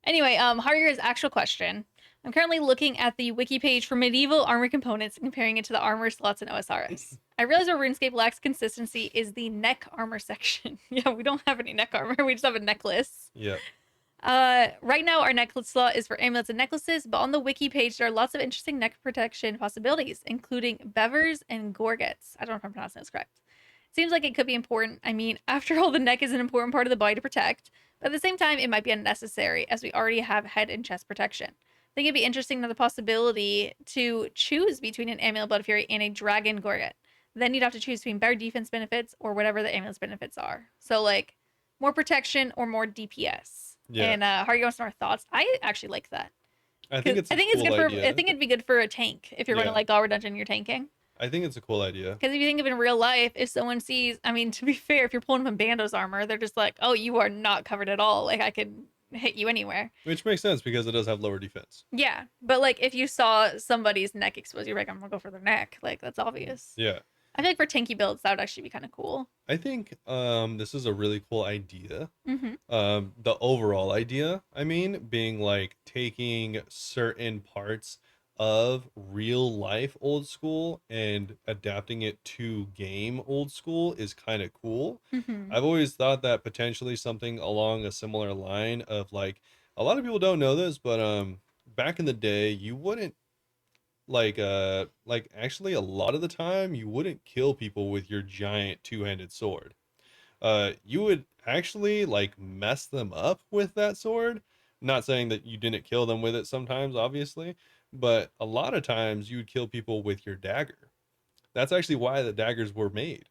Anyway, Harger's actual question. I'm currently looking at the wiki page for medieval armor components and comparing it to the armor slots in OSRS. I realize where RuneScape lacks consistency is the neck armor section. Yeah, we don't have any neck armor. We just have a necklace. Yeah. Right now, our necklace slot is for amulets and necklaces, but on the wiki page, there are lots of interesting neck protection possibilities, including bevers and gorgets. I don't know if I'm pronouncing this correct. Seems like it could be important. I mean, after all, the neck is an important part of the body to protect, but at the same time, it might be unnecessary as we already have head and chest protection. I think it'd be interesting to have the possibility to choose between an amulet Blood Fury and a dragon gorget. Then you'd have to choose between better defense benefits or whatever the amulet's benefits are. So, like, more protection or more DPS. Yeah. And how are you guys' thoughts? I actually like that I think because it's I a think it's cool good for. I idea. think it'd be good for a tank if you're going to Yeah. like Galra Dungeon, you're tanking. I think it's a cool idea. Because if you think of it in real life, if someone sees, I mean, to be fair, if you're pulling from Bando's armor, they're just like, oh, you are not covered at all. Like I could hit you anywhere. Which makes sense because it does have lower defense. Yeah, but like if you saw somebody's neck exposed, you're like, I'm gonna go for their neck. Like that's obvious. Yeah. I feel like for tanky builds, that would actually be kind of cool. I think this is a really cool idea. Mm-hmm. The overall idea, I mean, being like taking certain parts of real life old school and adapting it to game old school is kind of cool. Mm-hmm. I've always thought that potentially something along a similar line of like a lot of people don't know this, but back in the day you wouldn't like actually a lot of the time you wouldn't kill people with your giant two-handed sword. You would actually like mess them up with that sword. Not saying that you didn't kill them with it sometimes, obviously, but a lot of times you would kill people with your dagger. That's actually why the daggers were made,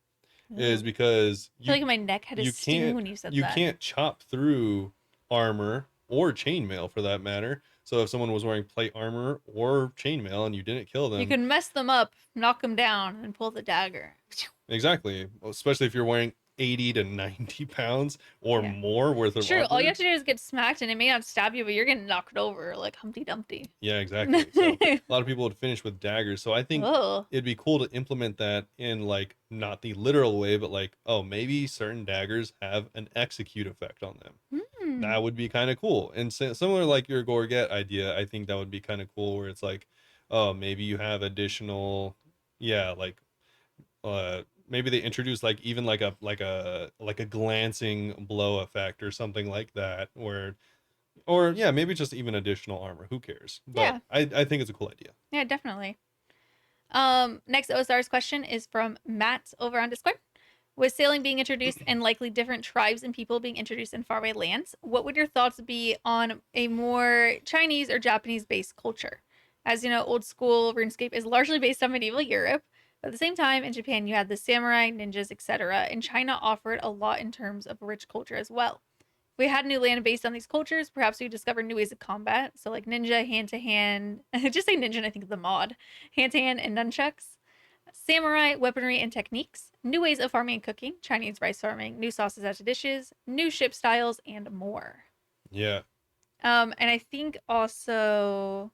is Ooh. because I feel like my neck had a you sting can't when you said you that. can't chop through armor or chainmail for that matter. So if someone was wearing plate armor or chainmail and you didn't kill You them, can mess them up, knock them down, and pull the dagger. exactly, especially if you're wearing 80 to 90 pounds or Yeah. more worth of Sure, all you armor. have to do is get smacked, and it may not stab you, but you're getting knocked over like Humpty Dumpty. Yeah, exactly. So a lot of people would finish with daggers. So I think Oh. it'd be cool to implement that in like not the literal way, but like, oh, maybe certain daggers have an execute effect on them. Hmm. That would be kind of cool. And similar like your Gorget idea, I think that would be kind of cool where it's like, oh, maybe you have additional, yeah, like maybe they introduce like even like a glancing blow effect or something like that where or yeah, maybe just even additional armor. Who cares? But Yeah. I think it's a cool idea. Yeah, definitely. Next OSR's question is from Matt over on Discord. With sailing being introduced and likely different tribes and people being introduced in faraway lands, what would your thoughts be on a more Chinese or Japanese based culture? As you know, old school RuneScape is largely based on medieval Europe, but at the same time, in Japan, you had the samurai, ninjas, etc., and China offered a lot in terms of rich culture as well. If we had a new land based on these cultures, perhaps we discover new ways of combat. So, like ninja, hand to hand, just say ninja, and I think of the mod, hand to hand, and nunchucks samurai weaponry and techniques, new ways of farming and cooking, Chinese rice farming, new sauces added to dishes, new ship styles, and more. Yeah. And I think also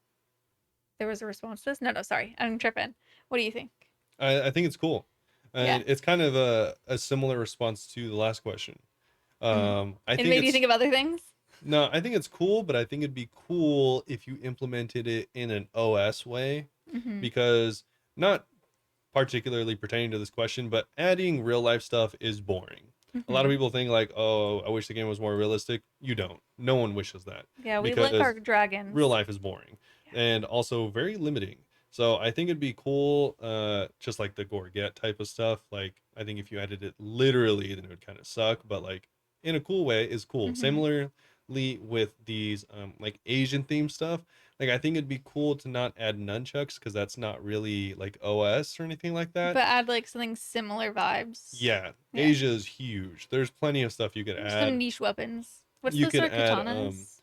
there was a response to this. No, no, sorry, I'm tripping. What do you think? I think it's cool. Yeah. And it's kind of a similar response to the last question. Mm-hmm. I It think made you it's think of other things. no, I think it's cool, but I think it'd be cool if you implemented it in an OS way Mm-hmm. because not particularly pertaining to this question, but adding real life stuff is boring. A lot Mm-hmm. of people think like, "Oh, I wish the game was more realistic." You don't. No one wishes that Yeah, we like our because real dragons. life is boring Yeah. and also very limiting. So I think it'd be cool, just like the Gorget type of stuff. Like I think if you added it literally, then it would kind of suck. But like in a cool way is cool. Mm-hmm. Similarly with these like Asian themed stuff, like I think it'd be cool to not add nunchucks because that's not really like OS or anything like that. But add like something similar vibes. Yeah, Yeah. Asia is huge. There's plenty of stuff you could Just some add. niche weapons. What's You those could sort of add katanas?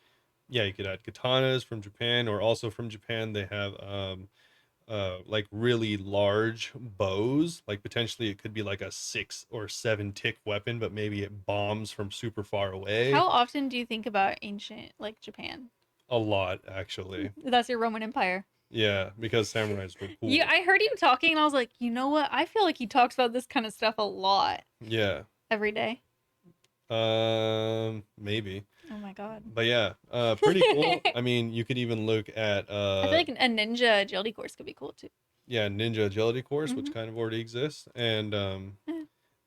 yeah, you could add katanas from Japan or also from Japan they have like really large bows. Like potentially it could be like a 6 or 7 tick weapon, but maybe it bombs from super far away. How often do you think about ancient like Japan? A lot actually. That's your Roman Empire. Yeah, because samurais were Yeah, cool. I heard him talking and I was like, you know what? I feel like he talks about this kind of stuff a lot Yeah. every day. Maybe. Oh my god. But yeah, pretty cool. I mean, you could even look at I feel like a ninja agility course could be cool too. yeah, ninja agility course, Hmm. which kind of already exists. And Eh,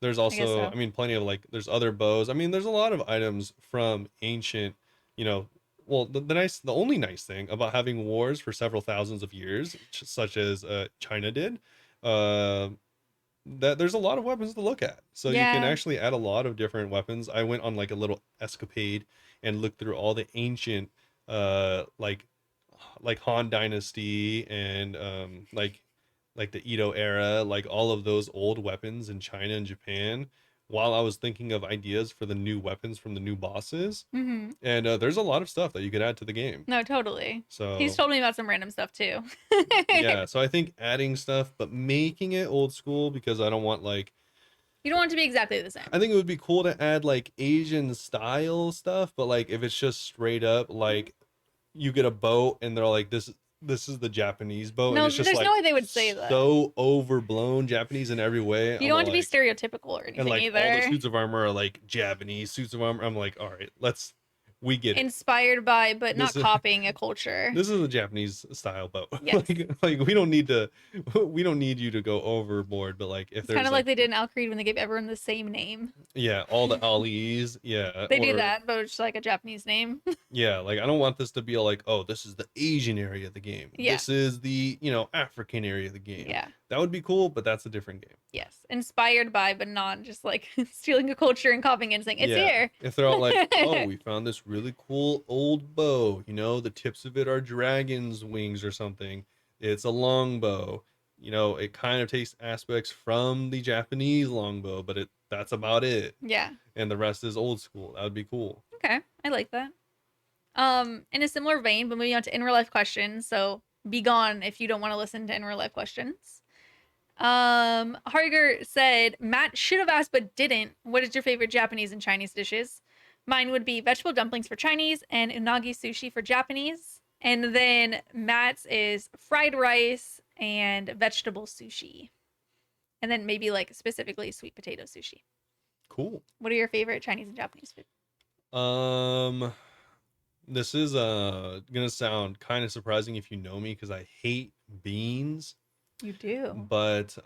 there's I guess also, so. I mean, plenty of like there's other bows. I mean, there's a lot of items from ancient, you know, well, the only nice thing about having wars for several thousands of years, such as China did, uh, that there's a lot of weapons to look at. So you can Yeah. actually add a lot of different weapons. I went on like a little escapade and looked through all the ancient like Han Dynasty and like the Edo era, like all of those old weapons in China and Japan. while I was thinking of ideas for the new weapons from the new bosses, Mm-hmm. and there's a lot of stuff that you could add to the game. No, totally. He's So told me about some random stuff too. yeah, so I think adding stuff, but making it old school because I don't want like You don't want it to be exactly the I same. think it would be cool to add like Asian style stuff, but like if it's just straight up like you get a boat and they're like this is the Japanese boat and No, it's just there's no like way they would say that. so overblown Japanese in every way. You I'm don't want it to be like stereotypical or and anything like all the either. suits of armor are like Japanese suits of armor. I'm like, all right, we get it. Inspired by, but This not is copying a culture. this is a Japanese style boat. Yes. like we don't need you to go overboard, but like if It's kind there's of like like they did in Al Creed when they gave everyone the same name. yeah, all the Ali's, yeah, They do or that, but it's like a Japanese name. yeah, like I don't want this to be like, oh, this is the Asian area of the game. Yeah. This is the, African area of the game. Yeah. That would be cool, but that's a different game. Yes. Inspired by, but not just like stealing a culture and copying it and saying, it's Yeah. here. If they're all like, oh, we found this really cool old bow, the tips of it are dragon's wings or something. It's a longbow. It kind of takes aspects from the Japanese longbow, but that's about it. Yeah. And the rest is old school. That would be cool. Okay. I like that. In a similar vein, but moving on to in real life questions. So be gone if you don't want to listen to in real life questions. Harger said, Matt should have asked but didn't. What is your favorite Japanese and Chinese dishes? Mine would be vegetable dumplings for Chinese and unagi sushi for Japanese. And then Matt's is fried rice and vegetable sushi. And then maybe like specifically sweet potato sushi. Cool. What are your favorite Chinese and Japanese food? This is gonna sound kind of surprising if you know me because I hate beans. You do. But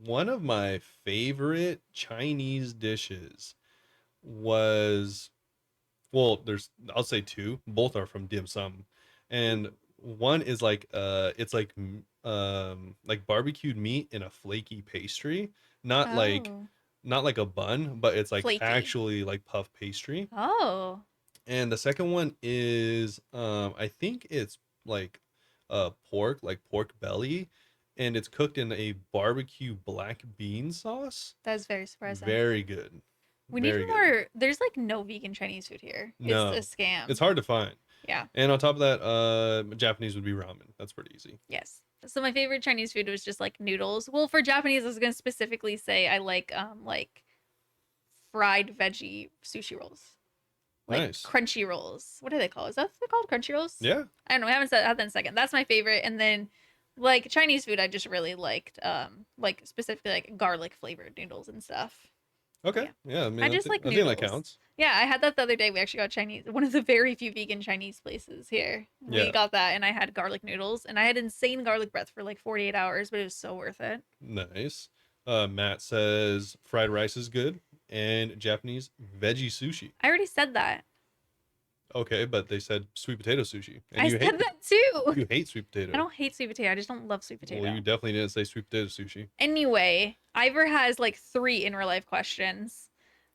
one of my favorite Chinese dishes was I'll say two. Both are from dim sum. And one is like it's like barbecued meat in a flaky pastry. Not like Oh. not like a bun, but it's like Flaky. actually like puff pastry. Oh. And the second one is I think it's like pork, like pork belly, and it's cooked in a barbecue black bean sauce. That's very surprising. Very good. We Very need good. more. There's like no vegan Chinese food here. No. It's a scam. It's hard to find. Yeah. And on top of that, Japanese would be ramen. That's pretty easy. Yes. So my favorite Chinese food was just like noodles. Well, for Japanese, I was gonna specifically say I like fried veggie sushi rolls. Like Nice. crunchy rolls. What do they call? Is that what they're called? Crunchy rolls? Yeah. I don't know. I haven't had that in a second. That's my favorite. And then like Chinese food, I just really liked like specifically like garlic flavored noodles and stuff. Okay. Yeah. I mean, I just like I think that noodles. counts. Yeah, I had that the other day. We actually got Chinese, one of the very few vegan Chinese places here. Yeah. We got that, and I had garlic noodles, and I had insane garlic breath for like 48 hours, but it was so worth it. Nice. Matt says fried rice is good and Japanese veggie sushi. I already said that. Okay, but they said sweet potato sushi. And I you said that too. you hate sweet potato. I don't hate sweet potato. I just don't love sweet potato. Well, you definitely didn't say sweet potato sushi. Anyway, Ivor has like 3 in real life questions.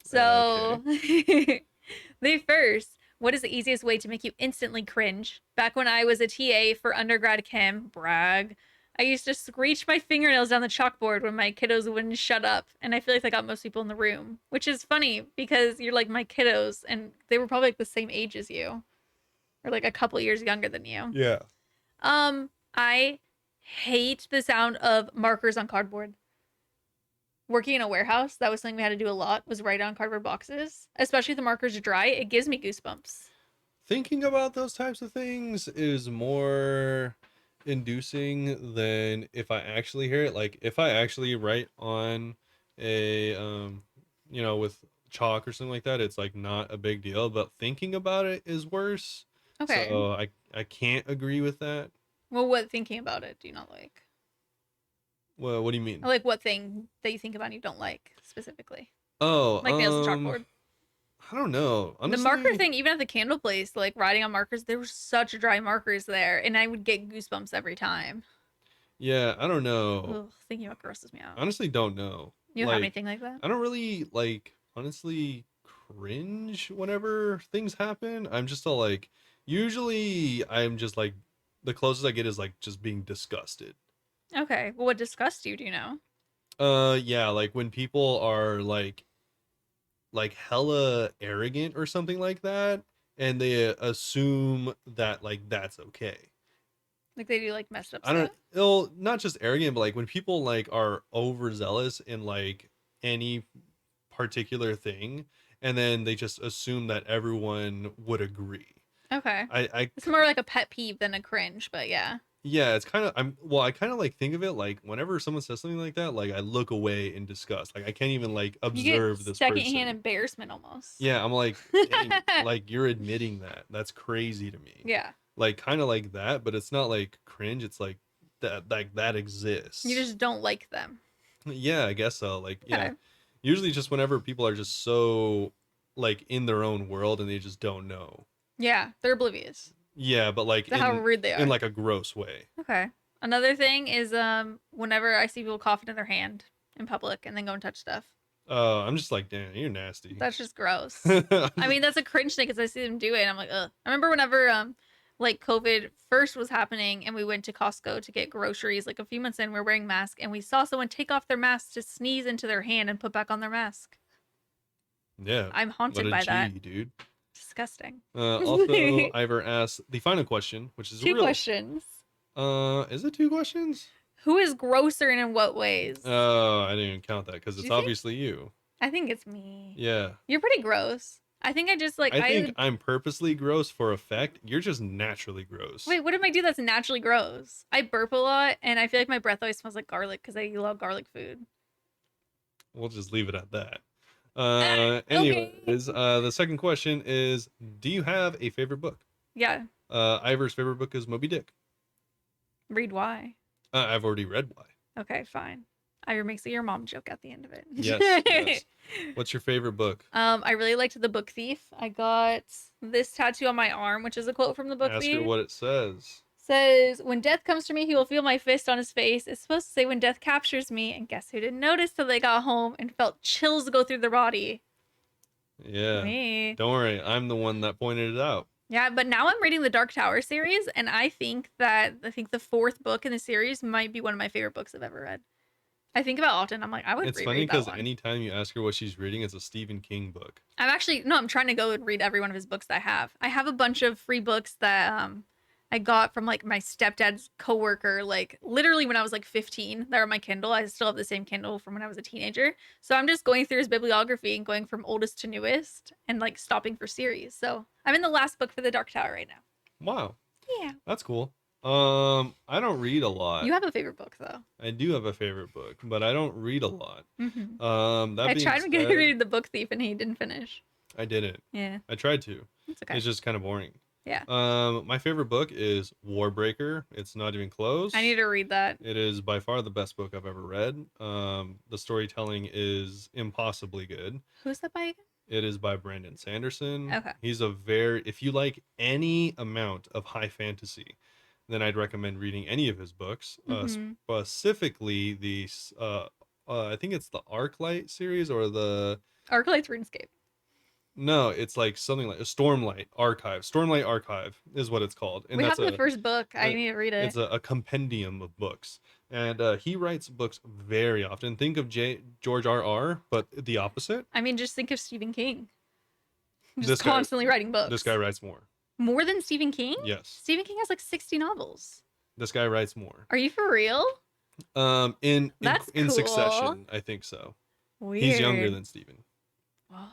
So, the first, what is the easiest way to make you instantly cringe? Back when I was a TA for undergrad chem, brag, I used to screech my fingernails down the chalkboard when my kiddos wouldn't shut up. And I feel like that got most people in the room, which is funny because you're like my kiddos and they were probably like the same age as you or like a couple years younger than you. Yeah. I hate the sound of markers on cardboard. Working in a warehouse, that was something we had to do a lot, was write on cardboard boxes. Especially if the markers are dry, it gives me goosebumps. Thinking about those types of things is more inducing than if I actually hear it. Like if I actually write on a with chalk or something like that, it's like not a big deal, but thinking about it is worse. Okay. So I can't agree with that. Well, what thinking about it do you not like? Well, what do you mean? Or like what thing that you think about and you don't like specifically? Oh, Like nails and chalkboard. I don't know. Honestly, The marker thing, even at the candle place, like writing on markers, there were such dry markers there, and I would get goosebumps every time. Yeah, I don't know. Ugh, thinking about it grosses me out. Honestly, don't know. You don't have Like, anything like that? I don't really honestly cringe whenever things happen. I'm just all like, usually I'm just like, the closest I get is like just being disgusted. Okay. Well, what disgusts you? Do you know? Yeah, like when people are like like hella arrogant or something like that, and they assume that like that's okay. Like they do like messed up I don't stuff. well, not just arrogant, but like when people like are overzealous in like any particular thing, and then they just assume that everyone would agree. Okay. I It's more like a pet peeve than a cringe, but yeah. Yeah, it's kind of I kind of like think of it like whenever someone says something like that, like I look away in disgust. Like I can't even like You get observe this secondhand person. embarrassment almost. Yeah, I'm like, dang, like you're admitting that. That's crazy to me. Yeah. Like kind of like that, but it's not like cringe. It's like that You exists. just don't like them. Yeah, I guess so. Like yeah, Okay. usually just whenever people are just so like in their own world and they just don't know. Yeah, they're oblivious Yeah, but like to how rude they in are. like a gross way. Okay. Another thing is whenever I see people cough into their hand in public and then go and touch stuff. I'm just like, damn, you're nasty. That's just gross. I mean, that's a cringe thing because I see them do it and I'm like, ugh. I remember whenever like COVID first was happening and we went to Costco to get groceries like a few months in, we we're wearing masks and we saw someone take off their mask to sneeze into their hand and put back on their mask. Yeah, I'm what haunted a by that. G, dude. Disgusting. Also, Ivor asked the final question, which is Two real. questions. Is it two questions? Who is grosser and in what ways? Oh, I didn't even count that because Do it's you think? obviously you. I think it's me. Yeah. You're pretty gross. I think I just like I think I I'm purposely gross for effect. You're just naturally gross. wait. What am I do that's naturally gross? I burp a lot, and I feel like my breath always smells like garlic because I eat a lot of garlic food. We'll just leave it at that. Okay. Anyways, the second question is, do you have a favorite book? Yeah. Ivor's favorite book is Moby Dick. Read why. I've already read why. Okay, fine. Ira makes a your mom joke at the end of it. Yes, yes. What's your favorite book? I really liked The Book Thief. I got this tattoo on my arm, which is a quote from The Book Ask her Thief. what it says. Says, when death comes for me, he will feel my fist on his face. It's supposed to say, when death captures me. And guess who didn't notice till they got home and felt chills go through their body? Yeah. Me. Don't worry, I'm the one that pointed it out. Yeah, but now I'm reading the Dark Tower series, and I think the fourth book in the series might be one of my favorite books I've ever read. I think about often. I'm like, I would It's reread funny that because one. anytime you ask her what she's reading, it's a Stephen King book. I'm trying to go and read every one of his books that I have. I have a bunch of free books that I got from like my stepdad's coworker, like literally when I was like 15. They're on my Kindle. I still have the same Kindle from when I was a teenager. So I'm just going through his bibliography and going from oldest to newest and like stopping for series. So I'm in the last book for the Dark Tower right now. Wow, Yeah. that's cool. I don't read a lot. You have a favorite book though. I do have a favorite book, but I don't read a lot. That I being tried to get said, read The Book Thief and he didn't finish. I didn't. Yeah. I tried to. It's okay. It's just kind of boring. Yeah. My favorite book is Warbreaker. It's not even close. I need to read that. It is by far the best book I've ever read. The storytelling is impossibly good. Who's that by again? It is by Brandon Sanderson. Okay. He's if you like any amount of high fantasy, then I'd recommend reading any of his books. Specifically I think it's the Arclight series or the Arclight's RuneScape. no, it's like something like a Stormlight Archive. Stormlight Archive is what it's called. And We have that's the first book. I need to read it. it's a compendium of books. And he writes books very often. Think of George R.R., but the opposite. I mean, just think of Stephen King. Just This guy- constantly writing books. This guy writes more. More than Stephen King? Yes. Stephen King has like 60 novels. This guy writes more. Are you for real? In That's cool. succession, I think so. Weird. He's younger than Stephen. Whoa.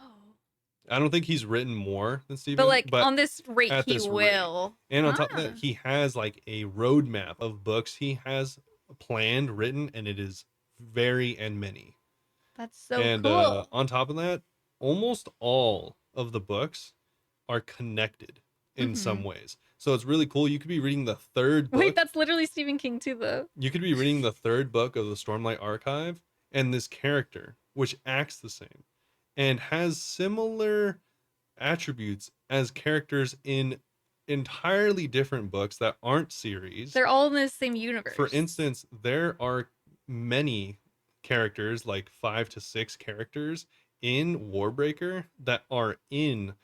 I don't think he's written more than Stephen. But like on this rate, at he this rate. will. And on top of that, he has like a roadmap of books he has planned, written, and it is very and many. That's so and cool. On top of that, almost all of the books are connected in some ways. So it's really cool. You could be reading the third book. Wait, that's literally Stephen King too, though. You could be reading the third book of the Stormlight Archive, and this character, which acts the same and has similar attributes as characters in entirely different books that aren't series. They're all in the same universe. For instance, there are many characters, like 5 to 6 characters in Warbreaker that are in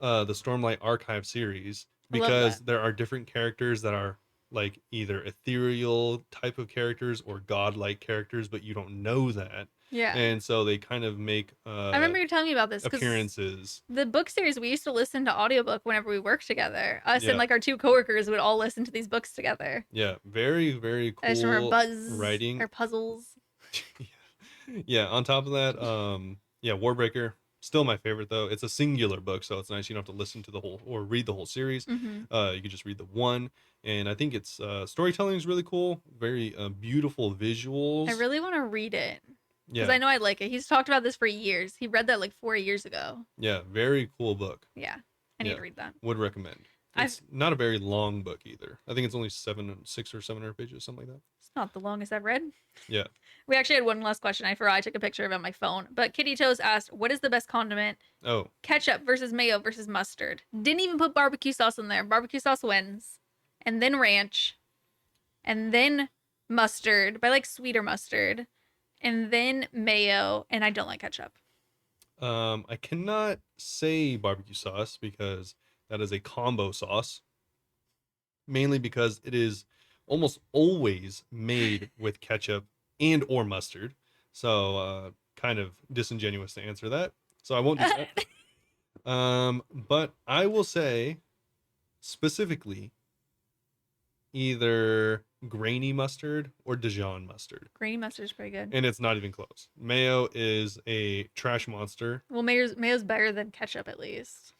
the Stormlight Archive series, because there are different characters that are like either ethereal type of characters or godlike characters, but you don't know that. Yeah. And so they kind of make I remember you telling me about this because appearances. the book series, we used to listen to audiobook whenever we worked together. Us and Yeah. like our two coworkers would all listen to these books together. Yeah, very, very I just remember cool Buzz writing. or Puzzles. Yeah, on top of that, yeah, Warbreaker, still my favorite though. It's a singular book, so it's nice you don't have to listen to the whole or read the whole series. Mm-hmm. You can just read the one, and I think it's storytelling is really cool. Very beautiful visuals. I really want to read it because Yeah, I know I like it. He's talked about this for years. He read that like 4 years ago. yeah, very cool book. Yeah, I need Yeah. to read that. Would recommend. It's not a very long book either. I think it's only 6 or 700 pages, something like that. It's not the longest I've read. Yeah. We actually had one last question. I forgot I took a picture of it on my phone. But Kitty Toes asked, what is the best condiment? Oh, Ketchup versus mayo versus mustard. Didn't even put barbecue sauce in there. Barbecue sauce wins. And then ranch. And then mustard. But I like sweeter mustard. And then mayo. And I don't like ketchup. I cannot say barbecue sauce because that is a combo sauce. Mainly because it is almost always made with ketchup and or mustard. So kind of disingenuous to answer that. So I won't do that. But I will say specifically either grainy mustard or Dijon mustard. Grainy mustard's pretty good. And it's not even close. Mayo is a trash monster. Well, mayo's better than ketchup at least.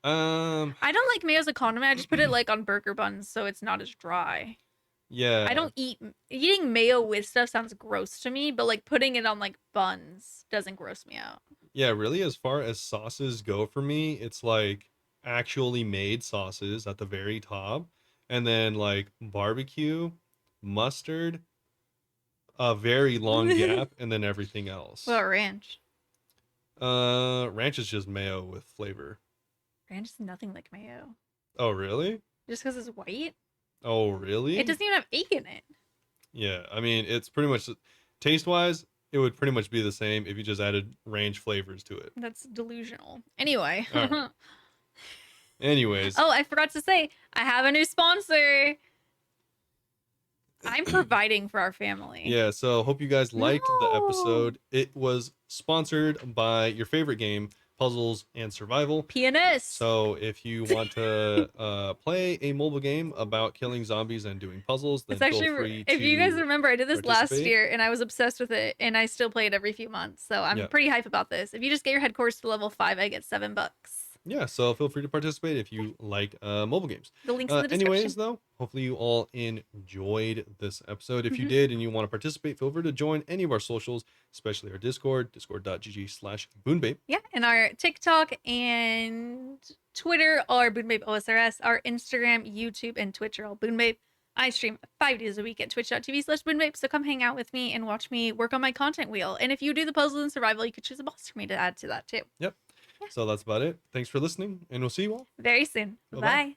I don't like mayo as a condiment. I just put it like on burger buns so it's not as dry. Yeah. I don't eating mayo with stuff sounds gross to me, but like putting it on like buns doesn't gross me out. Yeah, really, as far as sauces go for me, it's like actually made sauces at the very top, and then like barbecue, mustard, a very long gap, and then everything else. What about ranch? Ranch is just mayo with flavor. Ranch is nothing like mayo. Oh, really? Just because it's white? Oh, really? It doesn't even have egg in it. Yeah, I mean, it's pretty much taste-wise, it would pretty much be the same if you just added ranch flavors to it. That's delusional. Anyway. All right. Anyways. Oh, I forgot to say, I have a new sponsor. I'm providing for our family. Yeah, so hope you guys liked the No. episode. It was sponsored by your favorite game, Puzzles and Survival. Pianist. So if you want to play a mobile game about killing zombies and doing puzzles, then It's actually, feel free if you guys to remember, I did this last participate. year and I was obsessed with it and I still play it every few months. So I'm Yeah. pretty hype about this. If you just get your head course to level 5, I get $7. Yeah, so feel free to participate if you like mobile games. The link's in the description. Anyways, though, hopefully you all enjoyed this episode. If you Mhm. did and you want to participate, feel free to join any of our socials, especially our Discord, discord.gg/Bunebape. Yeah, and our TikTok and Twitter are Bunebapeosrs. Our Instagram, YouTube, and Twitch are all Bunebape. I stream 5 days a week at twitch.tv/Bunebape, so come hang out with me and watch me work on my content wheel. And if you do the puzzles and survival, you could choose a boss for me to add to that too. Yep. So that's about it. Thanks for listening, and we'll see you all. Very soon. Bye-bye. Bye.